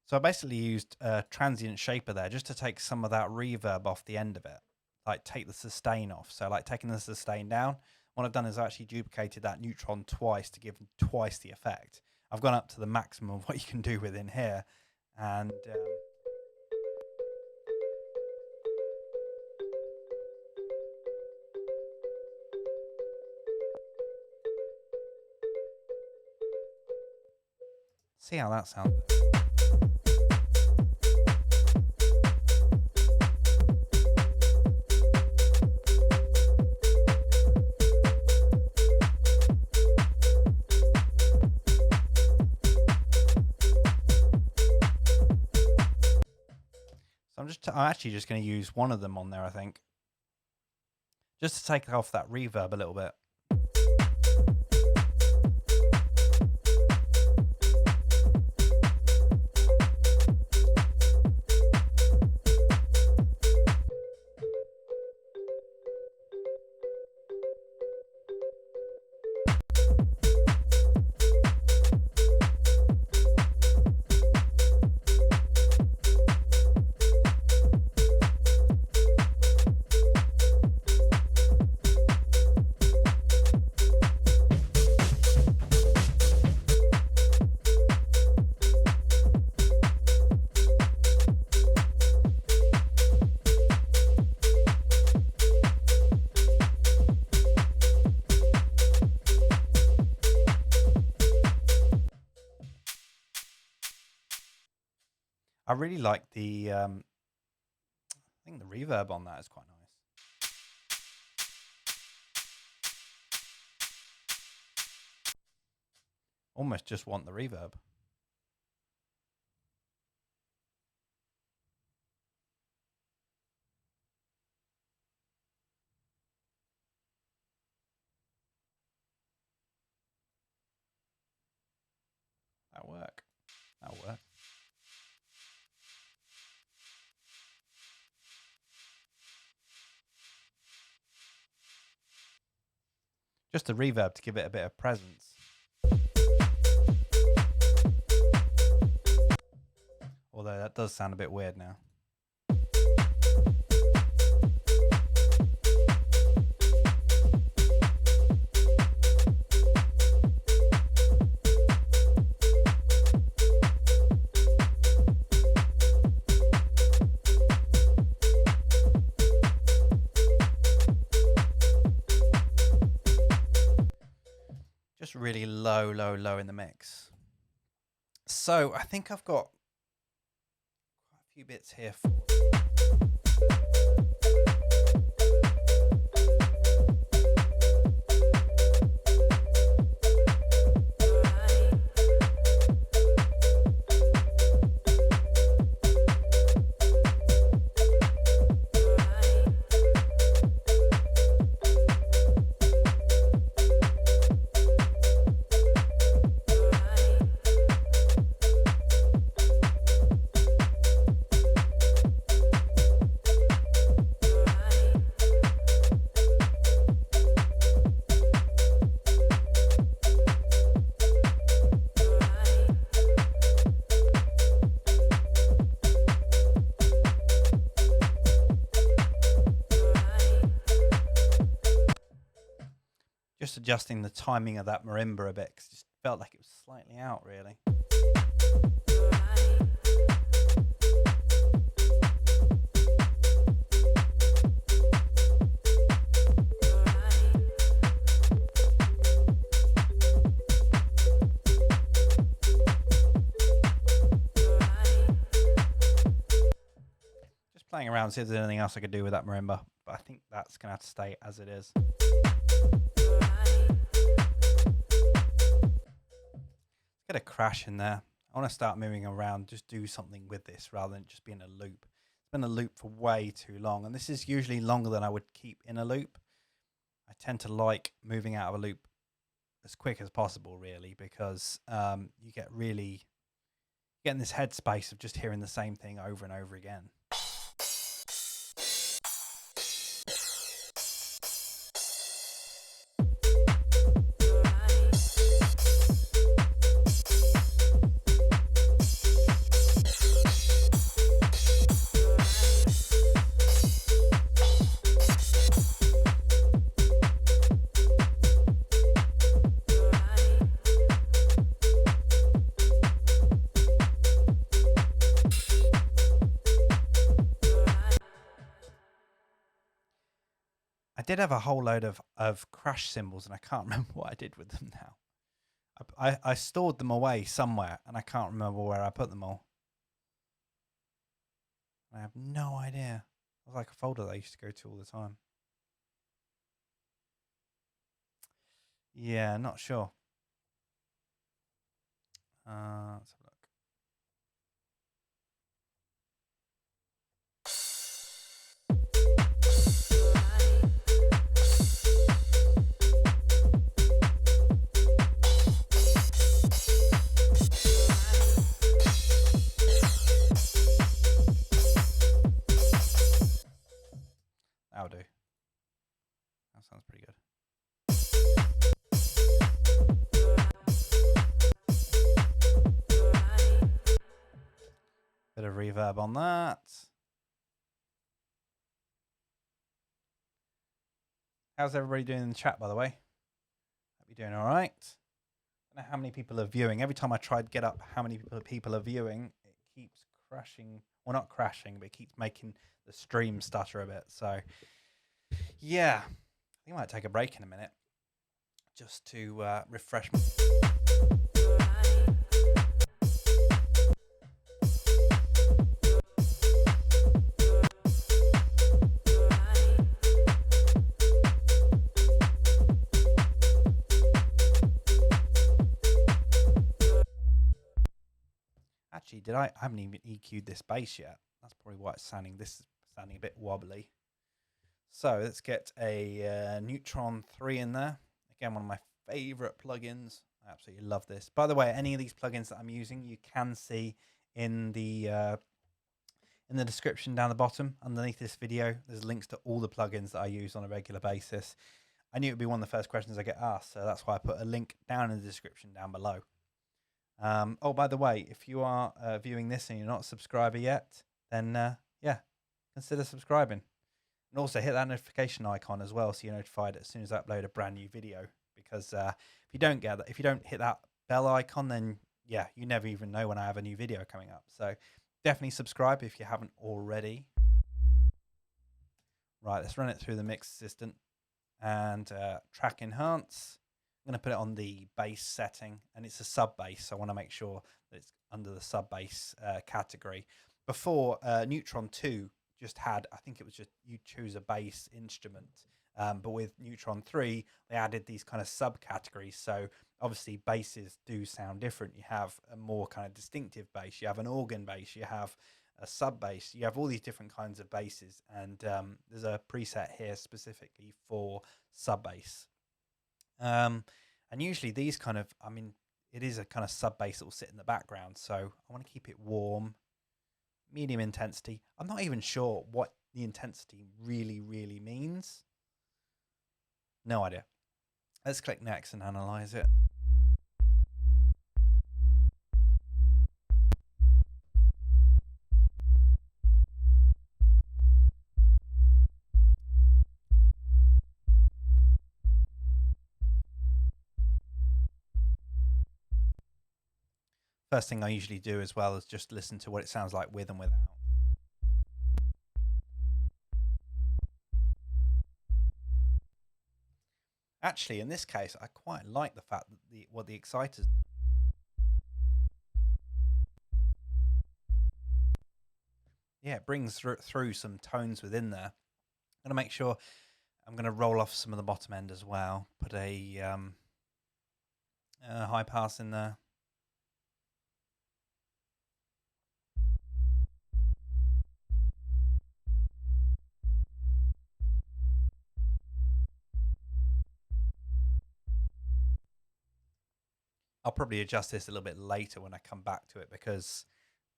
So I basically used a transient shaper there just to take some of that reverb off the end of it, like take the sustain off. So like taking the sustain down, what I've done is I actually duplicated that neutron twice to give twice the effect. I've gone up to the maximum of what you can do within here, and see how that sounds. So I'm actually just going to use one of them on there, I think, just to take off that reverb a little bit. I really like the, I think the reverb on that is quite nice. Almost just want the reverb. That'll work. That'll work. Just the reverb to give it a bit of presence. Although that does sound a bit weird now. Really low in the mix. So I think I've got quite a few bits here for just adjusting the timing of that marimba a bit, because it just felt like it was slightly out, really. Just playing around, see if there's anything else I could do with that marimba, but I think that's going to have to stay as it is. Get a crash in there. I want to start moving around, just do something with this rather than just be in a loop. It's been a loop for way too long, and this is usually longer than I would keep in a loop. I tend to like moving out of a loop as quick as possible, really, because you get in this headspace of just hearing the same thing over and over again. did have a whole load of crash cymbals, and I can't remember what I did with them now. I stored them away somewhere, and I can't remember where I put them all. I have no idea. It was like a folder that I used to go to all the time. Yeah, not sure. Let's have a look. That'll do. That sounds pretty good. Bit of reverb on that. How's everybody doing in the chat, by the way? Hope you're doing all right. I don't know how many people are viewing. Every time I try to get up how many people are viewing, it keeps crashing. Well, not crashing, but it keeps making the stream stutter a bit. So, yeah, I think I might take a break in a minute just to refresh my... Actually, I haven't even EQ'd this bass yet. That's probably why it's sounding. This is sounding a bit wobbly. So let's get a Neutron 3 in there. Again, one of my favorite plugins. I absolutely love this. By the way, any of these plugins that I'm using, you can see in the description down the bottom underneath this video. There's links to all the plugins that I use on a regular basis. I knew it would be one of the first questions I get asked, so that's why I put a link down in the description down below. Oh, by the way, if you are viewing this and you're not a subscriber yet, then yeah, consider subscribing. And also hit that notification icon as well, so you're notified as soon as I upload a brand new video. Because if you don't get that, if you don't hit that bell icon, then yeah, you never even know when I have a new video coming up. So definitely subscribe if you haven't already. Right, let's run it through the mix assistant and track enhance. I'm going to put it on the bass setting, and it's a sub bass, so I want to make sure that it's under the sub bass category. Before, Neutron 2 just had, I think it was just you choose a bass instrument, but with Neutron 3 they added these kind of subcategories. So obviously basses do sound different. You have a more kind of distinctive bass, you have an organ bass, you have a sub bass, you have all these different kinds of basses, and there's a preset here specifically for sub bass. And usually these kind of, I mean, it is a kind of sub bass that will sit in the background, so I want to keep it warm, medium intensity. I'm not even sure what the intensity really means. No idea. Let's click next and analyze it. First thing I usually do as well is just listen to what it sounds like with and without. Actually, in this case, I quite like the fact that what the exciter's done. Yeah, it brings through some tones within there. I'm going to make sure I'm going to roll off some of the bottom end as well. Put a high pass in there. I'll probably adjust this a little bit later when I come back to it because,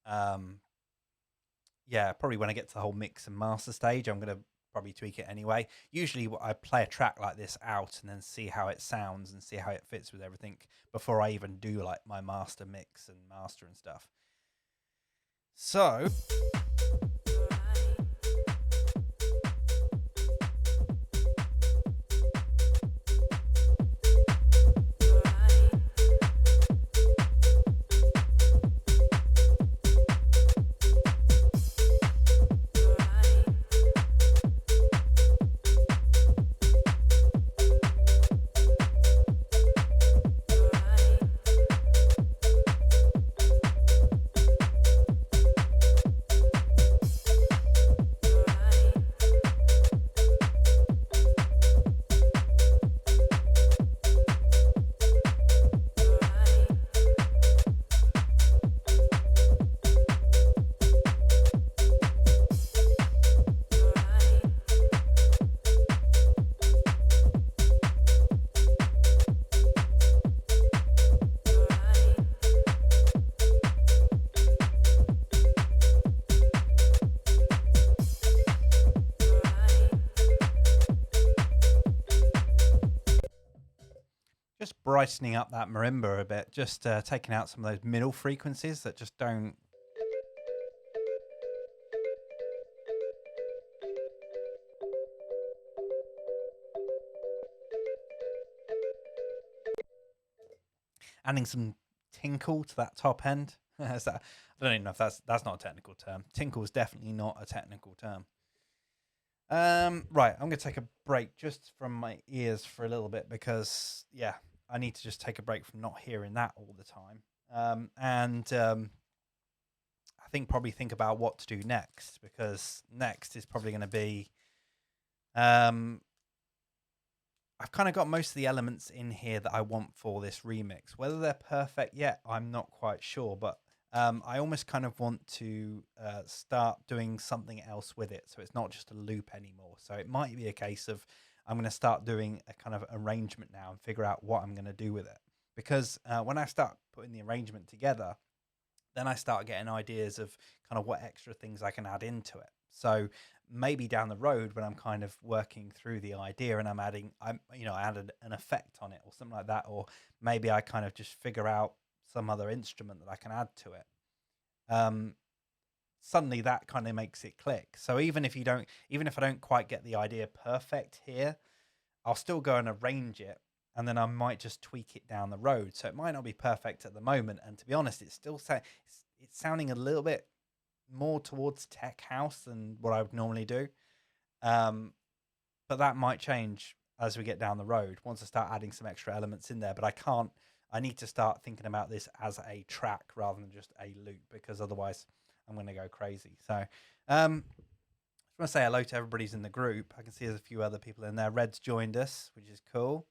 yeah, probably when I get to the whole mix and master stage, I'm going to probably tweak it anyway. Usually I play a track like this out and then see how it sounds and see how it fits with everything before I even do like my master mix and master and stuff. So... brightening up that marimba a bit, just taking out some of those middle frequencies that just don't. Adding some tinkle to that top end. I don't even know if that's not a technical term. Tinkle is definitely not a technical term. Right, I'm gonna take a break just from my ears for a little bit because I need to just take a break from not hearing that all the time. I think think about what to do next, because next is probably going to be I've kind of got most of the elements in here that I want for this remix. Whether they're perfect yet, I'm not quite sure, but I almost kind of want to start doing something else with it, so it's not just a loop anymore. So it might be a case of I'm going to start doing a kind of arrangement now and figure out what I'm going to do with it. Because when I start putting the arrangement together, then I start getting ideas of kind of what extra things I can add into it. So maybe down the road, when I'm kind of working through the idea and I added an effect on it or something like that, or maybe I kind of just figure out some other instrument that I can add to it. Suddenly that kind of makes it click. So even if I don't quite get the idea perfect here, I'll still go and arrange it, and then I might just tweak it down the road. So it might not be perfect at the moment. And to be honest, it's still it's sounding a little bit more towards tech house than what I would normally do. But that might change as we get down the road once I start adding some extra elements in there. But I need to start thinking about this as a track rather than just a loop, because otherwise I'm going to go crazy. So I just want to say hello to everybody's in the group. I can see there's a few other people in there. Red's joined us, which is cool.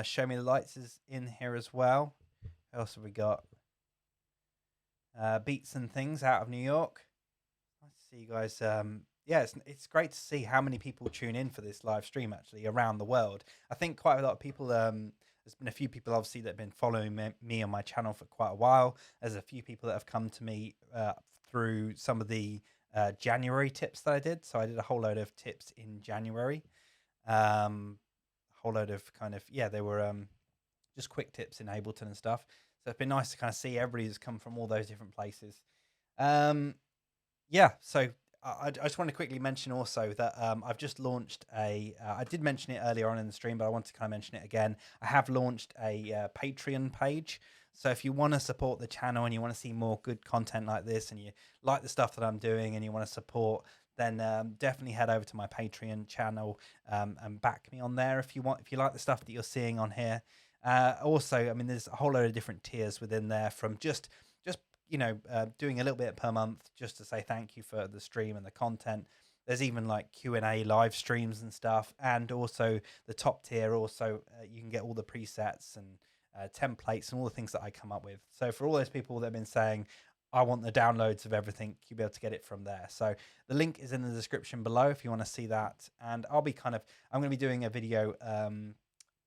Show Me the Lights is in here as well. Who else have we got? Beats and Things out of New York. Nice to see you guys. It's great to see how many people tune in for this live stream actually around the world. I think quite a lot of people. There's been a few people obviously that have been following me on my channel for quite a while. There's a few people that have come to me through some of the January tips that I did. So I did a whole load of tips in January. A whole load of they were just quick tips in Ableton and stuff. So it's been nice to kind of see everybody who's come from all those different places. So I just want to quickly mention also that I've just launched I did mention it earlier on in the stream, but I want to kind of mention it again. I have launched a Patreon page. So if you want to support the channel and you want to see more good content like this, and you like the stuff that I'm doing and you want to support, then definitely head over to my Patreon channel and back me on there if you like the stuff that you're seeing on here. Also, I mean, there's a whole load of different tiers within there, from just doing a little bit per month just to say thank you for the stream and the content. There's even like Q&A live streams and stuff, and also the top tier. Also, you can get all the presets and templates and all the things that I come up with. So for all those people that have been saying, I want the downloads of everything, you'll be able to get it from there. So the link is in the description below if you want to see that. And I'm going to be doing a video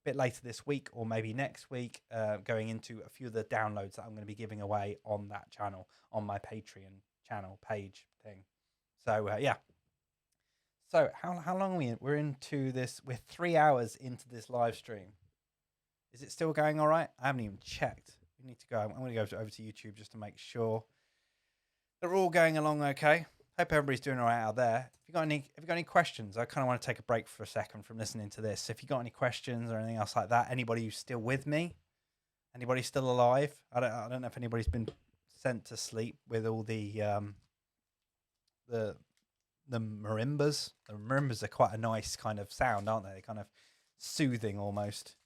bit later this week or maybe next week, going into a few of the downloads that I'm going to be giving away on that channel, on my Patreon channel page thing. So So how long are we in? We're into this. We're 3 hours into this live stream. Is it still going all right? I haven't even checked. We need to go. I'm going to go over to YouTube just to make sure they're all going along okay. Hope everybody's doing all right out there. If you got any questions, I kind of want to take a break for a second from listening to this. If you got any questions or anything else like that, anybody who's still with me, anybody still alive? I don't know if anybody's been sent to sleep with all the marimbas. The marimbas are quite a nice kind of sound, aren't they? They're kind of soothing almost.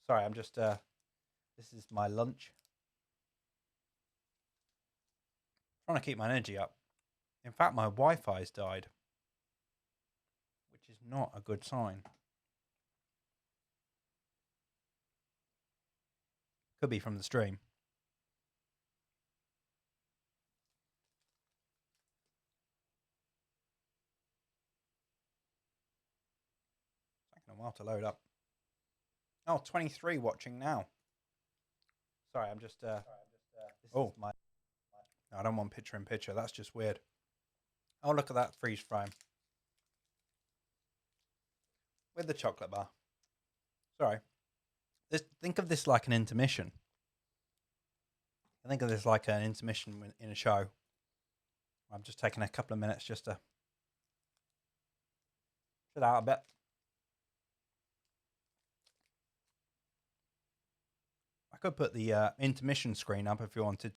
Sorry, I'm just this is my lunch. Trying to keep my energy up. In fact, my Wi-Fi's died, which is not a good sign. Could be from the stream. It's taking a while to load up. Oh, 23 watching now. Sorry, I'm just oh, my. I don't want picture in picture. That's just weird. Oh, look at that freeze frame. With the chocolate bar. Sorry. think of this like an intermission. I think of this like an intermission in a show. I'm just taking a couple of minutes just to chill out a bit. I could put the intermission screen up if you wanted.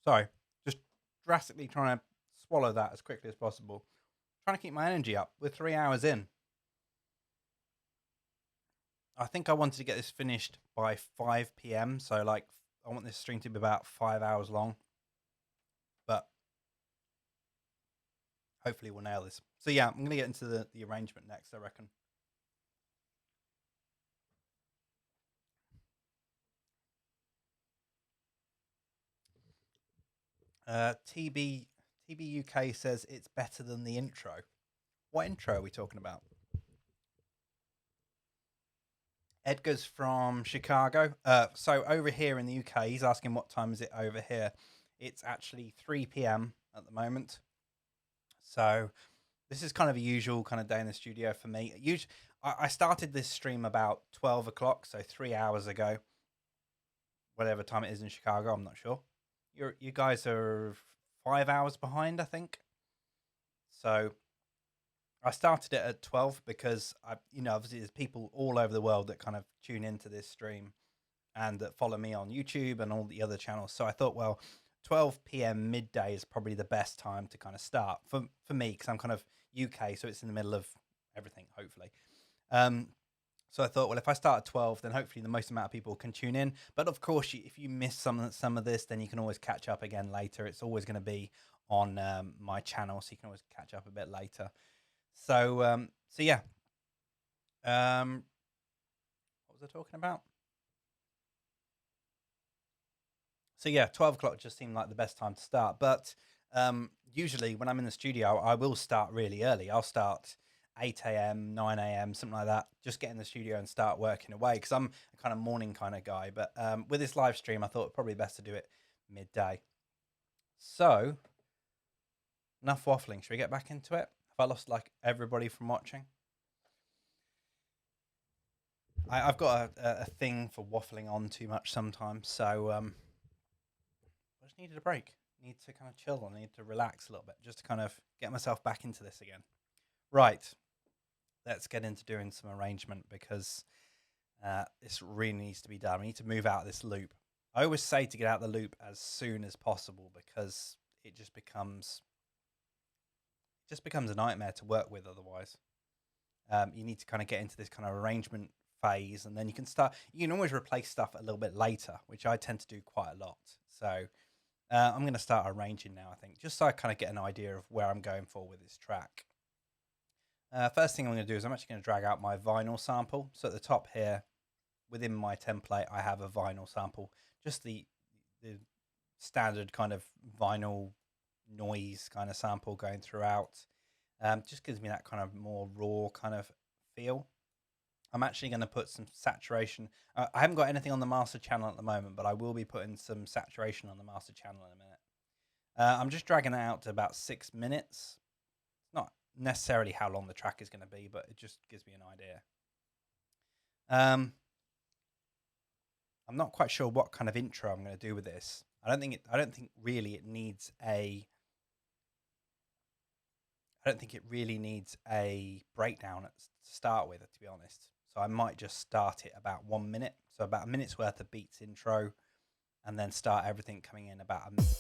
Sorry, just drastically trying to swallow that as quickly as possible. Trying to keep my energy up. We're 3 hours in. I think I wanted to get this finished by 5 p.m. So, like, I want this stream to be about 5 hours long. But hopefully we'll nail this. So, yeah, I'm going to get into the arrangement next, I reckon. TB UK says it's better than the intro. What intro are we talking about? Edgar's from Chicago. So over here in the UK, he's asking what time is it over here. It's actually 3 p.m. at the moment. So this is kind of a usual kind of day in the studio for me. I started this stream about 12 o'clock, so 3 hours ago. Whatever time it is in Chicago, I'm not sure. You guys are 5 hours behind, I think. So I started it at 12 because obviously there's people all over the world that kind of tune into this stream and that follow me on YouTube and all the other channels. So I thought, well, 12 p.m. midday is probably the best time to kind of start for me, because I'm kind of UK, so it's in the middle of everything, hopefully. So I thought, well, if I start at 12, then hopefully the most amount of people can tune in. But of course, if you miss some of this, then you can always catch up again later. It's always going to be on my channel, so you can always catch up a bit later. So yeah. What was I talking about? So yeah, 12 o'clock just seemed like the best time to start. But usually when I'm in the studio, I will start really early. I'll start 8 a.m., 9 a.m., something like that. Just get in the studio and start working away, because I'm a kind of morning kind of guy. But with this live stream, I thought it probably best to do it midday. So enough waffling. Should we get back into it? Have I lost like everybody from watching? I've got a thing for waffling on too much sometimes. So I just needed a break. Need to kind of chill. I need to relax a little bit just to kind of get myself back into this again. Right. Let's get into doing some arrangement, because this really needs to be done. We need to move out of this loop. I always say to get out of the loop as soon as possible, because it just becomes a nightmare to work with otherwise. You need to kind of get into this kind of arrangement phase, and then you can always replace stuff a little bit later, which I tend to do quite a lot. So I'm going to start arranging now, I think, just so I kind of get an idea of where I'm going for with this track. First thing I'm going to do is I'm actually going to drag out my vinyl sample. So at the top here, within my template, I have a vinyl sample, just the standard kind of vinyl noise kind of sample going throughout. Just gives me that kind of more raw kind of feel. I'm actually going to put some saturation. I haven't got anything on the master channel at the moment, but I will be putting some saturation on the master channel in a minute. I'm just dragging it out to about 6 minutes. It's not necessarily how long the track is going to be, but it just gives me an idea. I'm not quite sure what kind of intro I'm going to do with this. I don't think really it needs a breakdown to start with, to be honest. So I might just start it about 1 minute. So about a minute's worth of beats intro, and then start everything coming in about a minute.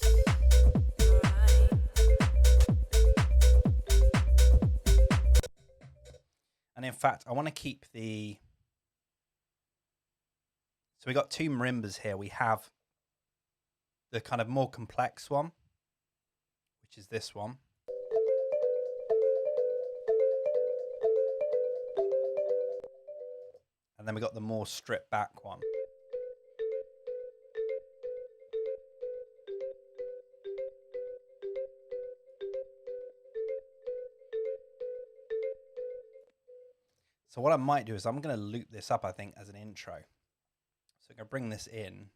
And in fact, I want to keep so we got two marimbas here. We have the kind of more complex one, which is this one. And then we got the more stripped back one. So what I might do is I'm going to loop this up, I think, as an intro. So I'm going to bring this in.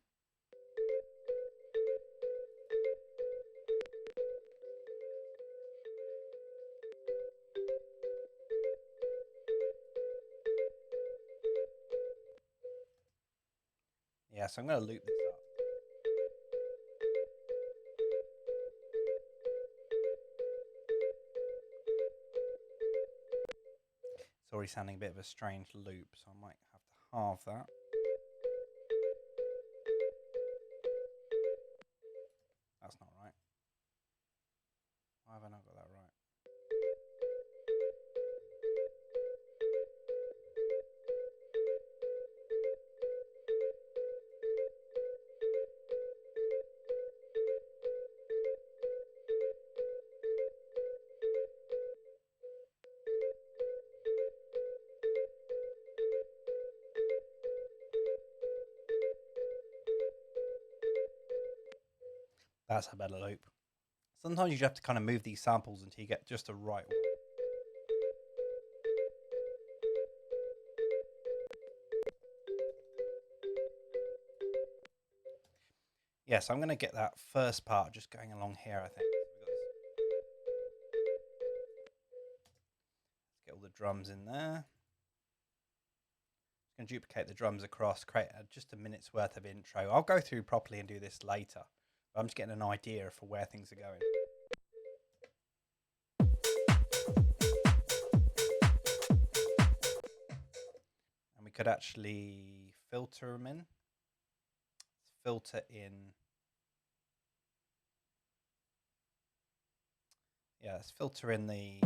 Yeah, so I'm going to loop this up. It's already sounding a bit of a strange loop, so I might have to halve that. That's not right. Why have I not got that right? That's a better loop. Sometimes you have to kind of move these samples until you get just the right one. Yeah, so I'm going to get that first part just going along here, I think. Let's get all the drums in there. Just going to duplicate the drums across, create just a minute's worth of intro. I'll go through properly and do this later. I'm just getting an idea for where things are going. And we could actually filter them in. Let's filter in. Yeah, let's filter in the.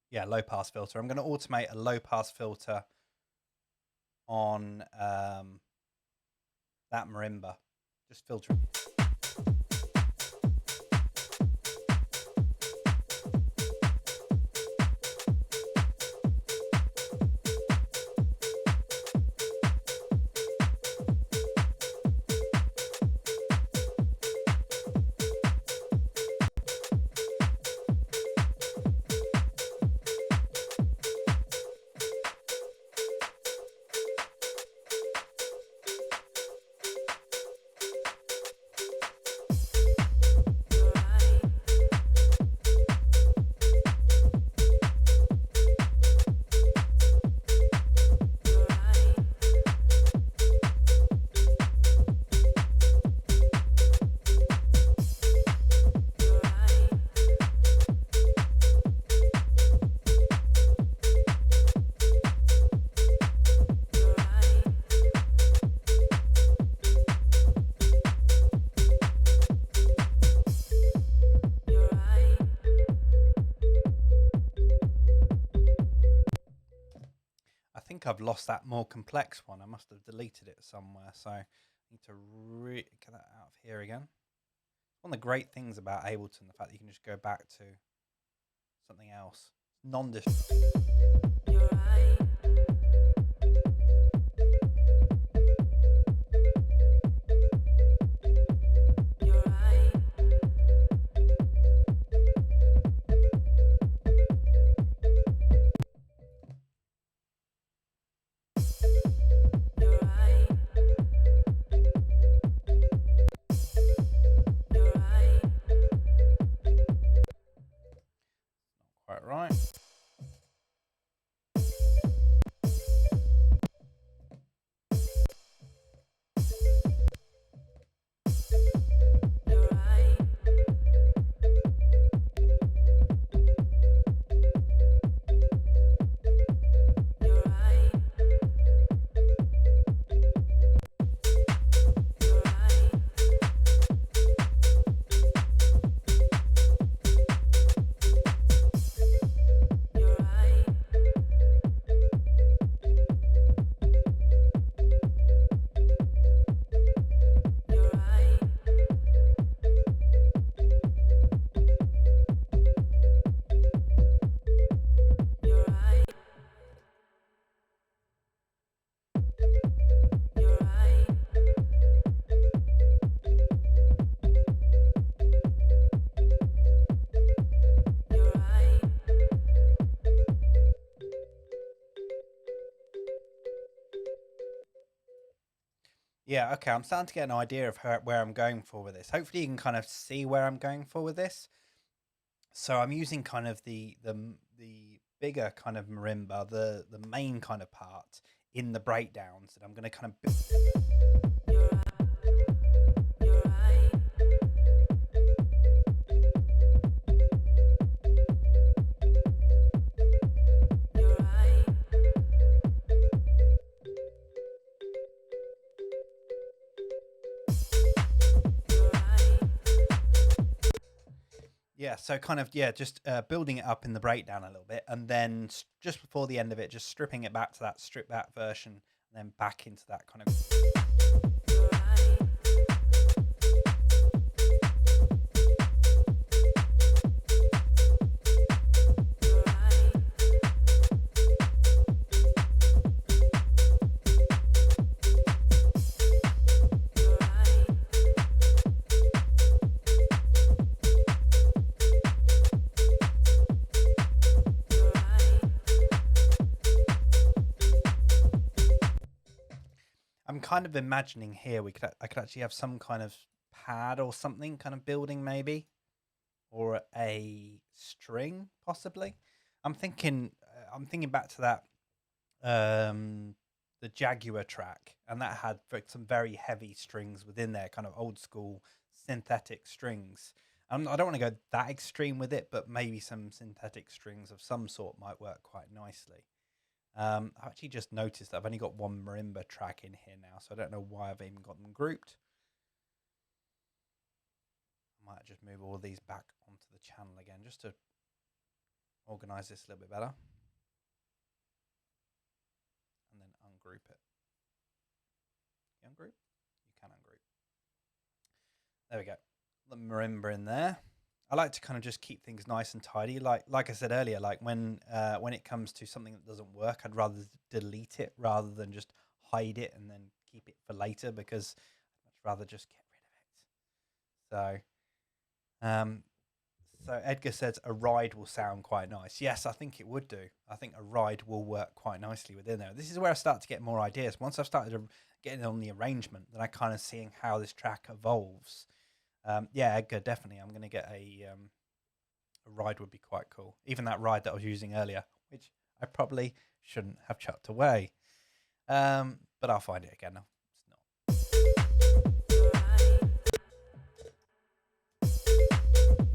Yeah, low pass filter. I'm going to automate a low pass filter on that marimba. Just filter. I've lost that more complex one. I must have deleted it somewhere, so I need to get that out of here again. One of the great things about Ableton, the fact that you can just go back to something else, non-destructive. Quite right. Yeah, okay. I'm starting to get an idea of where I'm going for with this. Hopefully, you can kind of see where I'm going for with this. So I'm using kind of the bigger kind of marimba, the main kind of part in the breakdowns, and I'm going to kind of. You're right. You're right. You're right. Yeah, so kind of just building it up in the breakdown a little bit, and then just before the end of it, just stripping it back to that stripped back version, and then back into that kind of. You're right. You're right. You're right. You're right. I'm kind of imagining here I could actually have some kind of pad or something kind of building maybe, or a string possibly. I'm thinking back to that the Jaguar track, and that had some very heavy strings within there, kind of old school synthetic strings. I don't want to go that extreme with it, but maybe some synthetic strings of some sort might work quite nicely. I've actually just noticed that I've only got one marimba track in here now, so I don't know why I've even got them grouped. I might just move all of these back onto the channel again, just to organize this a little bit better. And then ungroup it. Can you ungroup? You can ungroup. There we go. The marimba in there. I like to kind of just keep things nice and tidy. Like I said earlier, like when it comes to something that doesn't work, I'd rather delete it rather than just hide it and then keep it for later, because I'd much rather just get rid of it. So Edgar says a ride will sound quite nice. Yes, I think it would do. I think a ride will work quite nicely within there. This is where I start to get more ideas. Once I've started getting on the arrangement, then I kind of seeing how this track evolves. Yeah, Edgar, definitely. I'm going to get a ride would be quite cool. Even that ride that I was using earlier, which I probably shouldn't have chucked away. But I'll find it again. It's not. You're right.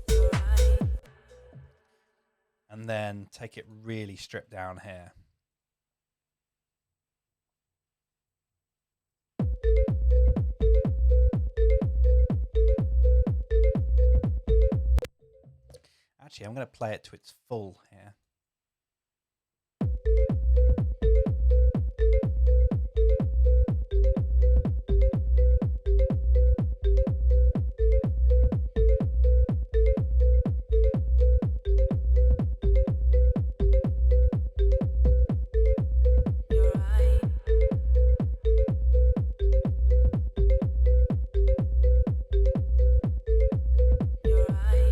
You're right. And then take it really stripped down here. Actually, I'm going to play it to its full here. You're right. You're right.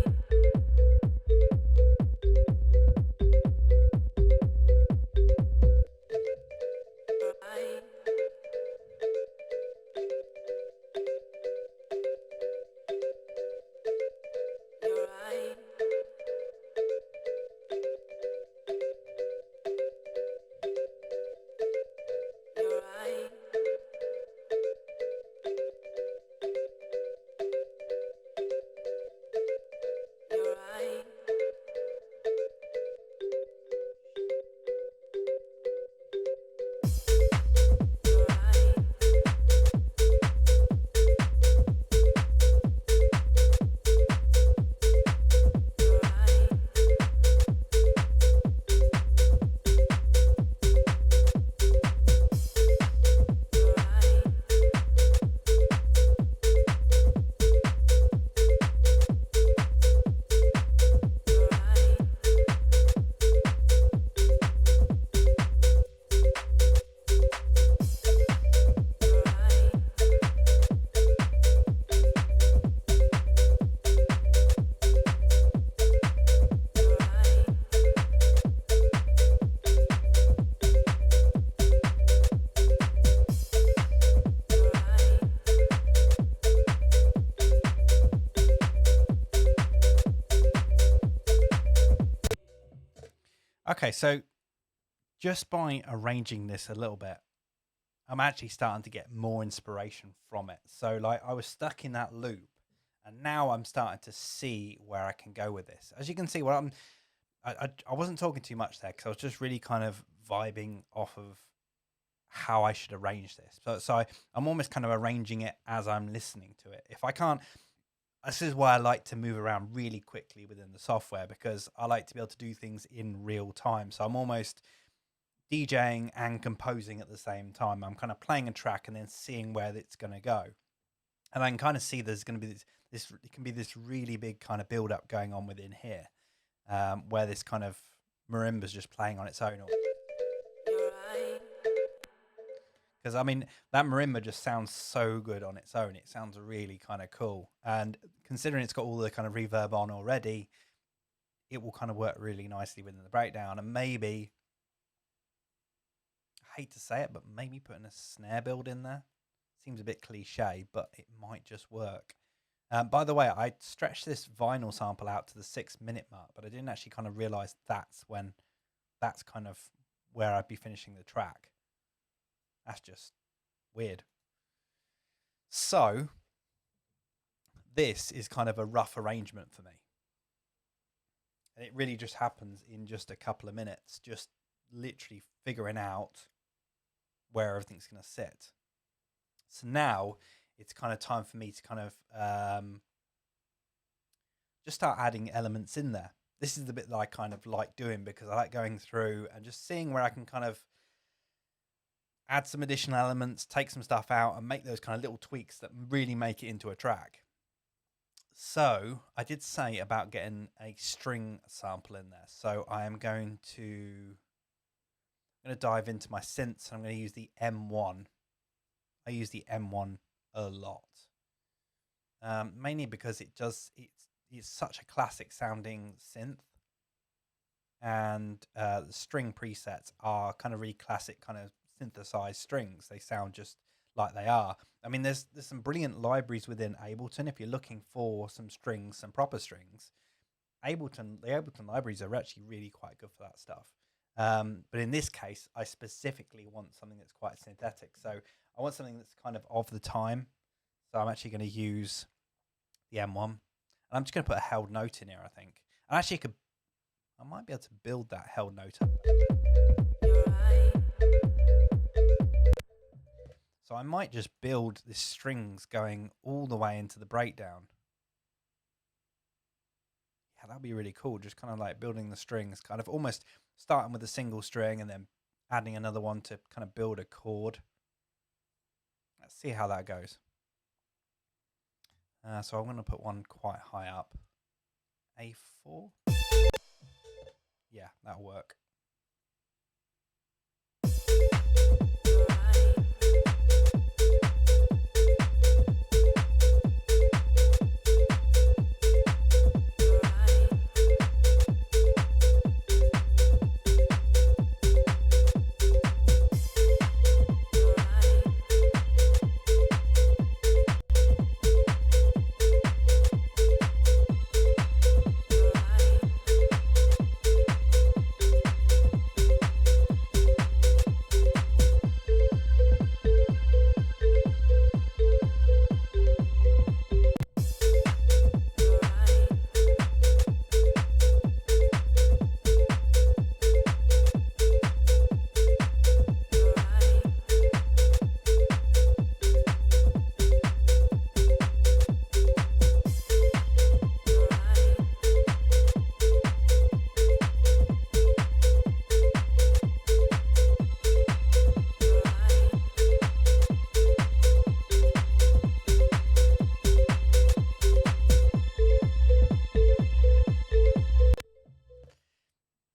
Okay, so just by arranging this a little bit, I'm actually starting to get more inspiration from it. So like I was stuck in that loop, and now I'm starting to see where I can go with this. As you can see, I wasn't talking too much there because I was just really kind of vibing off of how I should arrange this. I'm almost kind of arranging it as I'm listening to it. If I can't, this is why I like to move around really quickly within the software, because I like to be able to do things in real time. So I'm almost DJing and composing at the same time. I'm kind of playing a track and then seeing where it's going to go. And I can kind of see there's going to be this it can be this really big kind of build up going on within here, where this kind of marimba's just playing on its own. You're right. Because I mean, that marimba just sounds so good on its own. It sounds really kind of cool. And considering it's got all the kind of reverb on already, it will kind of work really nicely within the breakdown. And maybe, I hate to say it, but maybe putting a snare build in there seems a bit cliche, but it might just work. By the way, I stretched this vinyl sample out to the 6-minute mark, but I didn't actually kind of realize that's kind of where I'd be finishing the track. That's just weird. So this is kind of a rough arrangement for me. And it really just happens in just a couple of minutes, just literally figuring out where everything's going to sit. So now it's kind of time for me to kind of just start adding elements in there. This is the bit that I kind of like doing, because I like going through and just seeing where I can kind of add some additional elements, take some stuff out, and make those kind of little tweaks that really make it into a track. So I did say about getting a string sample in there. So I am going to dive into my synths, and I'm going to use the M1. I use the M1 a lot, mainly because it's such a classic sounding synth, and the string presets are kind of really classic kind of synthesized strings. They sound just like they are. I mean, there's some brilliant libraries within Ableton. If you're looking for some strings, some proper strings, the Ableton libraries are actually really quite good for that stuff. But in this case, I specifically want something that's quite synthetic. So I want something that's kind of the time. So I'm actually going to use the M1. And I'm just going to put a held note in here, I think. And actually, I might be able to build that held note up. You're right. So I might just build the strings going all the way into the breakdown. Yeah, that'd be really cool. Just kind of like building the strings, kind of almost starting with a single string and then adding another one to kind of build a chord. Let's see how that goes. So I'm going to put one quite high up. A4. Yeah, that'll work.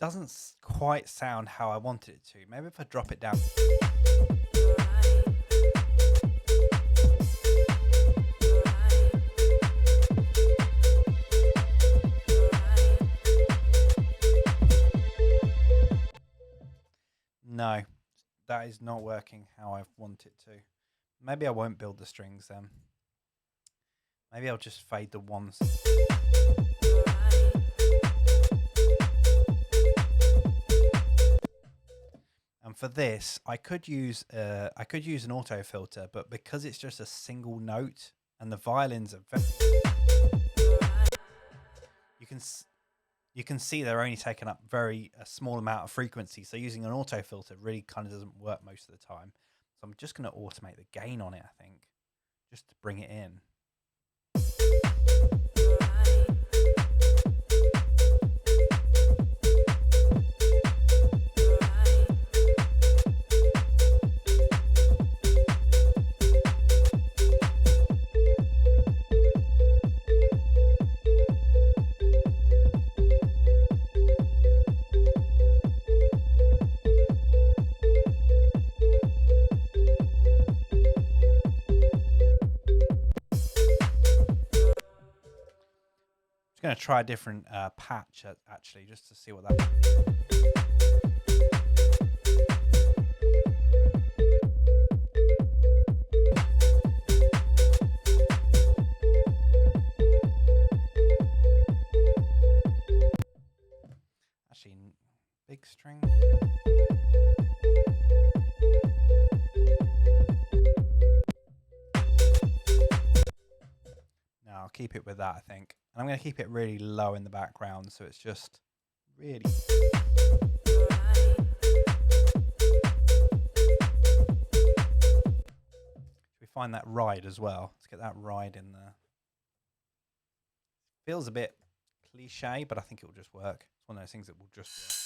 Doesn't quite sound how I wanted it to. Maybe if I drop it down. No, that is not working how I want it to. Maybe I won't build the strings then. Maybe I'll just fade the ones. So, for this, I could use an auto filter, but because it's just a single note and the violins are very, you can see they're only taking up a small amount of frequency. So using an auto filter really kind of doesn't work most of the time. So I'm just going to automate the gain on it, I think, just to bring it in. Going to try a different patch actually, just to see what that. Actually, big string. No, I'll keep it with that, I think. And I'm going to keep it really low in the background, so it's just really. We find that ride as well. Let's get that ride in there. Feels a bit cliche, but I think it will just work. It's one of those things that will just work.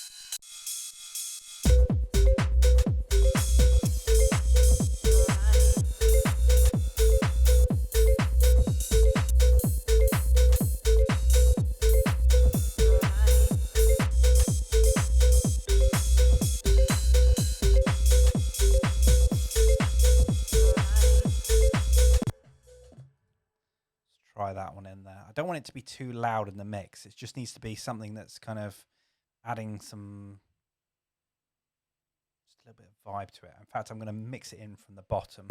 Try that one in there. I don't want it to be too loud in the mix. It just needs to be something that's kind of adding just a little bit of vibe to it. In fact, I'm going to mix it in from the bottom.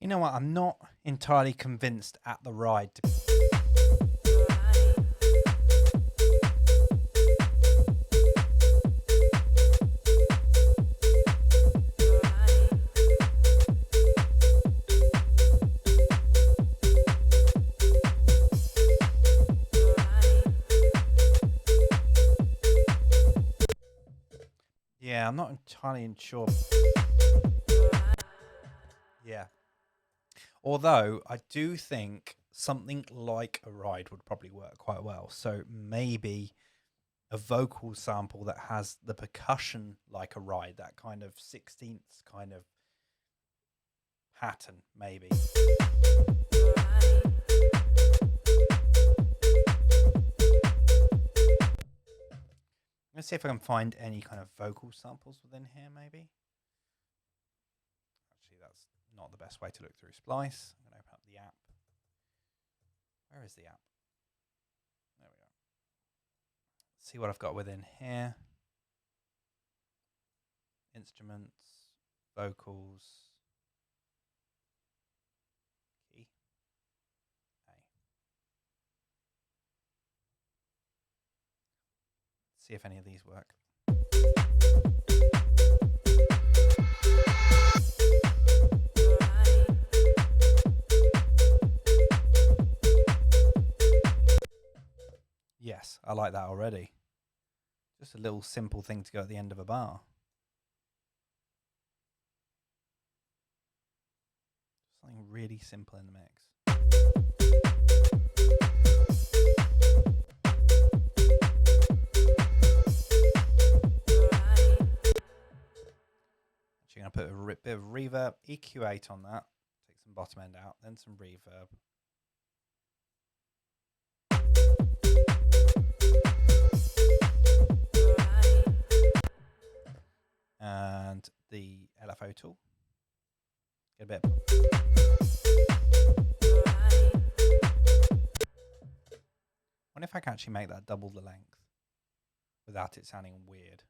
You know what? I'm not entirely convinced at the ride. Yeah, I'm not entirely sure. Yeah. Although I do think something like a ride would probably work quite well. So maybe a vocal sample that has the percussion like a ride, that kind of 16th kind of pattern, maybe. Let's see if I can find any kind of vocal samples within here, maybe. Actually, that's not the best way to look through Splice. I'm going to open up the app. Where is the app? There we go. See what I've got within here. Instruments, vocals, key, A. See if any of these work. Yes, I like that already. Just a little simple thing to go at the end of a bar. Something really simple in the mix. Actually, going to put a bit of reverb, EQ8 on that. Take some bottom end out, then some reverb. And the LFO tool. Get a bit. Wonder if I can actually make that double the length without it sounding weird.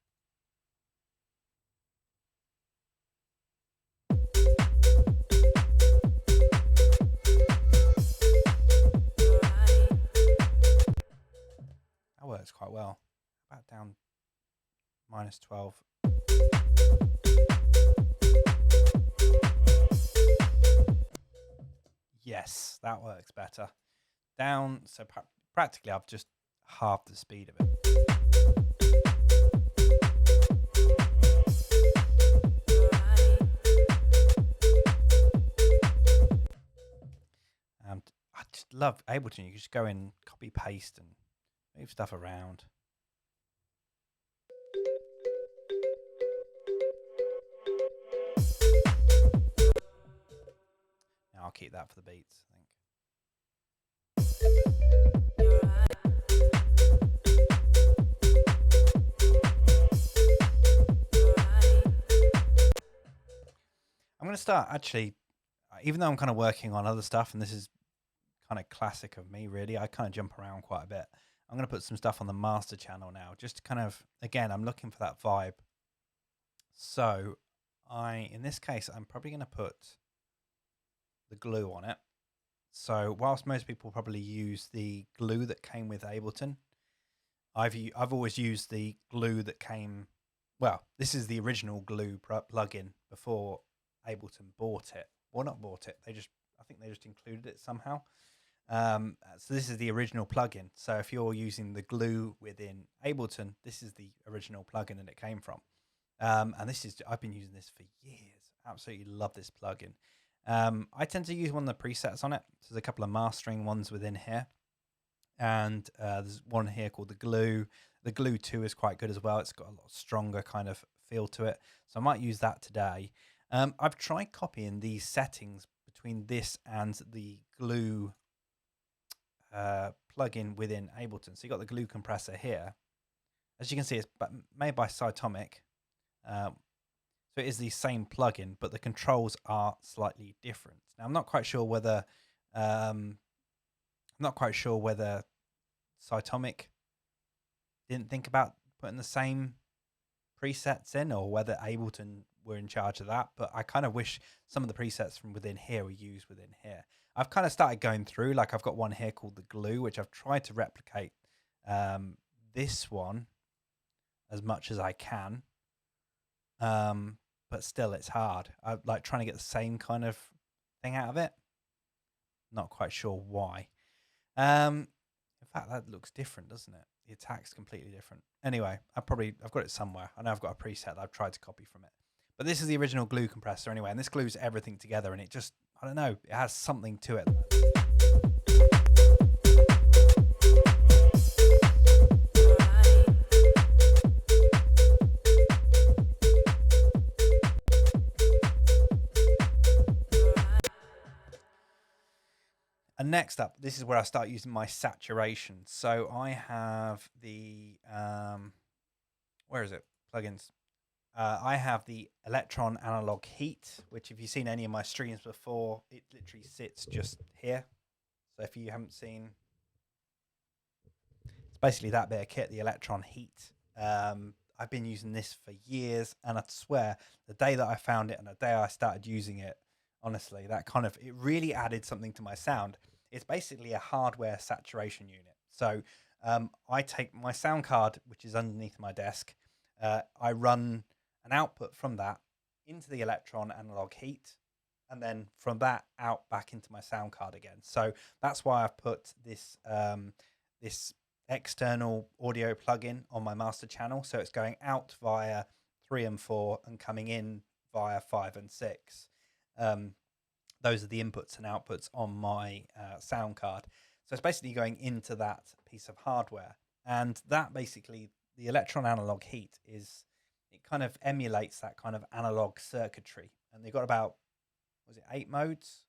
That works quite well. About down -12. Yes, that works better. Down, so practically I've just halved the speed of it. And I just love Ableton. You can just go in, copy, paste, and move stuff around. Now I'll keep that for the beats, I think. I'm going to start actually, even though I'm kind of working on other stuff, and this is kind of classic of me, really, I kind of jump around quite a bit. I'm going to put some stuff on the master channel now, just to kind of, again, I'm looking for that vibe. So in this case, I'm probably going to put the glue on it. So whilst most people probably use the glue that came with Ableton, I've always used the glue that came, well, this is the original glue plugin before Ableton bought it. Well, not bought it, I think they just included it somehow. So this is the original plugin. So if you're using the glue within Ableton, this is the original plugin that it came from. And I've been using this for years. Absolutely love this plugin. I tend to use one of the presets on it. So there's a couple of mastering ones within here. And there's one here called the Glue. The Glue 2 is quite good as well. It's got a lot stronger kind of feel to it. So I might use that today. I've tried copying these settings between this and the Glue plugin within Ableton. So you got the Glue compressor here. As you can see, it's made by Cytomic. So it is the same plugin, but the controls are slightly different. Now I'm not quite sure whether Cytomic didn't think about putting the same presets in, or whether Ableton were in charge of that. But I kind of wish some of the presets from within here were used within here. I've kind of started going through, like I've got one here called the Glue, which I've tried to replicate this one as much as I can. But still it's hard. I like trying to get the same kind of thing out of it. Not quite sure why. In fact, that looks different, doesn't it? The attack's completely different. Anyway, I've got it somewhere. I know I've got a preset that I've tried to copy from it. But this is the original glue compressor anyway, and this glues everything together, and it just, I don't know, it has something to it. And next up, this is where I start using my saturation. So I have the where is it? Plugins. I have the Electron Analog Heat, which if you've seen any of my streams before, it literally sits just here. So if you haven't seen, it's basically that bit of kit, the Electron Heat. I've been using this for years, and I swear the day that I found it and the day I started using it, honestly, that kind of, it really added something to my sound. It's basically a hardware saturation unit. So I take my sound card, which is underneath my desk, I run an output from that into the Electron Analog Heat, and then from that out back into my sound card again. So that's why I've put this this external audio plugin on my master channel. So it's going out via 3 and 4 and coming in via 5 and 6. Those are the inputs and outputs on my sound card. So it's basically going into that piece of hardware. And that basically, the Electron Analog Heat is, it kind of emulates that kind of analog circuitry. And they've got about, was it 8 modes?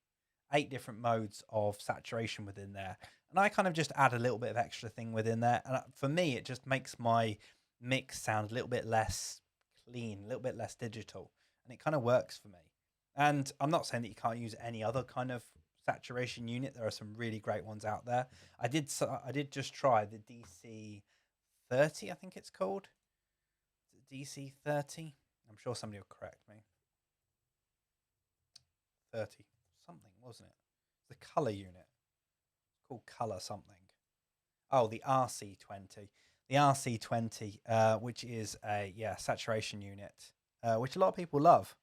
8 different modes of saturation within there. And I kind of just add a little bit of extra thing within there. And for me, it just makes my mix sound a little bit less clean, a little bit less digital. And it kind of works for me. And I'm not saying that you can't use any other kind of saturation unit. There are some really great ones out there. I did just try the DC30, I think it's called. DC30. I'm sure somebody will correct me. 30 something, wasn't it? The color unit. It's called color something. Oh, the RC20. The RC20, which is a saturation unit, which a lot of people love.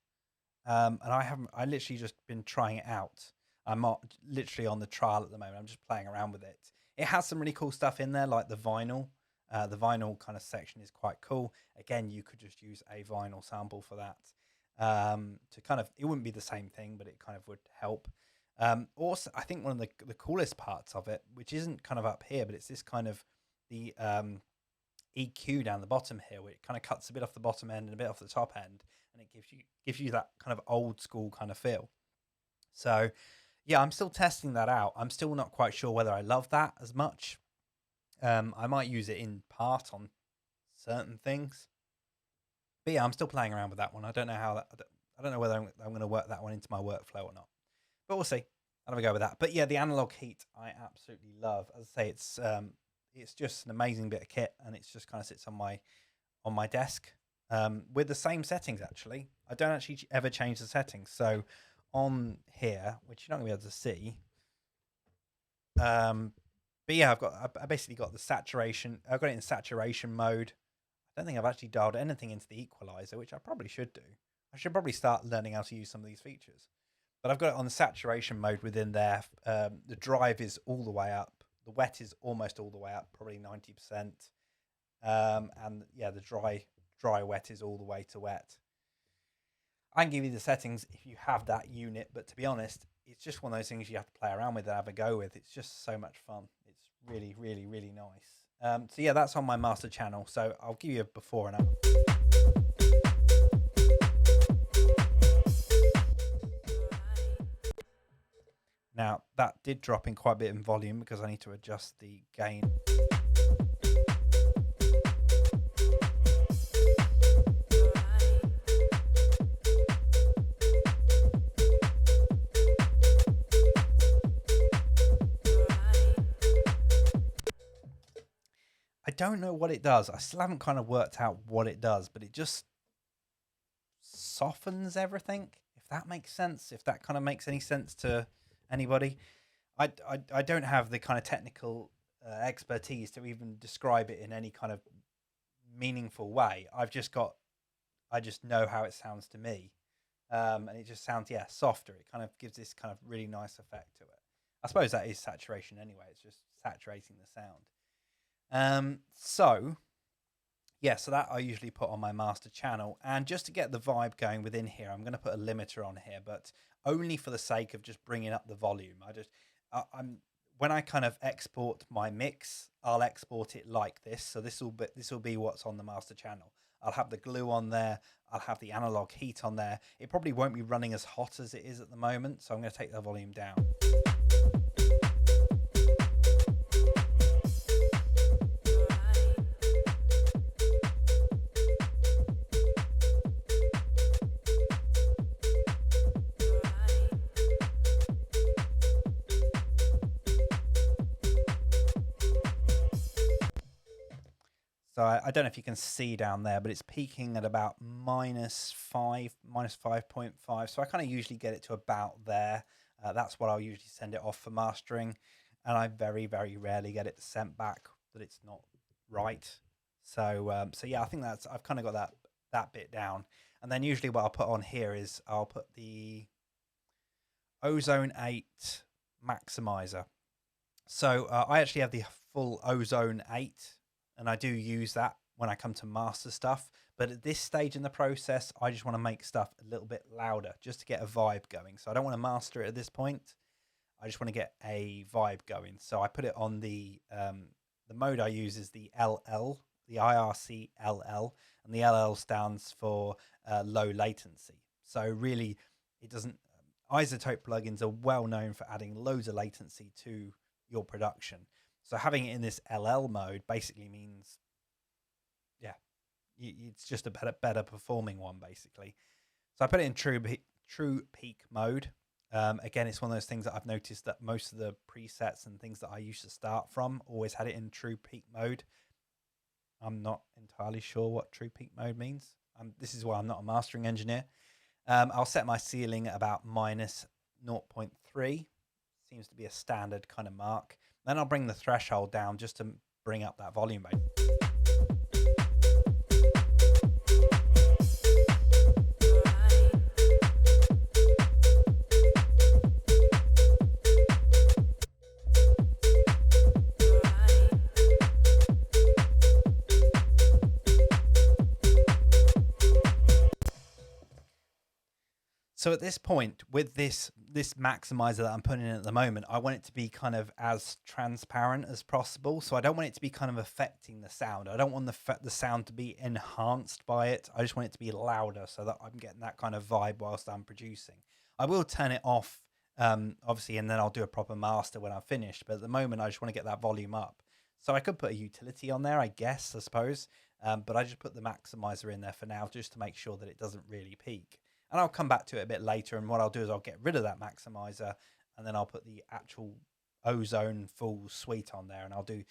And I literally just been trying it out. I'm not literally on the trial at the moment. I'm just playing around with it. It has some really cool stuff in there, like the vinyl. The vinyl kind of section is quite cool. Again, you could just use a vinyl sample for that. To kind of, it wouldn't be the same thing, but it kind of would help. Also, I think one of the coolest parts of it, which isn't kind of up here, but it's this kind of the EQ down the bottom here, where it kind of cuts a bit off the bottom end and a bit off the top end, and it gives you that kind of old school kind of feel. So yeah, I'm still testing that out. I'm still not quite sure whether I love that as much. I might use it in part on certain things, but yeah, I'm still playing around with that one. I don't know how that. I don't know whether I'm going to work that one into my workflow or not, but we'll see. I'll have a go with that. But yeah, the Analog Heat I absolutely love. As I say, it's just an amazing bit of kit, and it's just kind of sits on my desk with the same settings. Actually, I don't actually ever change the settings. So on here, which you're not going to be able to see. But yeah, I basically got the saturation. I've got it in saturation mode. I don't think I've actually dialed anything into the equalizer, which I probably should do. I should probably start learning how to use some of these features. But I've got it on the saturation mode within there. The drive is all the way up. The wet is almost all the way up, probably 90%. And yeah, the dry wet is all the way to wet. I can give you the settings if you have that unit, but to be honest, it's just one of those things you have to play around with and have a go with. It's just so much fun. It's really, really, really nice. So yeah, that's on my master channel. So I'll give you a before and after. Now, that did drop in quite a bit in volume because I need to adjust the gain. I don't know what it does. I still haven't kind of worked out what it does, but it just softens everything, if that makes sense, if that kind of makes any sense to anybody. I don't have the kind of technical expertise to even describe it in any kind of meaningful way. I just know how it sounds to me, and it just sounds softer. It kind of gives this kind of really nice effect to it. I suppose that is saturation anyway. It's just saturating the sound. So that I usually put on my master channel, and just to get the vibe going within here, I'm going to put a limiter on here, but only for the sake of just bringing up the volume. When I kind of export my mix, I'll export it like this. So this will be what's on the master channel. I'll have the glue on there. I'll have the analog heat on there. It probably won't be running as hot as it is at the moment, so I'm going to take the volume down. So I don't know if you can see down there, but it's peaking at about -5.5. So I kind of usually get it to about there. That's what I'll usually send it off for mastering. And I very, very rarely get it sent back that it's not right. So yeah, I think I've kind of got that bit down. And then usually what I'll put on here is I'll put the Ozone 8 maximizer. So I actually have the full Ozone 8, and I do use that when I come to master stuff. But at this stage in the process, I just want to make stuff a little bit louder just to get a vibe going. So I don't want to master it at this point. I just want to get a vibe going. So I put it on the mode I use is the LL, the IRC LL, and the LL stands for low latency. So really, it doesn't. Isotope plugins are well known for adding loads of latency to your production. So having it in this LL mode basically means, yeah, it's just a better performing one basically. So I put it in true peak mode. Again, it's one of those things that I've noticed that most of the presets and things that I used to start from always had it in true peak mode. I'm not entirely sure what true peak mode means. This is why I'm not a mastering engineer. I'll set my ceiling at about -0.3. Seems to be a standard kind of mark. Then I'll bring the threshold down just to bring up that volume rate. So at this point, with this maximizer that I'm putting in at the moment, I want it to be kind of as transparent as possible. So I don't want it to be kind of affecting the sound. I don't want the sound to be enhanced by it. I just want it to be louder so that I'm getting that kind of vibe whilst I'm producing. I will turn it off, obviously, and then I'll do a proper master when I'm finished. But at the moment, I just want to get that volume up. So I could put a utility on there, I suppose. But I just put the maximizer in there for now just to make sure that it doesn't really peak. And I'll come back to it a bit later, and what I'll do is I'll get rid of that maximizer, and then I'll put the actual Ozone full suite on there, and I'll do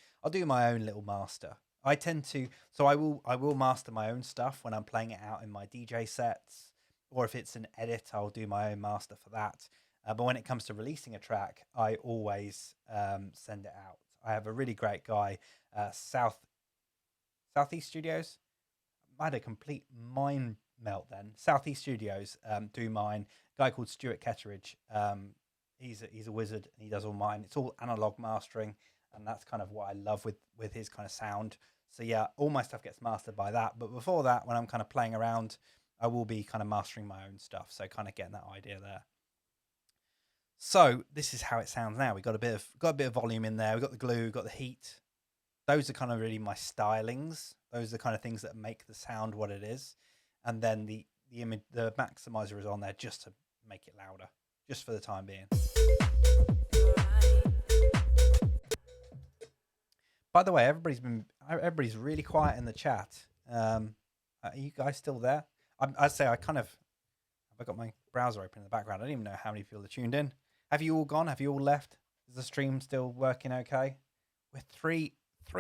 my own little master. I tend to, so I will master my own stuff when I'm playing it out in my DJ sets, or if it's an edit, I'll do my own master for that. But when it comes to releasing a track, I always send it out. I have a really great guy, Southeast Studios. I had a complete mind melt then. Southeast Studios do mine. A guy called Stuart Ketteridge. He's a wizard and he does all mine. It's all analog mastering, and that's kind of what I love with his kind of sound. So yeah, all my stuff gets mastered by that. But before that, when I'm kind of playing around, I will be kind of mastering my own stuff. So kind of getting that idea there. So this is how it sounds now. We've got a bit of volume in there. We've got the glue, we've got the heat. Those are kind of really my stylings. Those are the kind of things that make the sound what it is. And then the maximizer is on there just to make it louder, just for the time being. By the way, everybody's really quiet in the chat. Are you guys still there? I'd say I've got my browser open in the background. I don't even know how many people are tuned in. Have you all gone? Have you all left? Is the stream still working okay? We're 3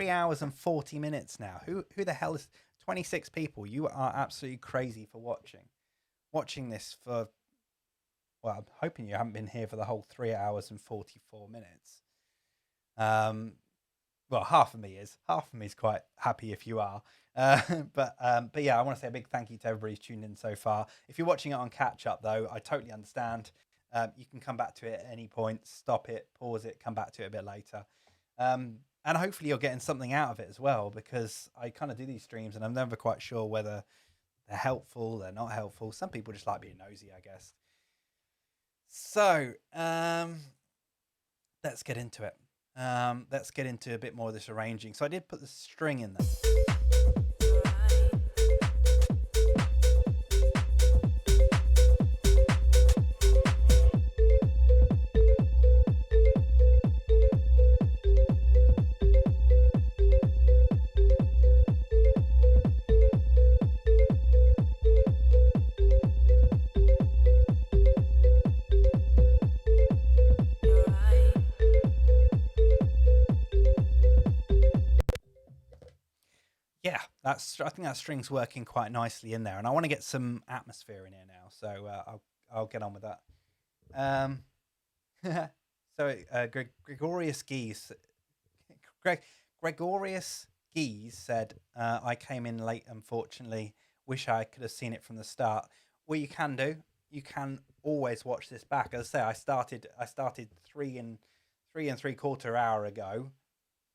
hours and 40 minutes now. Who the hell is 26 people? You are absolutely crazy for watching this for, well, I'm hoping you haven't been here for the whole 3 hours and 44 minutes. Well, half of me is quite happy if you are. But yeah, I want to say a big thank you to everybody who's tuned in so far. If you're watching it on catch up though, I totally understand. You can come back to it at any point, stop it, pause it, come back to it a bit later. And hopefully you're getting something out of it as well, because I kind of do these streams and I'm never quite sure whether they're helpful, they're not helpful. Some people just like being nosy, I guess. So let's get into it. Let's get into a bit more of this arranging. So I did put the string in there. Yeah, I think that string's working quite nicely in there, and I want to get some atmosphere in here now. So I'll get on with that. Gregorius Geese, Gregorius Geese said, "I came in late, unfortunately. Wish I could have seen it from the start." Well, you can do. You can always watch this back. As I say, I started 3 and 3/4 hour ago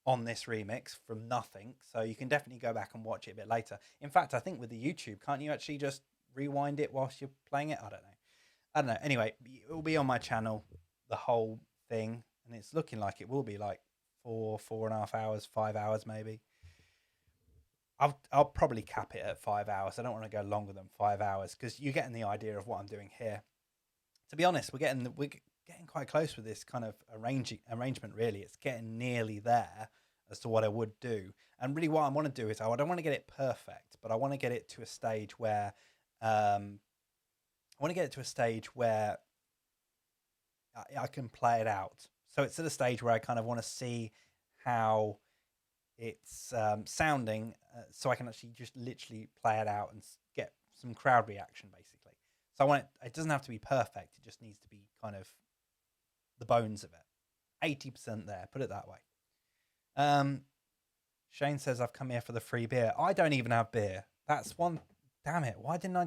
on this remix from nothing, so you can definitely go back and watch it a bit later. In fact, I think with the YouTube, can't you actually just rewind it whilst you're playing it? I don't know. Anyway, it will be on my channel, the whole thing, and it's looking like it will be like 4.5 hours, 5 hours maybe. I'll probably cap it at 5 hours. I don't want to go longer than 5 hours because you're getting the idea of what I'm doing here. To be honest, we're getting quite close with this kind of arrangement. Really, it's getting nearly there as to what I would do. And really, what I want to do is I don't want to get it perfect, but I want to get it to a stage where I can play it out. So it's at a stage where I kind of want to see how it's sounding, so I can actually just literally play it out and get some crowd reaction, basically. So I want it doesn't have to be perfect. It just needs to be kind of the bones of it. 80% there, put it that way. Shane says, "I've come here for the free beer." I don't even have beer. That's one. Damn it! Why didn't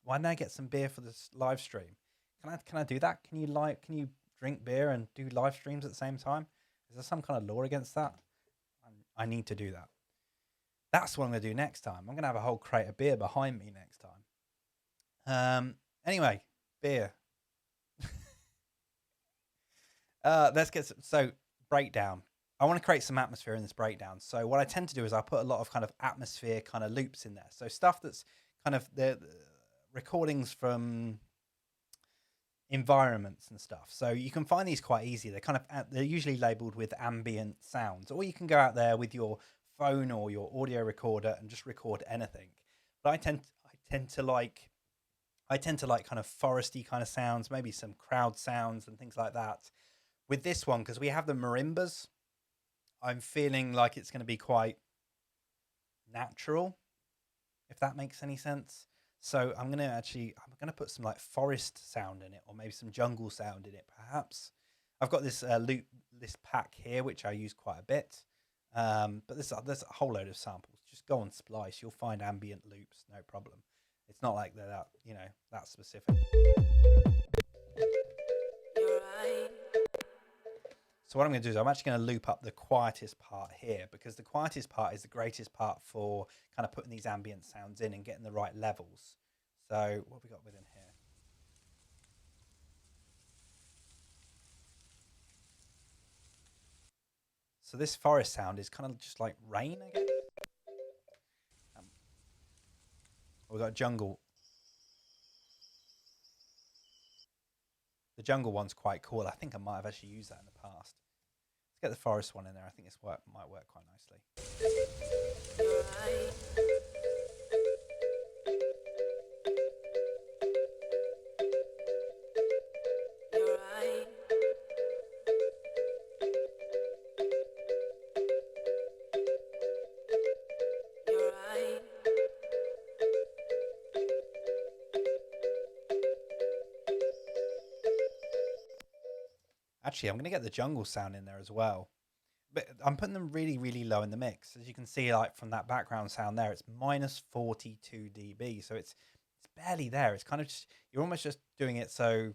I get some beer for this live stream? Can I do that? Can you drink beer and do live streams at the same time? Is there some kind of law against that? I need to do that. That's what I'm going to do next time. I'm going to have a whole crate of beer behind me next time. Anyway, beer. Let's get so breakdown. I want to create some atmosphere in this breakdown. So what I tend to do is I put a lot of kind of atmosphere kind of loops in there. So stuff that's kind of the recordings from environments and stuff. So you can find these quite easy. They're usually labeled with ambient sounds, or you can go out there with your phone or your audio recorder and just record anything. But I tend to like kind of foresty kind of sounds, maybe some crowd sounds and things like that. With this one, because we have the marimbas, I'm feeling like it's going to be quite natural, if that makes any sense. So I'm going to put some like forest sound in it, or maybe some jungle sound in it, perhaps. I've got this this pack here, which I use quite a bit. But there's a whole load of samples. Just go on Splice, you'll find ambient loops, no problem. It's not like they're that specific. You're right. So what I'm going to do is I'm actually going to loop up the quietest part here, because the quietest part is the greatest part for kind of putting these ambient sounds in and getting the right levels. So what have we got within here? So this forest sound is kind of just like rain, I guess. We've got jungle. The jungle one's quite cool. I think I might have actually used that in the past. Let's get the forest one in there. I think this might work quite nicely. You're right. You're right. You're right. Actually, I'm going to get the jungle sound in there as well. But I'm putting them really, really low in the mix. As you can see, like from that background sound there, it's minus 42 dB. So it's barely there. It's kind of just, you're almost just doing it so you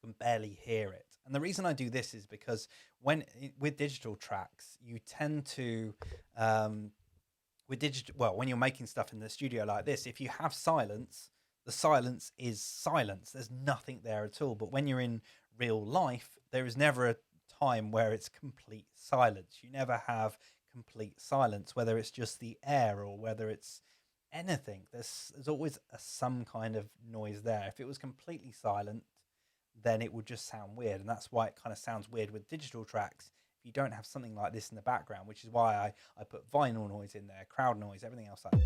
can barely hear it. And the reason I do this is because with digital tracks, you tend to, when you're making stuff in the studio like this, if you have silence, the silence is silence. There's nothing there at all. But when you're in real life, there is never a time where it's complete silence. You never have complete silence, whether it's just the air or whether it's anything. There's always some kind of noise there. If it was completely silent, then it would just sound weird, and that's why it kind of sounds weird with digital tracks if you don't have something like this in the background, which is why I put vinyl noise in there, crowd noise, everything else like that.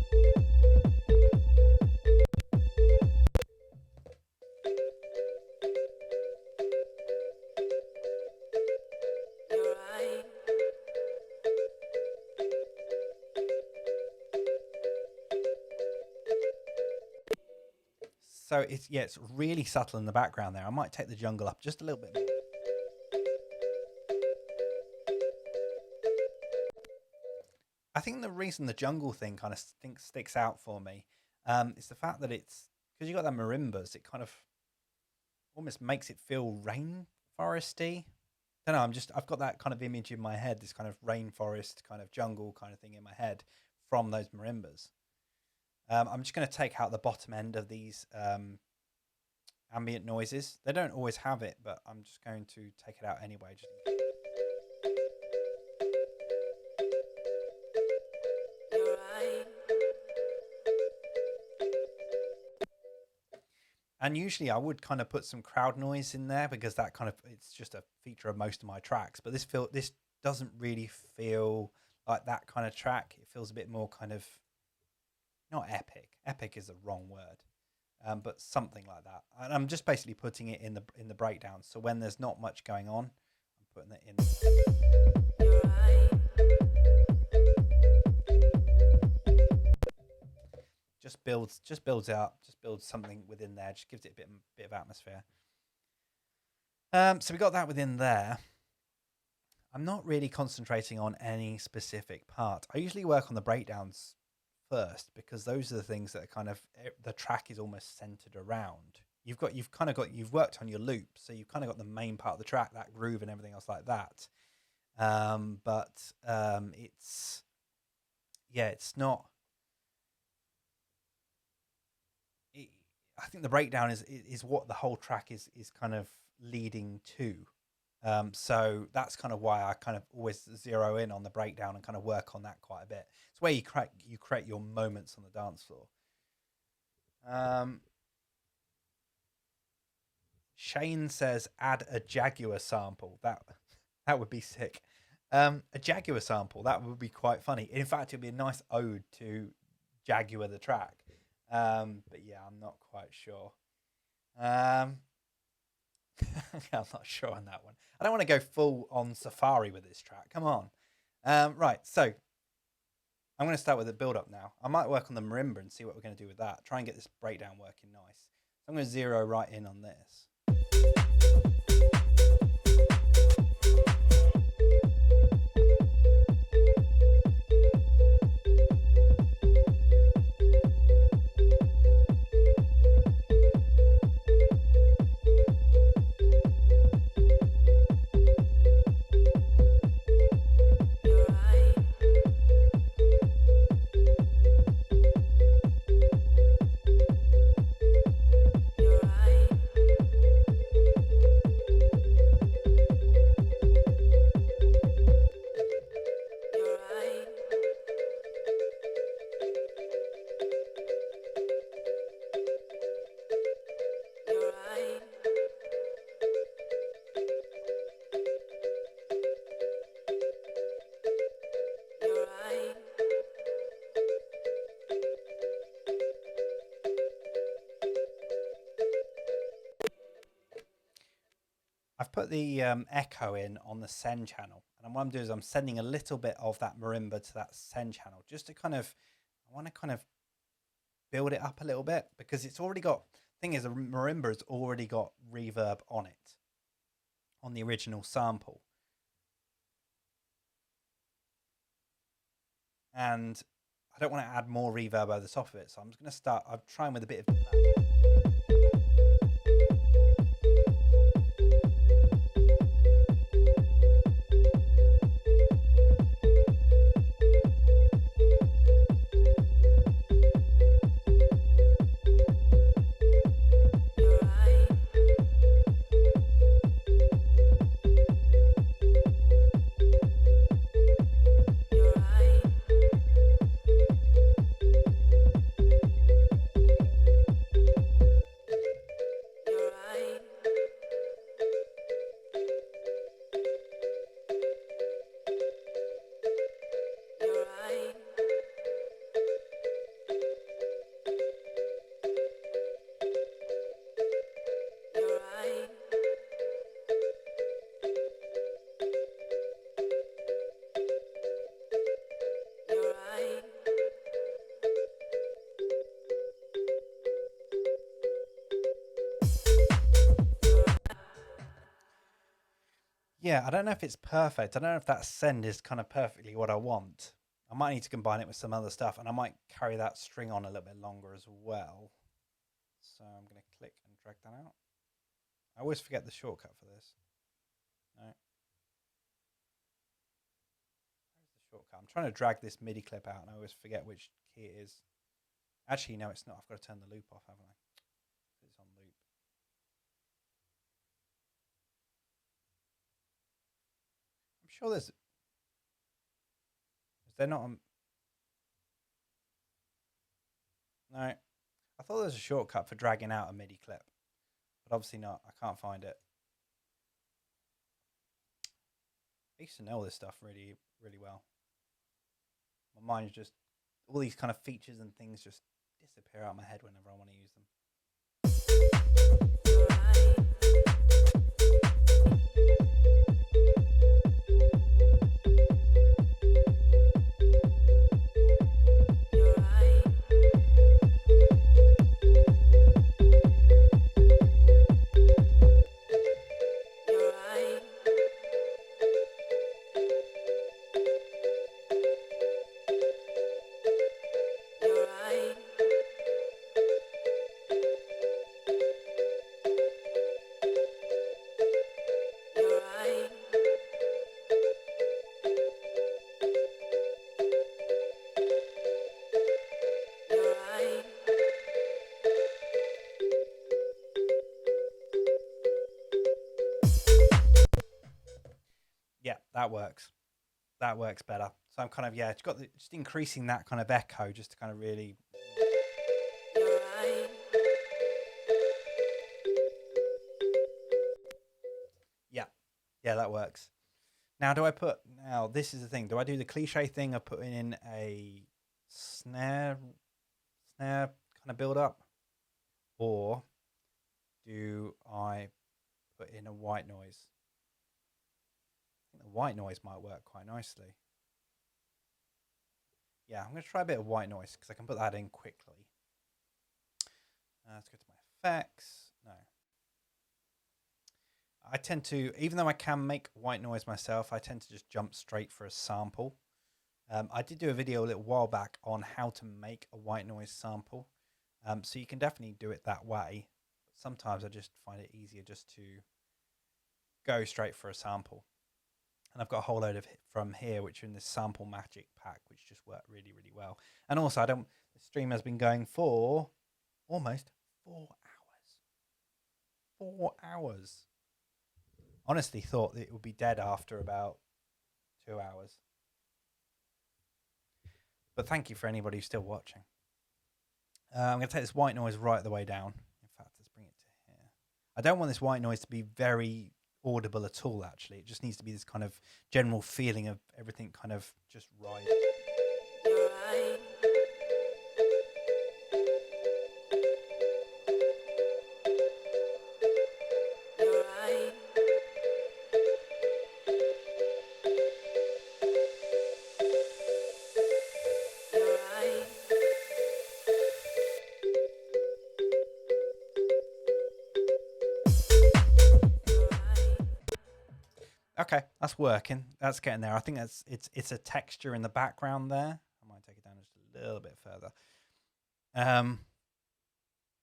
You're right. So it's, yeah, it's really subtle in the background there. I might take the jungle up just a little bit more. I think the reason the jungle thing kind of sticks out for me is the fact that it's, because you got that marimbas, it kind of almost makes it feel rainforesty. I don't know, I've got that kind of image in my head, this kind of rainforest kind of jungle kind of thing in my head from those marimbas. I'm just going to take out the bottom end of these ambient noises. They don't always have it, but I'm just going to take it out anyway. You're right. And usually I would kind of put some crowd noise in there because that kind of, it's just a feature of most of my tracks. But this doesn't really feel like that kind of track. It feels a bit more kind of, not epic. Epic is the wrong word, but something like that. And I'm just basically putting it in the breakdown. So when there's not much going on, I'm putting it in. You're right. Just builds something within there. Just gives it a bit of atmosphere. So we got that within there. I'm not really concentrating on any specific part. I usually work on the breakdowns first because those are the things that are kind of, the track is almost centered around. You've worked on your loop, so you've kind of got the main part of the track, that groove and everything else like that. It's not. I think the breakdown is what the whole track is kind of leading to. So that's kind of why I kind of always zero in on the breakdown and kind of work on that quite a bit. It's where you create your moments on the dance floor. Shane says add a Jaguar sample. That would be sick. A Jaguar sample, that would be quite funny. In fact, it'd be a nice ode to Jaguar the track. But yeah, I'm not quite sure. I'm not sure on that one. I don't want to go full on Safari with this track. Come on. Right, so I'm going to start with the build up now. I might work on the marimba and see what we're going to do with that. Try and get this breakdown working nice. So I'm going to zero right in on this. You're right. You're right. You're right. You're right. You're right. I've put the echo in on the send channel, and what I'm doing is I'm sending a little bit of that marimba to that send channel just to kind of, I want to kind of build it up a little bit because it's already got, thing is, the marimba has already got reverb on it, on the original sample. And I don't want to add more reverb over the top of it, so I'm just going to start, I'm trying with a bit of You're right. You're right. Yeah, I don't know if it's perfect. I don't know if that send is kind of perfectly what I want. I might need to combine it with some other stuff, and I might carry that string on a little bit longer as well. So I'm going to click and drag that out. I always forget the shortcut for this. No. Where's the shortcut? I'm trying to drag this MIDI clip out, and I always forget which key it is. Actually, no, it's not. I've got to turn the loop off, haven't I? It's on loop. I'm sure there's... Is there not a... No. I thought there was a shortcut for dragging out a MIDI clip, but obviously not. I can't find it. I used to know all this stuff really, really well. My mind's just... All these kind of features and things just disappear out of my head whenever I want to use them. Yeah, that works. That works better. So I'm kind of, it's got just increasing that kind of echo just to kind of really... Yeah, that works. Now, this is the thing. Do I do the cliche thing of putting in a snare kind of build up? Or do I put in a white noise? I think the white noise might work quite nicely. Yeah, I'm going to try a bit of white noise because I can put that in quickly. Let's go to my effects. No. I tend to, even though I can make white noise myself, I tend to just jump straight for a sample. I did do a video a little while back on how to make a white noise sample. So you can definitely do it that way. But sometimes I just find it easier just to go straight for a sample. And I've got a whole load of it from here, which are in this sample magic pack, which just work really, really well. And also, the stream has been going for almost 4 hours. 4 hours. Honestly thought that it would be dead after about 2 hours. But thank you for anybody who's still watching. I'm going to take this white noise right the way down. In fact, let's bring it to here. I don't want this white noise to be very audible at all, actually. It just needs to be this kind of general feeling of everything kind of just right. Okay, that's working. That's getting there. I think it's a texture in the background there. I might take it down just a little bit further.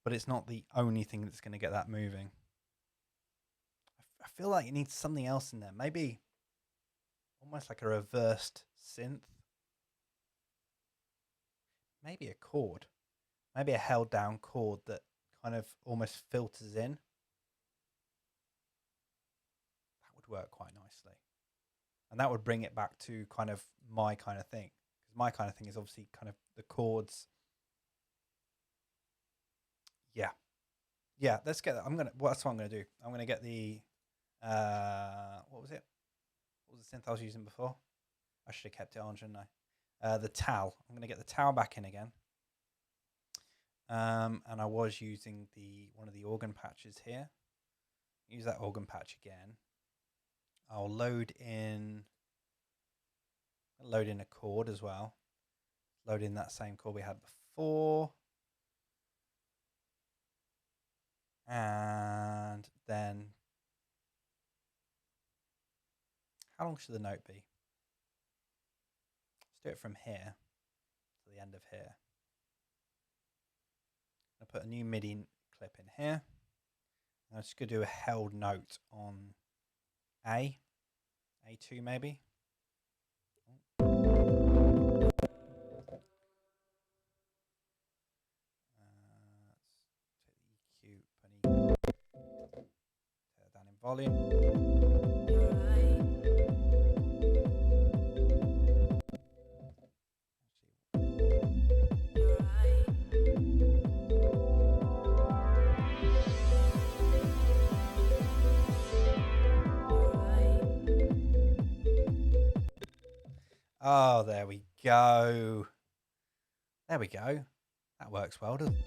But it's not the only thing that's going to get that moving. I feel like it needs something else in there. Maybe almost like a reversed synth. Maybe a chord. Maybe a held down chord that kind of almost filters in. Work quite nicely, and that would bring it back to kind of my kind of thing, because my kind of thing is obviously kind of the chords. Yeah, let's get that. That's what I'm gonna do. I'm gonna get the what was the synth I was using before? I should have kept it on, shouldn't I? The towel. I'm gonna get the towel back in again. And I was using one of the organ patches here. Use that organ patch again. I'll load in a chord as well. Load in that same chord we had before. And then How long should the note be? Let's do it from here to the end of here. I'll put a new MIDI clip in here. I'm just going to do a held note on A2 maybe. Let's take the EQ, turn it down in volume. Oh, there we go. There we go. That works well, doesn't it?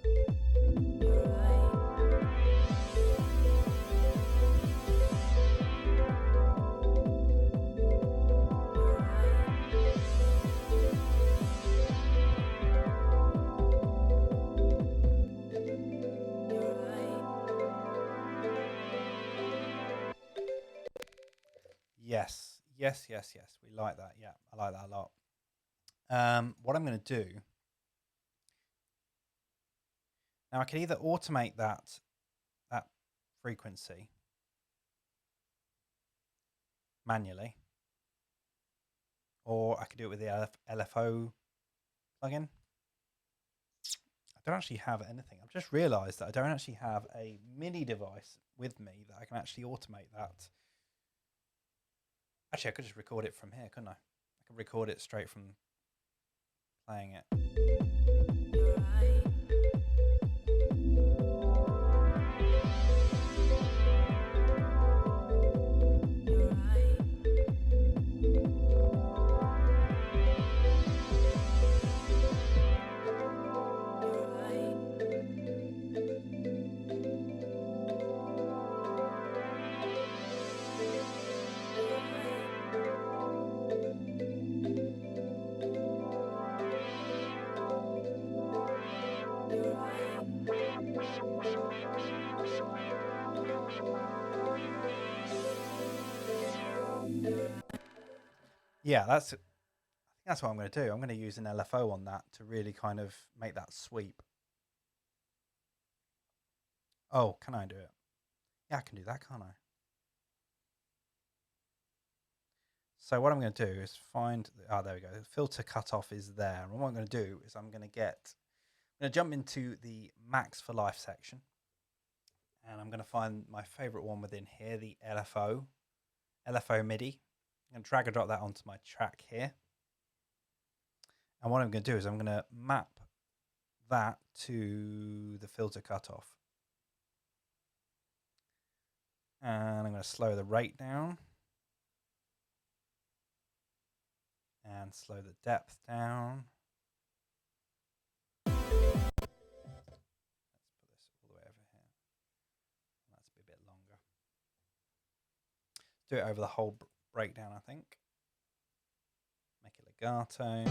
Yes, yes, yes, yes. We like that. Yeah, I like that a lot. What I'm going to do now, I can either automate that frequency manually, or I could do it with the LFO plugin. I don't actually have anything. I've just realised that I don't actually have a MIDI device with me that I can actually automate that. Actually, I could just record it from here, couldn't I? I could record it straight from playing it. Yeah, I think that's what I'm going to do. I'm going to use an LFO on that to really kind of make that sweep. Oh, can I do it? Yeah, I can do that, can't I? So what I'm going to do is find, there we go. The filter cutoff is there. And what I'm going to do is I'm going to jump into the Max for Life section. And I'm going to find my favorite one within here, the LFO MIDI. I'm going to drag and drop that onto my track here. And what I'm going to do is I'm going to map that to the filter cutoff. And I'm going to slow the rate down. And slow the depth down. Let's put this all the way over here. That's a bit longer. Do it over the whole breakdown, I think. Make it legato.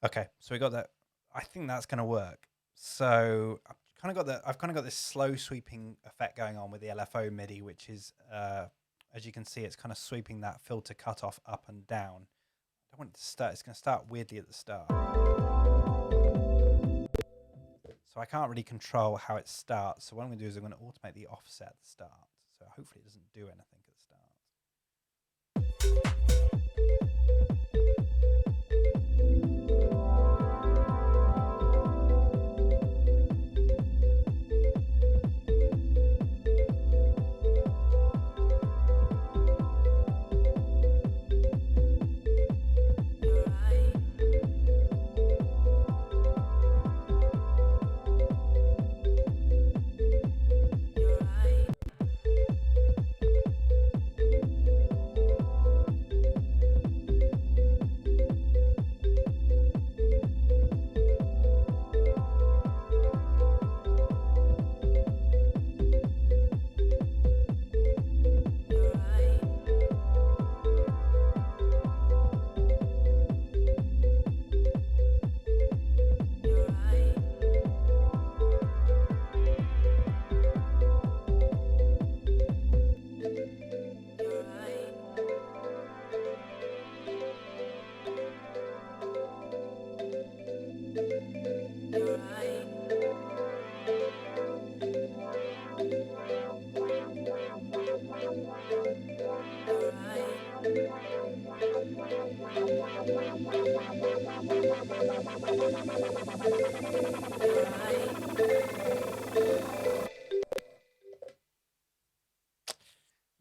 Okay, so we got that. I think that's going to work. So I've kind of got this slow sweeping effect going on with the LFO MIDI, which is, as you can see, it's kind of sweeping that filter cutoff up and down. I don't want it to start. It's going to start weirdly at the start. So I can't really control how it starts. So what I'm going to do is I'm going to automate the offset at the start. So hopefully it doesn't do anything at the start.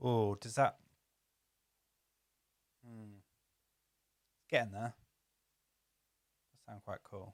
Oh, does that? Getting there. That sound quite cool.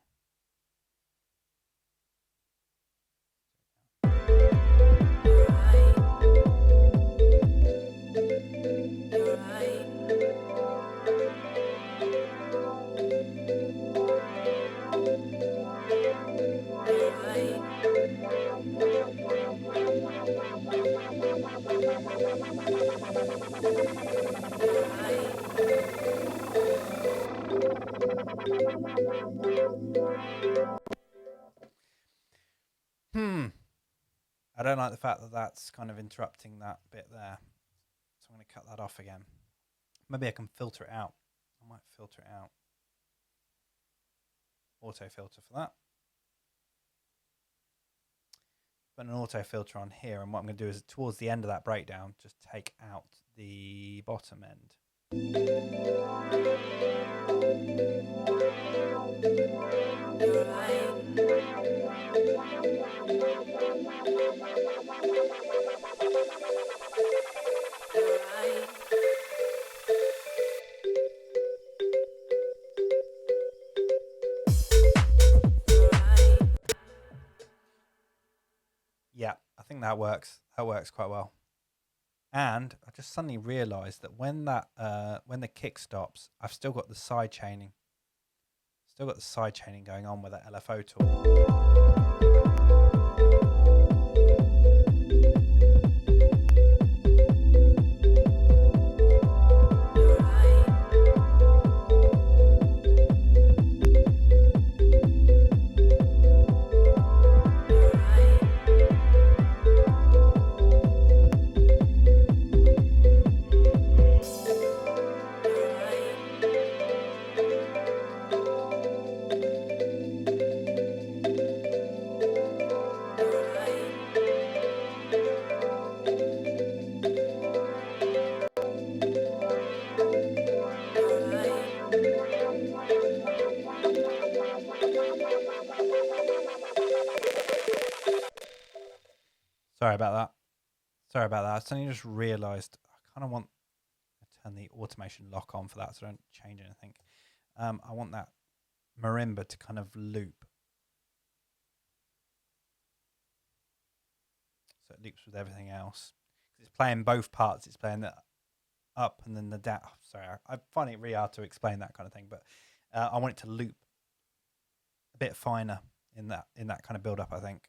I don't like the fact that that's kind of interrupting that bit there. So I'm going to cut that off again. Maybe I can filter it out. I might filter it out. Auto filter for that. Put an auto filter on here, and what I'm going to do is towards the end of that breakdown, just take out the bottom end. Yeah, I think that works. That works quite well. And I just suddenly realised that when the kick stops, I've still got the side chaining. Still got the side chaining going on with that LFO tool. Sorry about that. Sorry about that. I suddenly just realised I kind of want to turn the automation lock on for that so I don't change anything. I want that marimba to kind of loop. So it loops with everything else. It's playing both parts. It's playing the up and then the down. Sorry, I find it really hard to explain that kind of thing, but I want it to loop a bit finer in that kind of build up, I think.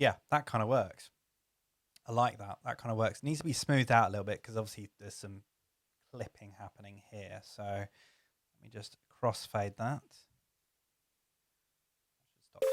yeah, that kind of works. I like that. That kind of works. It needs to be smoothed out a little bit because obviously there's some clipping happening here. So let me just crossfade that. Stop.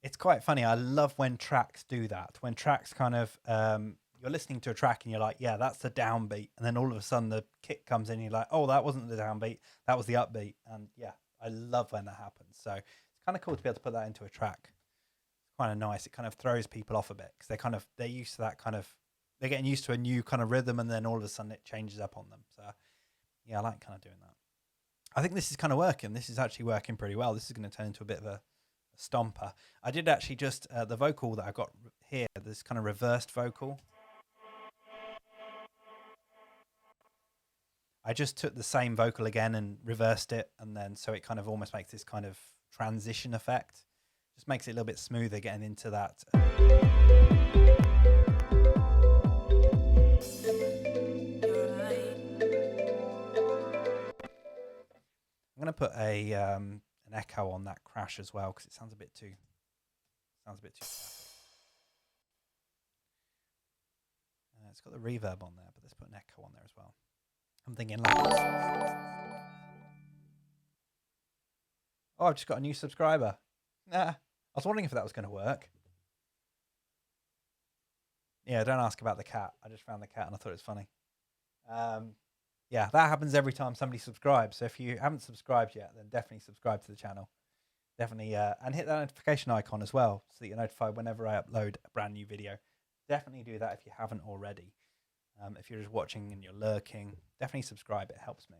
It's quite funny. I love when tracks do that. When tracks kind of, you're listening to a track and you're like, yeah, that's the downbeat. And then all of a sudden the kick comes in and you're like, oh, that wasn't the downbeat. That was the upbeat. And yeah, I love when that happens. So it's kind of cool to be able to put that into a track. It's kind of nice. It kind of throws people off a bit because they're used to that kind of, they're getting used to a new kind of rhythm and then all of a sudden it changes up on them. So yeah, I like kind of doing that. I think this is kind of working. This is actually working pretty well. This is going to turn into a bit of a stomper. I did actually just the vocal that I got here, this kind of reversed vocal. I just took the same vocal again and reversed it, and then so it kind of almost makes this kind of transition effect. Just makes it a little bit smoother getting into that. I'm going to put an echo on that crash as well because it sounds a bit too static. It's got the reverb on there, but let's put an echo on there as well. I'm thinking like, oh, I've just got a new subscriber. Nah, I was wondering if that was going to work. Yeah, don't ask about the cat. I just found the cat and I thought it was funny. Yeah, that happens every time somebody subscribes. So if you haven't subscribed yet, then definitely subscribe to the channel. Definitely, and hit that notification icon as well so that you're notified whenever I upload a brand new video. Definitely do that if you haven't already. If you're just watching and you're lurking, definitely subscribe. It helps me.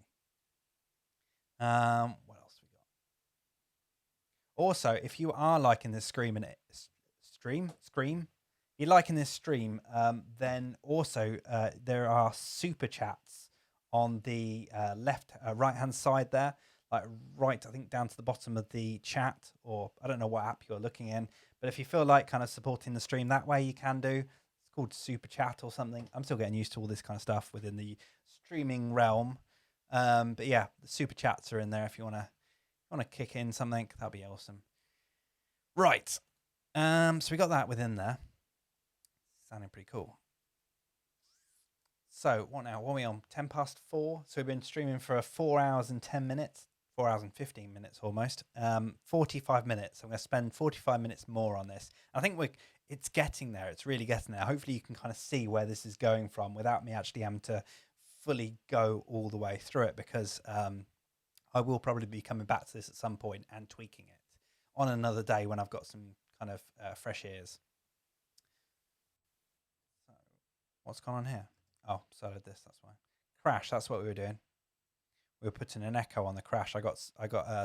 What else we got? Also, if you are liking this stream, you're liking this stream, then also there are super chats on the right hand side there, like right, I think down to the bottom of the chat, or I don't know what app you're looking in, but if you feel like kind of supporting the stream that way, you can do. It's called super chat or something. I'm still getting used to all this kind of stuff within the streaming realm, but yeah, the super chats are in there if you want to kick in something. That'd be awesome. Right, so we got that within there. Sounding pretty cool. So what now? What are we on? 4:10. So we've been streaming for 4 hours and 10 minutes, 4 hours and 15 minutes almost. 45 minutes. I'm going to spend 45 minutes more on this. I think it's getting there. It's really getting there. Hopefully you can kind of see where this is going from without me actually having to fully go all the way through it, because I will probably be coming back to this at some point and tweaking it on another day when I've got some kind of fresh ears. So what's going on here? Oh, so did this. That's why. Crash. That's what we were doing. We were putting an echo on the crash. I got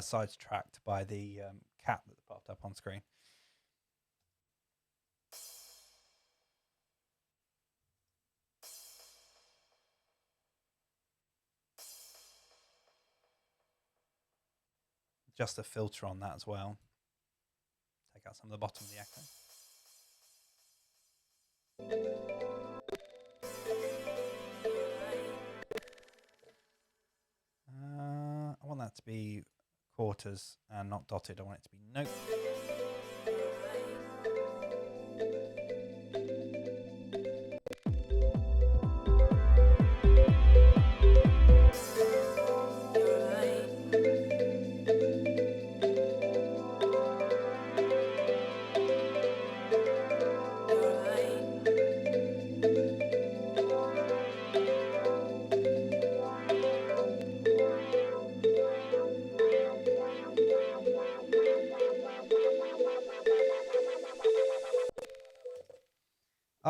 sidetracked by the cat that popped up on screen. Just a filter on that as well. Take out some of the bottom of the echo. I want that to be quarters and not dotted. I want it to be note.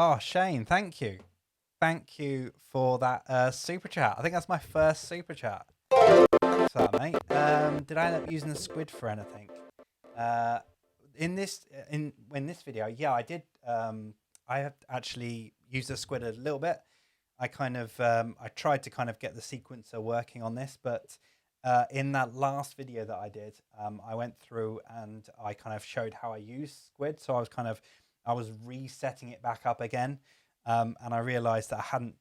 Oh, Shane, thank you. Thank you for that super chat. I think that's my first super chat. Thanks for that, mate. Did I end up using the squid for anything? In this video, yeah, I did. I have actually used the squid a little bit. I kind of I tried to kind of get the sequencer working on this, but in that last video that I did, I went through and I kind of showed how I use squid. So I was resetting it back up again, and I realized that I hadn't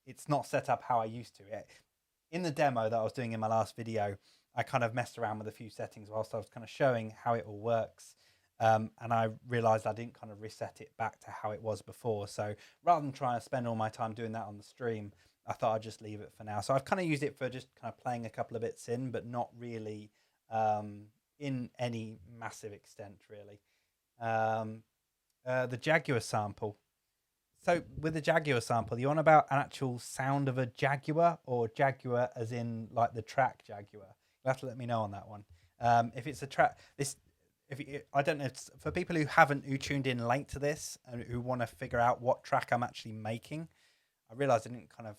it's not set up how I used to. In the demo that I was doing in my last video, I kind of messed around with a few settings whilst I was kind of showing how it all works. And I realized I didn't kind of reset it back to how it was before. So rather than trying to spend all my time doing that on the stream, I thought I'd just leave it for now. So I've kind of used it for just kind of playing a couple of bits in, but not really in any massive extent, really. The Jaguar sample. So with the Jaguar sample, you on about an actual sound of a Jaguar, or Jaguar as in like the track Jaguar? You'll have to let me know on that one. If it's a track, I don't know, for people who tuned in late to this and who want to figure out what track I'm actually making, I realized I didn't kind of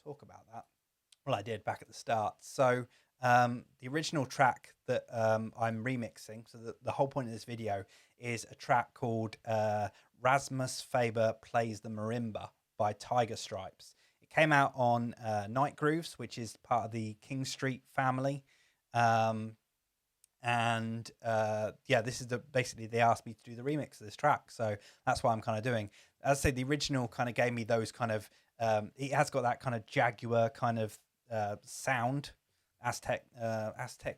talk about that. Well, I did back at the start. So the original track that I'm remixing, so the whole point of this video is a track called Rasmus Faber Plays the Marimba by Tiger Stripes. It came out on Night Grooves, which is part of the King Street family. This is basically they asked me to do the remix of this track, so that's what I'm kind of doing. As I say, the original kind of gave me those kind of it has got that kind of Jaguar kind of sound. Aztec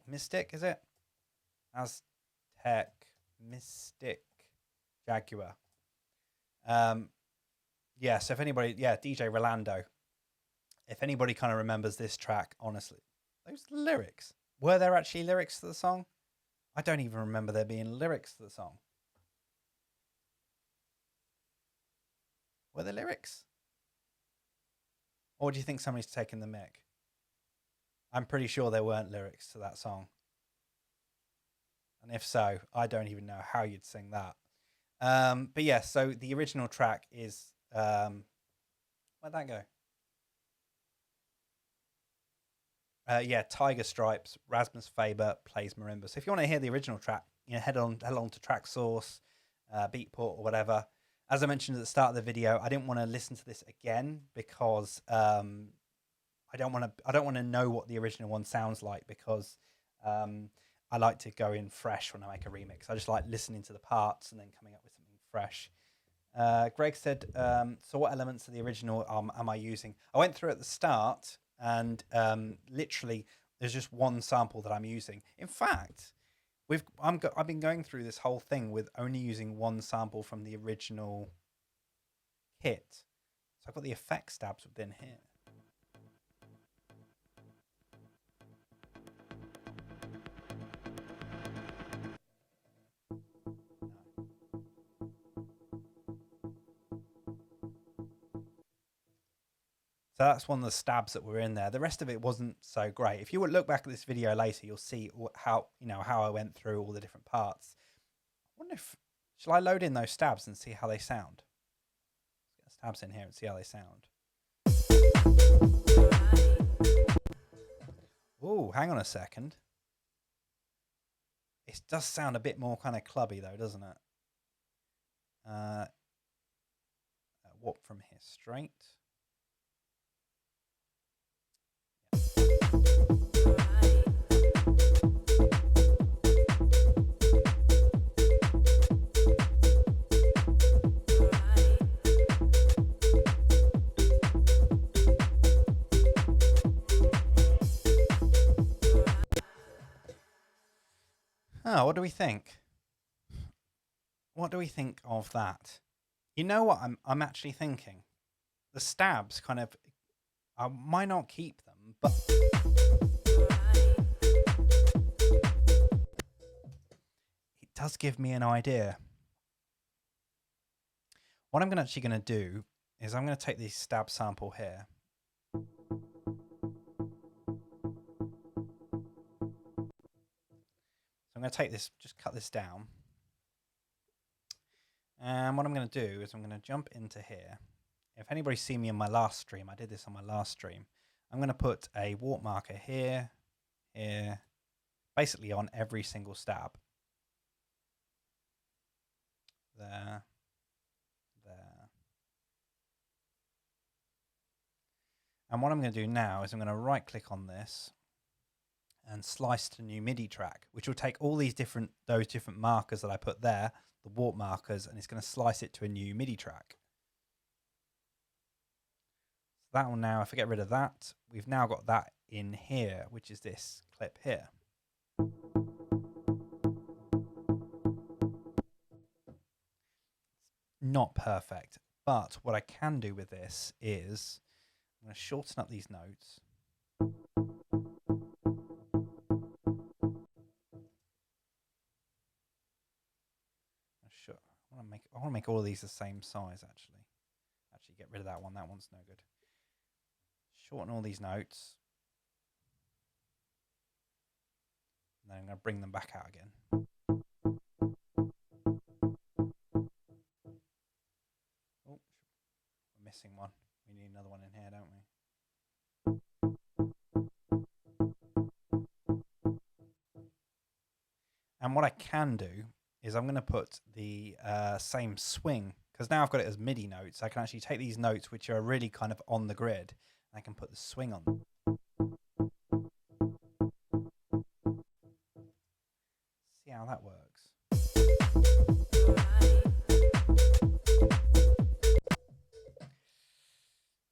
Mystic, is it? Aztec Mystic Jaguar. So if anybody, DJ Rolando, if anybody kind of remembers this track, honestly, those lyrics, were there actually lyrics to the song? I don't even remember there being lyrics to the song. Were there lyrics? Or do you think somebody's taken the mic? I'm pretty sure there weren't lyrics to that song. And if so, I don't even know how you'd sing that. But yeah, so the original track is... where'd that go? Tiger Stripes, Rasmus Faber Plays Marimba. So if you want to hear the original track, head along to Track Source, Beatport or whatever. As I mentioned at the start of the video, I didn't want to listen to this again because I don't want to know what the original one sounds like, because I like to go in fresh when I make a remix. I just like listening to the parts and then coming up with something fresh. Greg said, so what elements of the original am I using? I went through at the start, and literally there's just one sample that I'm using. In fact, I've been going through this whole thing with only using one sample from the original kit. So I've got the effect stabs within here. So that's one of the stabs that were in there. The rest of it wasn't so great. If you would look back at this video later, you'll see how I went through all the different parts. I wonder shall I load in those stabs and see how they sound? Let's get stabs in here and see how they sound. Oh, hang on a second. It does sound a bit more kind of clubby though, doesn't it? Warp from here straight. Oh, what do we think? What do we think of that? You know what I'm actually thinking? The stabs kind of, I might not keep them, but it does give me an idea. What I'm actually going to do is I'm going to take this stab sample here. I'm going to take this, just cut this down. And what I'm going to do is I'm going to jump into here. If anybody's seen me in my last stream, I did this on my last stream. I'm going to put a warp marker here, here, basically on every single stab. There, there. And what I'm going to do now is I'm going to right click on this and slice to new MIDI track, which will take all those different markers that I put there, the warp markers, and it's going to slice it to a new MIDI track. that one now, if I get rid of that, we've now got that in here, which is this clip here. Not perfect, but what I can do with this is I'm going to shorten up these notes. I want to make all of these the same size, actually. Actually, get rid of that one. That one's no good. Shorten all these notes. And then I'm going to bring them back out again. Oh, we're missing one. We need another one in here, don't we? And what I can do is I'm going to put the same swing, because now I've got it as MIDI notes. I can actually take these notes, which are really kind of on the grid, and I can put the swing on them. See how that works.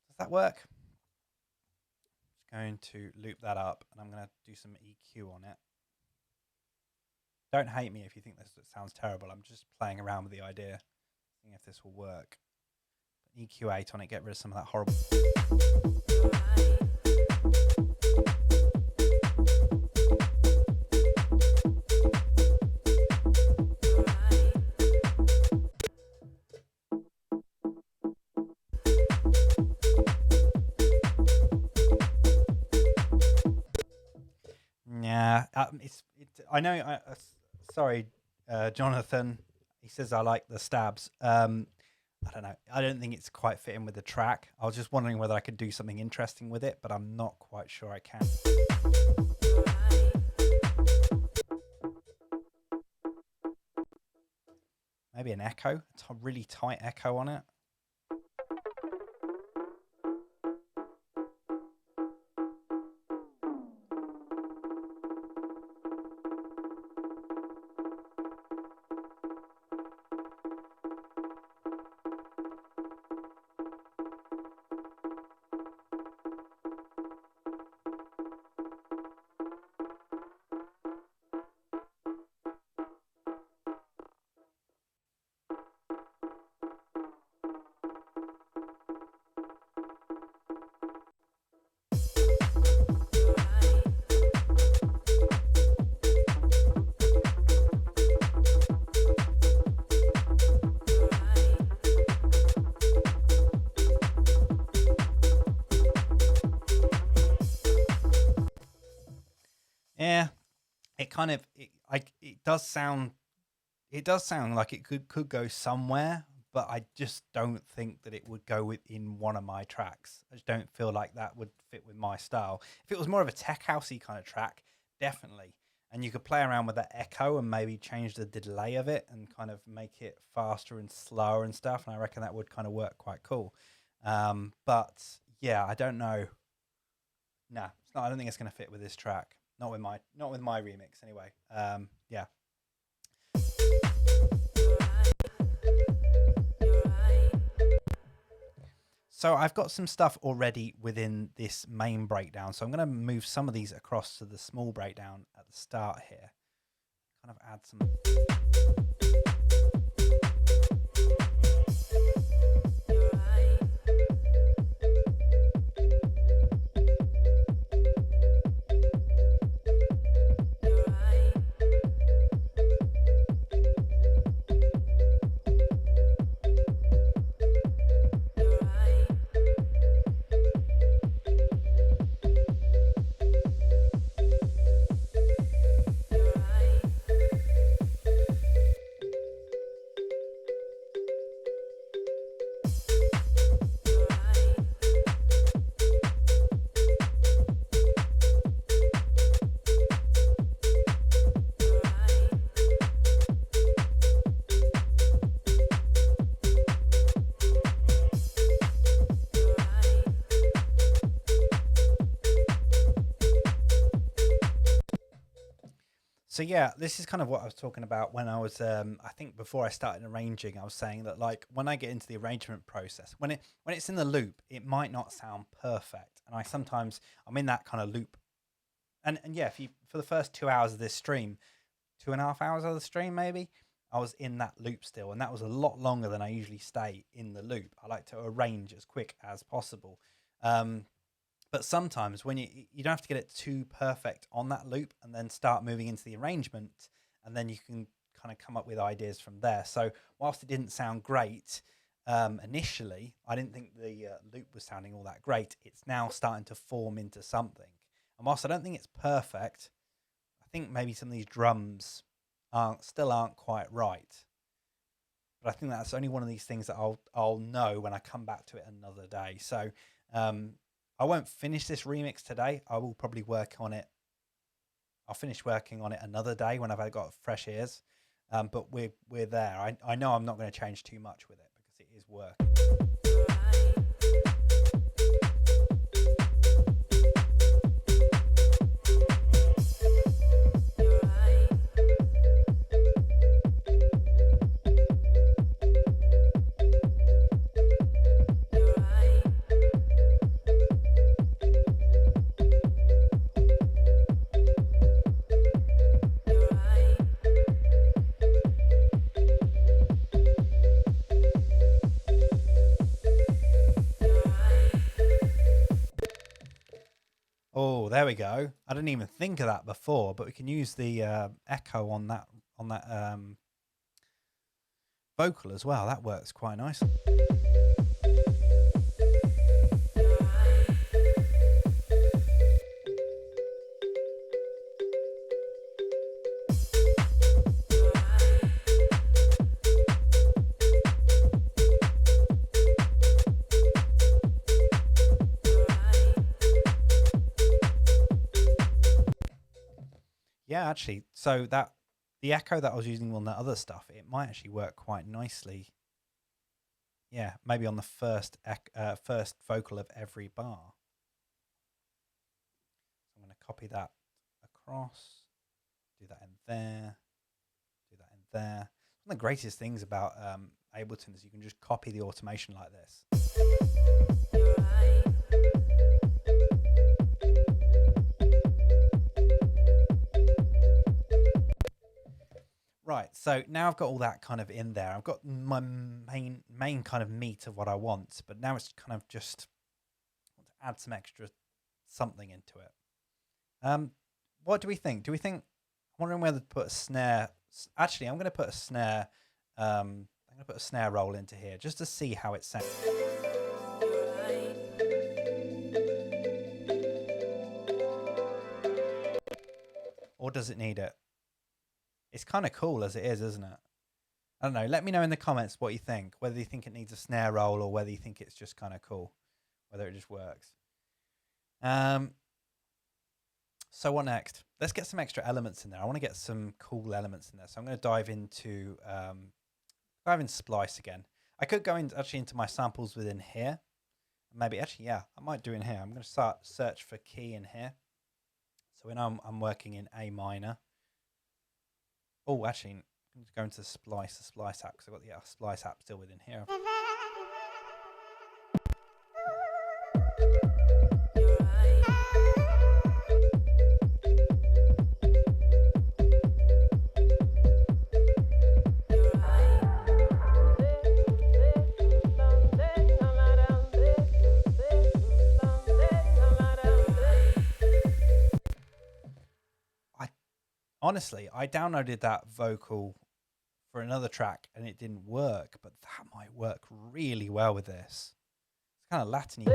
Does that work? Just going to loop that up, and I'm going to do some EQ on it. Don't hate me if you think this sounds terrible. I'm just playing around with the idea, seeing if this will work. EQ8 on it, get rid of some of that horrible. Yeah, I know. Sorry, Jonathan. He says I like the stabs. I don't know. I don't think it's quite fitting with the track. I was just wondering whether I could do something interesting with it, but I'm not quite sure I can. Maybe an echo. It's a really tight echo on it. Yeah, it kind of it does sound like it could go somewhere, but I just don't think that it would go within one of my tracks. I just don't feel like that would fit with my style. If it was more of a tech housey kind of track, definitely. And you could play around with that echo and maybe change the delay of it and kind of make it faster and slower and stuff. And I reckon that would kind of work quite cool. But yeah, I don't know. Nah, it's not. I don't think it's going to fit with this track. Not with my remix anyway. Yeah. So I've got some stuff already within this main breakdown. So I'm going to move some of these across to the small breakdown at the start here. Kind of add some. So yeah, this is kind of what I was talking about when I was I think before I started arranging, I was saying that like when I get into the arrangement process, when it's in the loop, it might not sound perfect. And I'm in that kind of loop. And yeah, if you for the first 2 hours of this stream, 2.5 hours of the stream maybe, I was in that loop still, and that was a lot longer than I usually stay in the loop. I like to arrange as quick as possible. But sometimes when you don't have to get it too perfect on that loop and then start moving into the arrangement, and then you can kind of come up with ideas from there. So whilst it didn't sound great initially, I didn't think the loop was sounding all that great. It's now starting to form into something. And whilst I don't think it's perfect, I think maybe some of these drums still aren't quite right. But I think that's only one of these things that I'll know when I come back to it another day. So I won't finish this remix today. I will probably work on it. I'll finish working on it another day when I've got fresh ears. But we're there. I know I'm not going to change too much with it because it is work. Oh, there we go. I didn't even think of that before, but we can use the echo on that vocal as well. That works quite nicely. Yeah, actually, so that the echo that I was using on that other stuff, it might actually work quite nicely. Yeah, maybe on the first vocal of every bar. So I'm going to copy that across, do that in there, do that in there. One of the greatest things about Ableton is you can just copy the automation like this. Right, so now I've got all that kind of in there. I've got my main kind of meat of what I want, but now it's kind of just want to add some extra something into it. What do we think? I'm wondering whether to put a snare. Actually, I'm going to put a snare. I'm going to put a snare roll into here just to see how it sounds. Or does it need it? It's kind of cool as it is, isn't it? I don't know. Let me know in the comments what you think. Whether you think it needs a snare roll or whether you think it's just kind of cool. Whether it just works. So what next? Let's get some extra elements in there. I want to get some cool elements in there. So I'm going to dive into Splice again. I could go into my samples within here. Maybe actually, yeah, I might do in here. I'm going to start search for key in here. So when I'm working in A minor. Oh, actually, I'm going to go into the Splice app because I've got the Splice app still within here. Honestly, I downloaded that vocal for another track and it didn't work, but that might work really well with this. It's kind of Latin-y.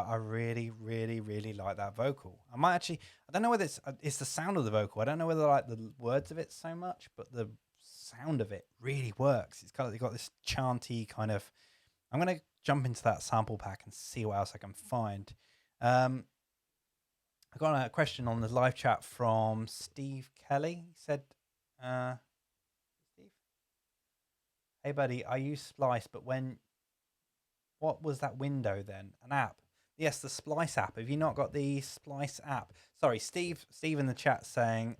I really, really, really like that vocal. I might actually, I don't know whether it's the sound of the vocal. I don't know whether I like the words of it so much, but the sound of it really works. It's got this chanty kind of. I'm gonna jump into that sample pack and see what else I can find. I got a question on the live chat from Steve Kelly. He said, "Steve, hey buddy, I use Splice, but what was that window then? An app? Yes, the Splice app. Have you not got the Splice app? Sorry, Steve in the chat saying,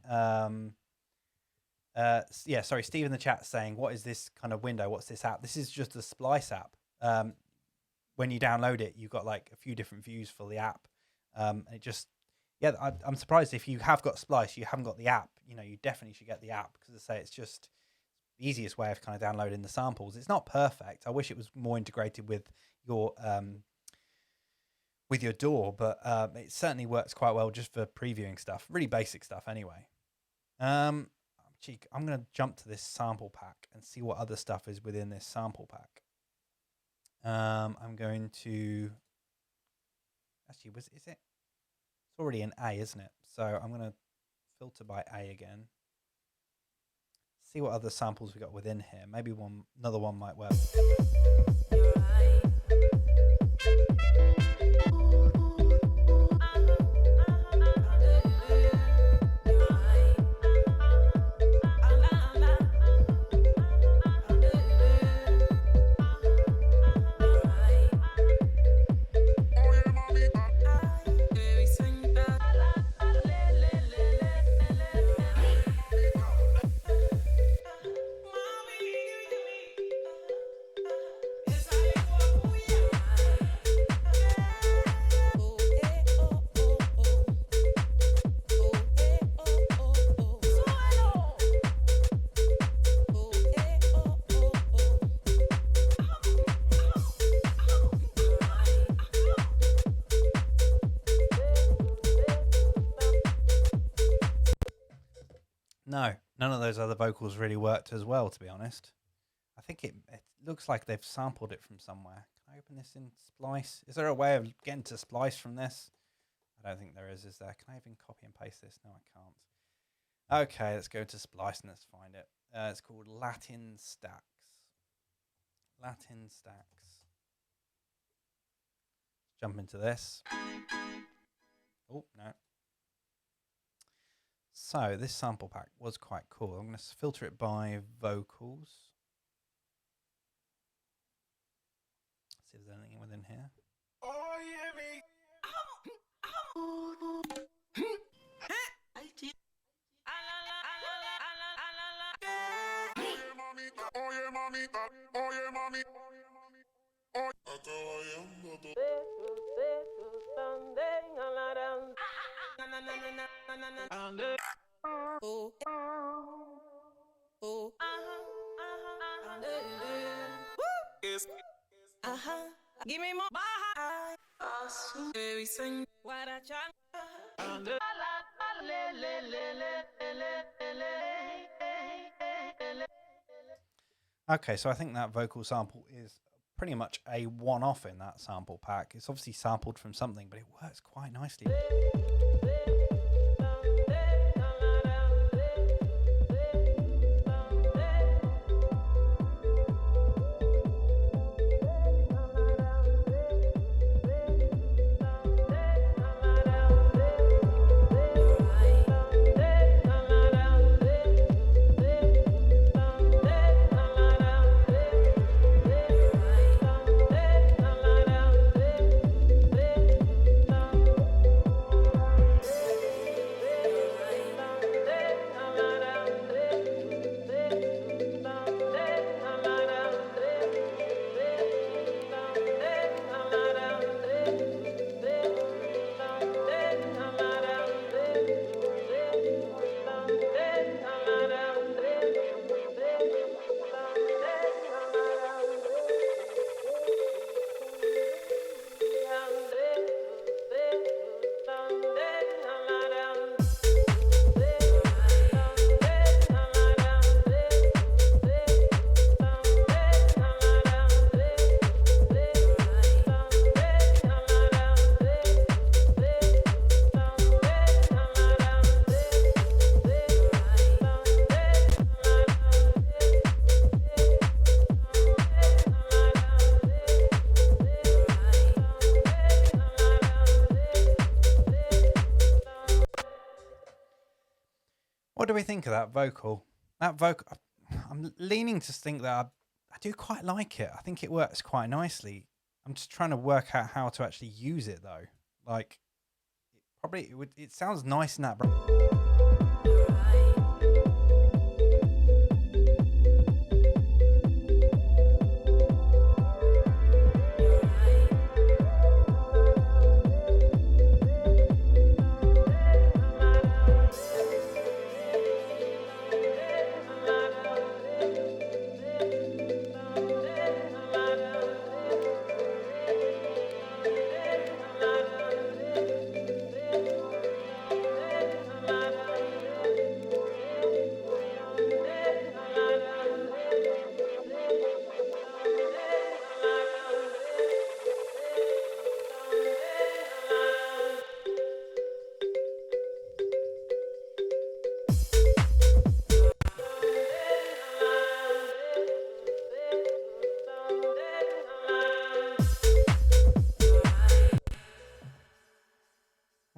Steve in the chat saying, what is this kind of window? What's this app? This is just the Splice app. When you download it, you've got like a few different views for the app. And it just, I'm surprised if you have got Splice, you haven't got the app. You know, you definitely should get the app because I say it's just the easiest way of kind of downloading the samples. It's not perfect. I wish it was more integrated with your DAW, but it certainly works quite well just for previewing stuff. Really basic stuff anyway. I'm going to jump to this sample pack and see what other stuff is within this sample pack. I'm going to actually is it? It's already an A, isn't it? So I'm going to filter by A again. See what other samples we got within here. Maybe another one might work. No, none of those other vocals really worked as well, to be honest. I think it looks like they've sampled it from somewhere. Can I open this in Splice? Is there a way of getting to Splice from this? I don't think there is there? Can I even copy and paste this? No, I can't. Okay, let's go to Splice and let's find it. It's called Latin Stacks. Latin Stacks. Jump into this. Oh, no. So this sample pack was quite cool. I'm going to filter it by vocals. See if there's anything within here. Oh, yeah, me. Give me more. Everything. What I try. Okay, so I think that vocal sample is pretty much a one-off in that sample pack. It's obviously sampled from something, but it works quite nicely. What do we think of that vocal? That vocal, I'm leaning to think that I do quite like it. I think it works quite nicely. I'm just trying to work out how to actually use it though. Like, it sounds nice in that.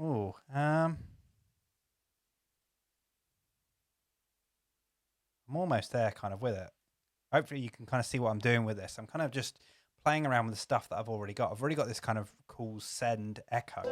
Oh, I'm almost there kind of with it. Hopefully you can kind of see what I'm doing with this. I'm kind of just playing around with the stuff that I've already got. I've already got this kind of cool send echo.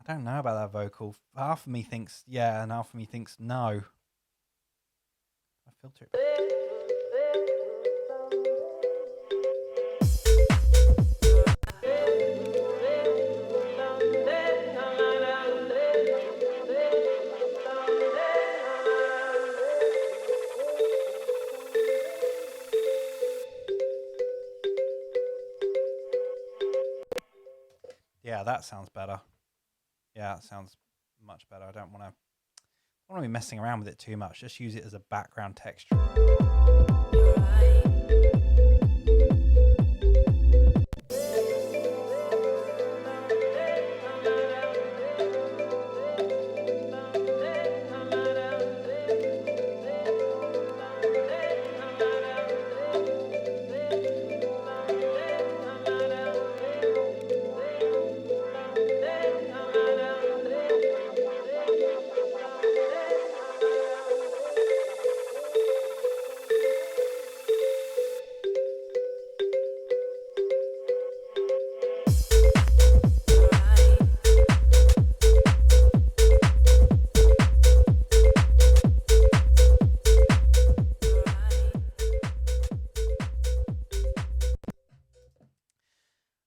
I don't know about that vocal. Half of me thinks yeah, and half of me thinks no. I filter it. Yeah, that sounds better. Yeah, that sounds much better. I don't want to be messing around with it too much. Just use it as a background texture.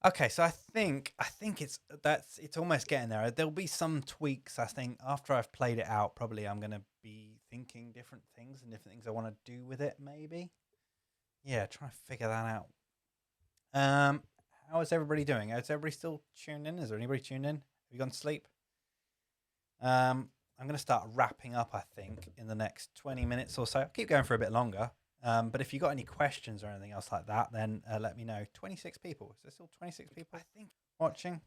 Okay, so I think it's almost getting there. There'll be some tweaks. I think after I've played it out, probably I'm gonna be thinking different things and different things I want to do with it. Maybe, yeah, try to figure that out. How is everybody doing? Is everybody still tuned in? Is there anybody tuned in? Have you gone to sleep? I'm gonna start wrapping up. I think in the next 20 minutes or so. I'll keep going for a bit longer. But if you got any questions or anything else like that, then let me know. 26 people. Is there still 26 people? I think watching.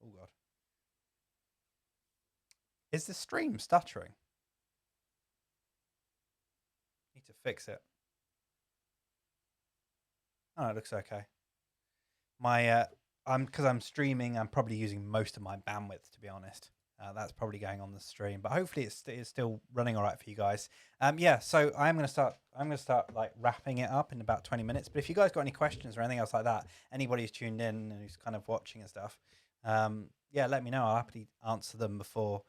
Oh God. Is the stream stuttering? Need to fix it. Oh, it looks okay. Because I'm streaming. I'm probably using most of my bandwidth, to be honest. That's probably going on the stream, but hopefully it's still running all right for you guys. Yeah, so I'm gonna start like wrapping it up in about 20 minutes. But if you guys got any questions or anything else like that, anybody who's tuned in and who's kind of watching and stuff, yeah, let me know. I'll happily answer them before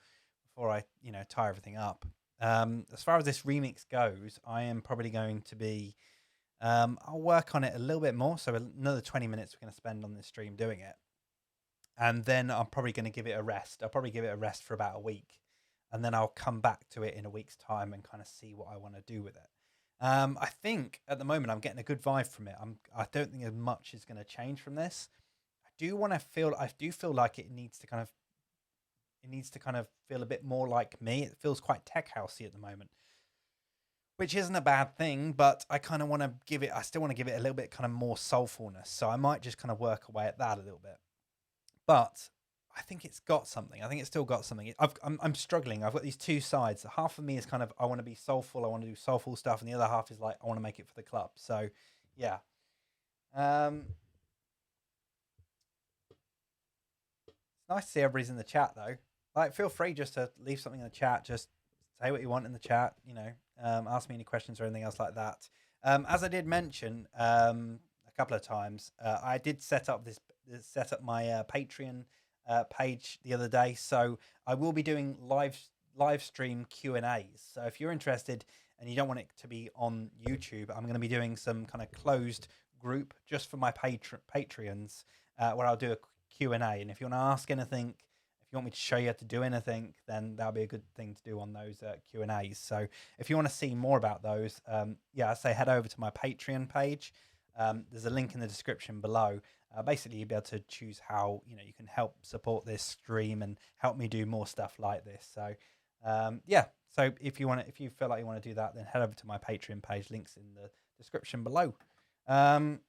I tie everything up. As far as this remix goes, I am probably going to be I'll work on it a little bit more. So another 20 minutes we're going to spend on this stream doing it. And then I'm probably going to give it a rest. I'll probably give it a rest for about a week. And then I'll come back to it in a week's time and kind of see what I want to do with it. I think at the moment I'm getting a good vibe from it. I don't think as much is going to change from this. I do feel like it needs to kind of feel a bit more like me. It feels quite tech housey at the moment, which isn't a bad thing, but I kind of want to I still want to give it a little bit kind of more soulfulness. So I might just kind of work away at that a little bit. But I think it's got something. I think it's still got something. I'm struggling. I've got these two sides. Half of me is kind of, I want to be soulful. I want to do soulful stuff. And the other half is like, I want to make it for the club. So, yeah. It's nice to see everybody's in the chat, though. Like, feel free just to leave something in the chat. Just say what you want in the chat. Ask me any questions or anything else like that. As I did mention a couple of times, I did set up my Patreon page the other day, so I will be doing live stream Q&As. So if you're interested and you don't want it to be on YouTube, I'm going to be doing some kind of closed group just for my Patreons, where I'll do a Q&A. And if you want to ask anything, if you want me to show you how to do anything, then that'll be a good thing to do on those Q&As. So if you want to see more about those, I say head over to my Patreon page. There's a link in the description below. Basically, you'll be able to choose how you can help support this stream and help me do more stuff like this. So, So if you feel like you want to do that, then head over to my Patreon page. Links in the description below. Everybody's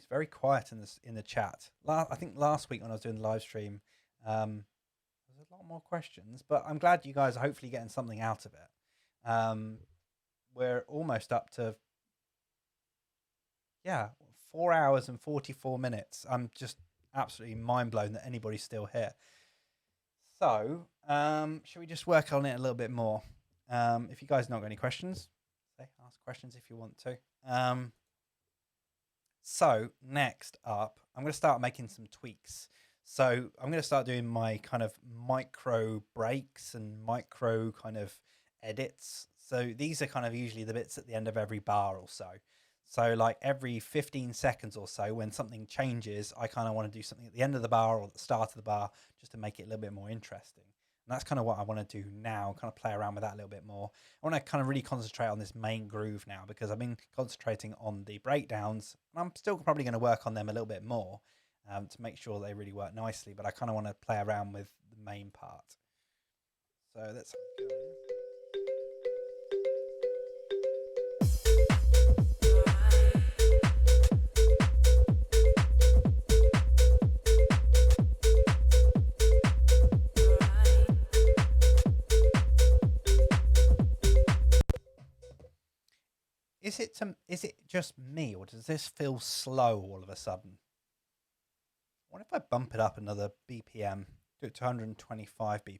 very quiet in the chat. I think last week when I was doing the live stream, there was a lot more questions, but I'm glad you guys are hopefully getting something out of it. We're almost up to 4 hours and 44 minutes. I'm just absolutely mind blown that anybody's still here. So, should we just work on it a little bit more? If you guys not got any questions, ask questions if you want to. So next up, I'm going to start making some tweaks. So I'm going to start doing my kind of micro breaks and micro kind of edits. So these are kind of usually the bits at the end of every bar or so. So like every 15 seconds or so, when something changes, I kind of want to do something at the end of the bar or at the start of the bar just to make it a little bit more interesting. And that's kind of what I want to do now, kind of play around with that a little bit more. I want to kind of really concentrate on this main groove now because I've been concentrating on the breakdowns. And I'm still probably going to work on them a little bit more to make sure they really work nicely. But I kind of want to play around with the main part. So let's go. Is it just me, or does this feel slow all of a sudden? What if I bump it up another BPM, do it to 125 BPM?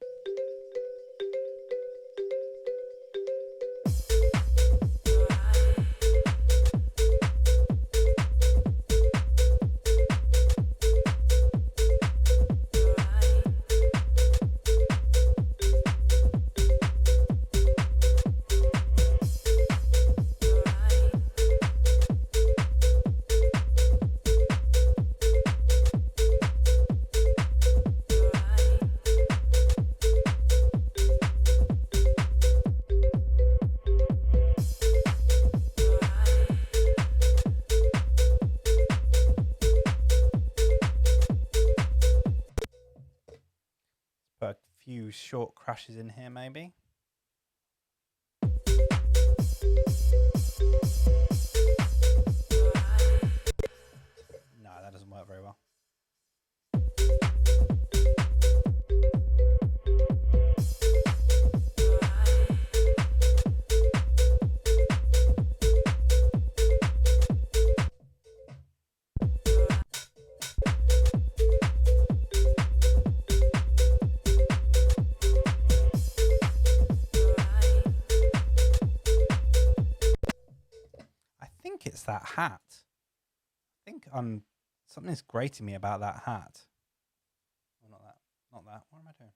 Short crashes in here maybe. No, that doesn't work very well. it's that hat. I think something's grating me about that hat. Oh, not that. Not that. What am I doing?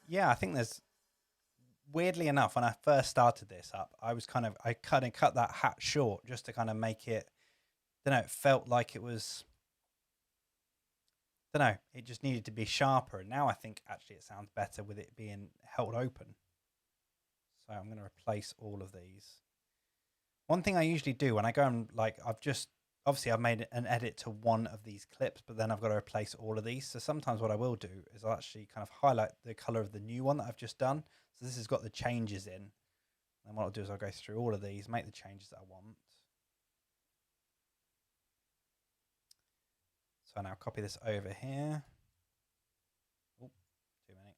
Yeah, I think there's, weirdly enough, when I first started this up, I kind of cut that hat short just to kind of make it, I don't know, it felt like it was, I don't know, it just needed to be sharper. And now I think actually it sounds better with it being held open. So I'm going to replace all of these. One thing I usually do when I go and obviously I've made an edit to one of these clips, but then I've got to replace all of these. So sometimes what I will do is I'll actually kind of highlight the color of the new one that I've just done. So this has got the changes in. And what I'll do is I'll go through all of these, make the changes that I want. So I now copy this over here. Oh, too many.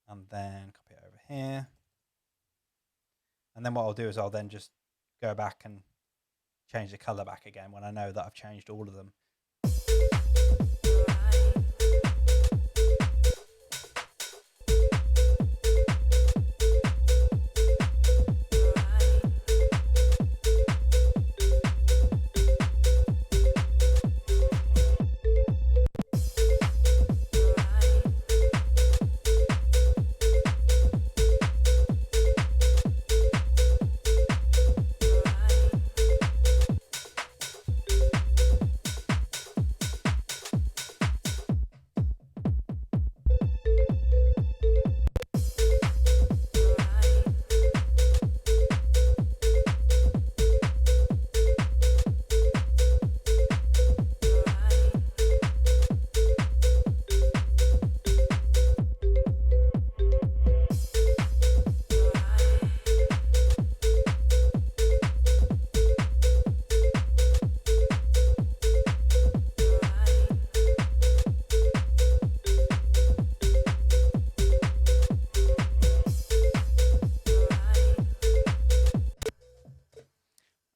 And then copy it over here. And then what I'll do is I'll then just go back and change the color back again when I know that I've changed all of them.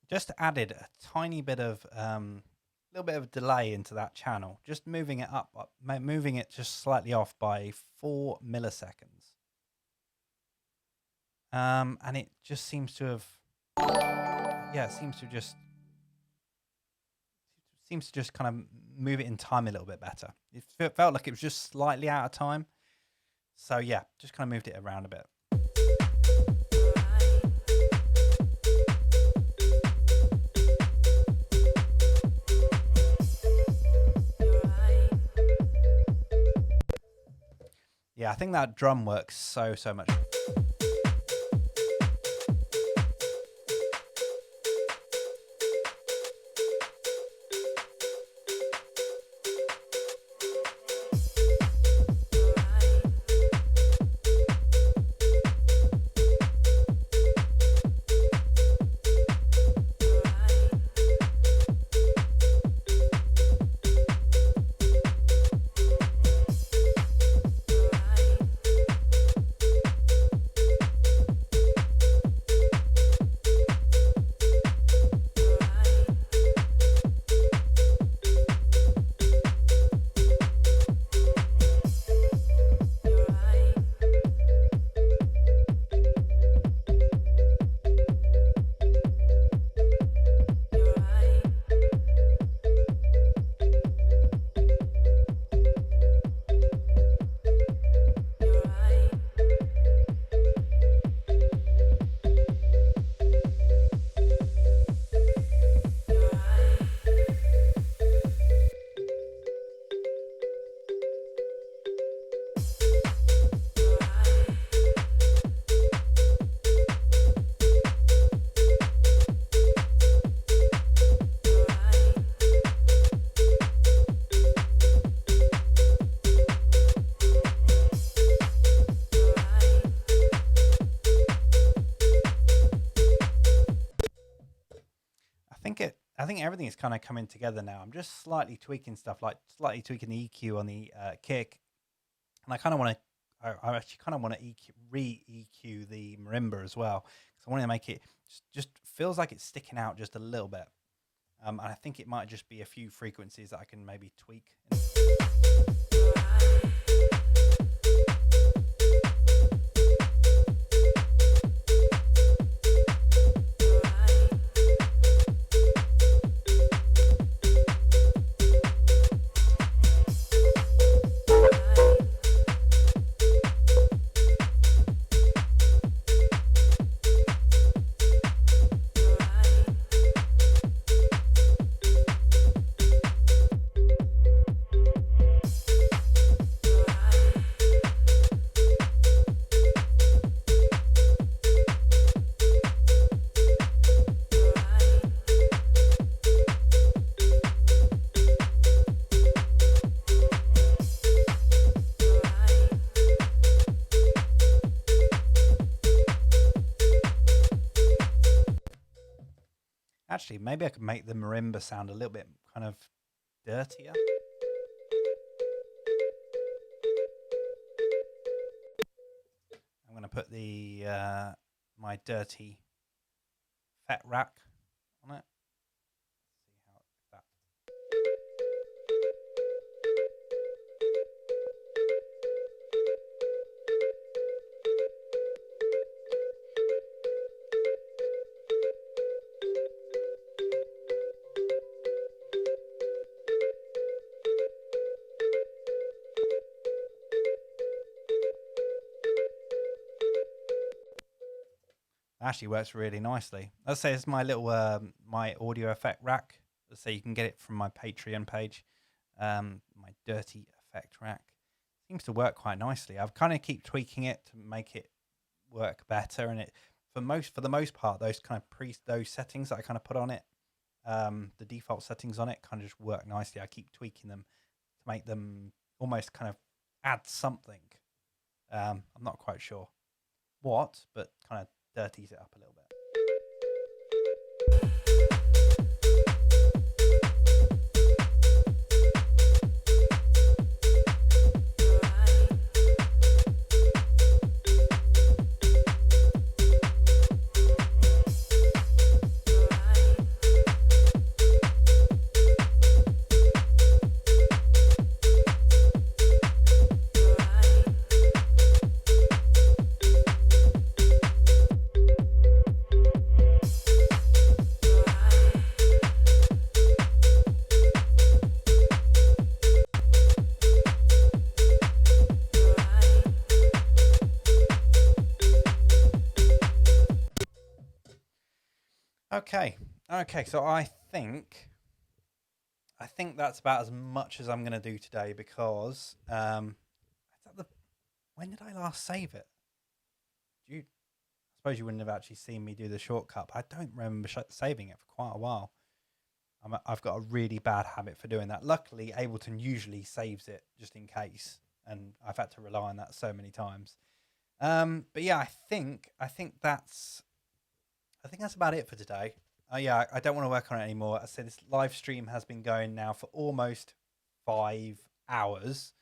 Just added a tiny bit of little bit of delay into that channel, just moving it up, moving it just slightly off by 4 milliseconds. And it just seems to have, yeah, it seems to just kind of move it in time a little bit better. It felt like it was just slightly out of time. So yeah, just kind of moved it around a bit. Yeah, I think that drum works so much. I think everything is kind of coming together now. I'm just slightly tweaking stuff, like slightly tweaking the EQ on the kick, and I kind of want to. I actually kind of want to re-EQ the marimba as well, because I want to make it just feels like it's sticking out just a little bit. And I think it might just be a few frequencies that I can maybe tweak. Actually, maybe I could make the marimba sound a little bit kind of dirtier. I'm going to put the my dirty fat rack on it. See how that. Actually works really nicely. Let's say it's my little my audio effect rack. Let's say you can get it from my Patreon page. My dirty effect rack seems to work quite nicely. I've kind of keep tweaking it to make it work better, and it for the most part those kind of those settings that I kind of put on it, the default settings on it kind of just work nicely. I keep tweaking them to make them almost kind of add something. I'm not quite sure what, but kind of dirties it up a little bit. Okay, so I think that's about as much as I'm going to do today, because when did I last save it? I suppose you wouldn't have actually seen me do the shortcut. I don't remember saving it for quite a while. I've got a really bad habit for doing that. Luckily, Ableton usually saves it just in case, and I've had to rely on that so many times. But yeah, I think that's about it for today. Yeah, I don't want to work on it anymore. I said this live stream has been going now for almost 5 hours.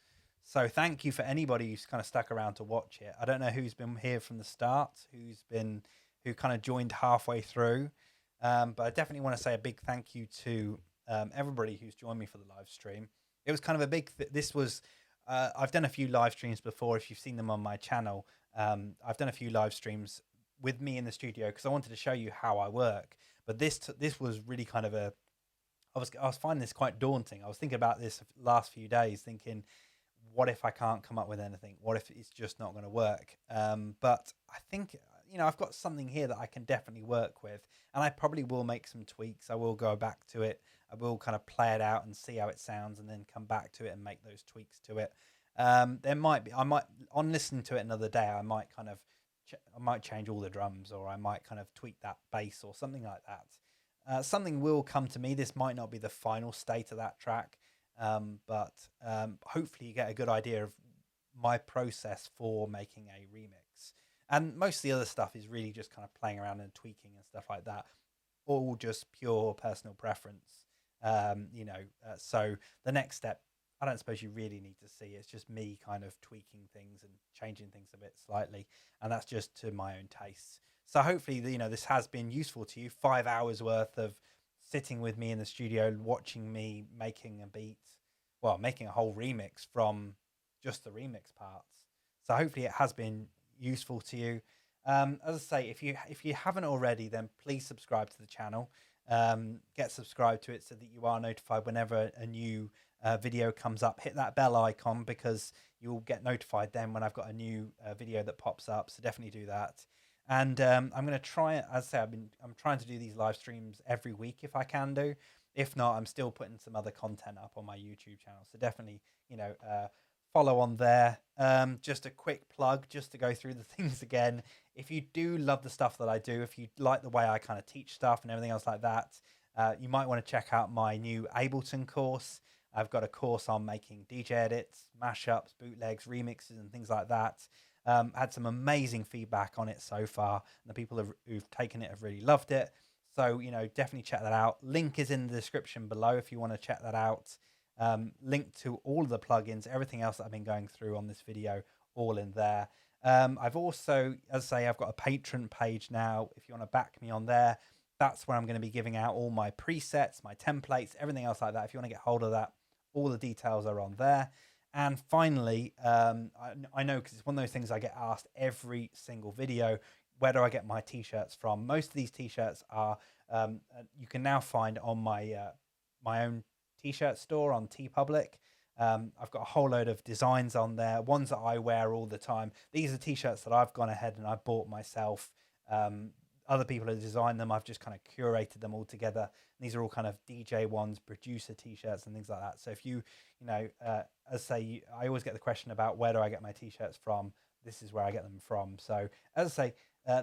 So thank you for anybody who's kind of stuck around to watch it. I don't know who's been here from the start, who kind of joined halfway through. But I definitely want to say a big thank you to everybody who's joined me for the live stream. It was kind of a big, I've done a few live streams before. If you've seen them on my channel, I've done a few live streams with me in the studio because I wanted to show you how I work. But this was really kind of I was finding this quite daunting. I was thinking about this last few days, thinking, what if I can't come up with anything? What if it's just not going to work? But I think, I've got something here that I can definitely work with, and I probably will make some tweaks. I will go back to it. I will kind of play it out and see how it sounds, and then come back to it and make those tweaks to it. On listening to it another day, I might change all the drums, or I might kind of tweak that bass or something like that. Something will come to me. This might not be the final state of that track, but hopefully you get a good idea of my process for making a remix. And most of the other stuff is really just kind of playing around and tweaking and stuff like that. all just pure personal preference. You know, so the next step, I don't suppose you really need to see. It's just me kind of tweaking things and changing things a bit slightly, and that's just to my own tastes. So hopefully, you know, this has been useful to you. 5 hours worth of sitting with me in the studio, watching me making a beat, well, making a whole remix from just the remix parts. So hopefully, it has been useful to you. As I say, if you haven't already, then please subscribe to the channel. Get subscribed to it so that you are notified whenever a new video comes up. Hit that bell icon because you'll get notified then when I've got a new video that pops up. So definitely do that. And I'm going to try, as I say, I'm trying to do these live streams every week if I can do. If not, I'm still putting some other content up on my YouTube channel. So definitely, you know, follow on there. Just a quick plug, just to go through the things again. If you do love the stuff that I do, if you like the way I kind of teach stuff and everything else like that, you might want to check out my new Ableton course. I've got a course on making DJ edits, mashups, bootlegs, remixes, and things like that. Had some amazing feedback on it so far, and the people who've taken it have really loved it. So, you know, definitely check that out. Link is in the description below if you want to check that out. Link to all of the plugins, everything else that I've been going through on this video, all in there. I've also, as I say, I've got a Patreon page now. If you want to back me on there, that's where I'm going to be giving out all my presets, my templates, everything else like that. If you want to get hold of that, all the details are on there. And finally, I know because it's one of those things I get asked every single video, where do I get my t-shirts from? Most of these t-shirts are, you can now find on my my own t-shirt store on TeePublic. I've got a whole load of designs on there, ones that I wear all the time. These are t-shirts that I've gone ahead and I bought myself. Other people have designed them. I've just kind of curated them all together. And these are all kind of DJ ones, producer t-shirts and things like that. So if you know, as I say, I always get the question about where do I get my t-shirts from? This is where I get them from. So as I say,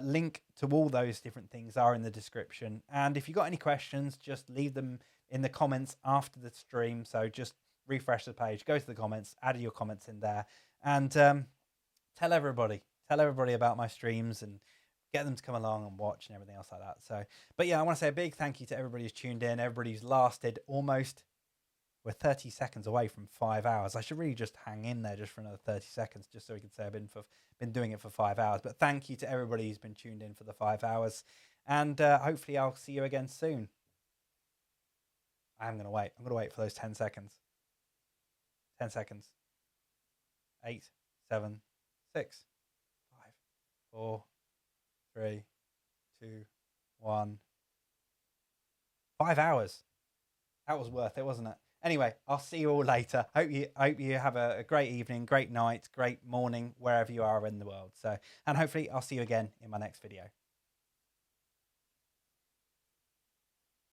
link to all those different things are in the description. And if you've got any questions, just leave them in the comments after the stream. So just refresh the page, go to the comments, add your comments in there, and tell everybody about my streams and get them to come along and watch and everything else like that. So, but yeah, I want to say a big thank you to everybody who's tuned in, everybody who's lasted almost, we're 30 seconds away from 5 hours. I should really just hang in there just for another 30 seconds, just so we can say I've been doing it for 5 hours. But thank you to everybody who's been tuned in for the 5 hours. And hopefully I'll see you again soon. I'm going to wait. I'm going to wait for those 10 seconds. 10 seconds. 8, 7, 6, 5, 4, 3, 2, 1. 5 hours. That was worth it, wasn't it? Anyway, I'll see you all later. Hope you have a great evening, great night, great morning, wherever you are in the world. So, and hopefully I'll see you again in my next video.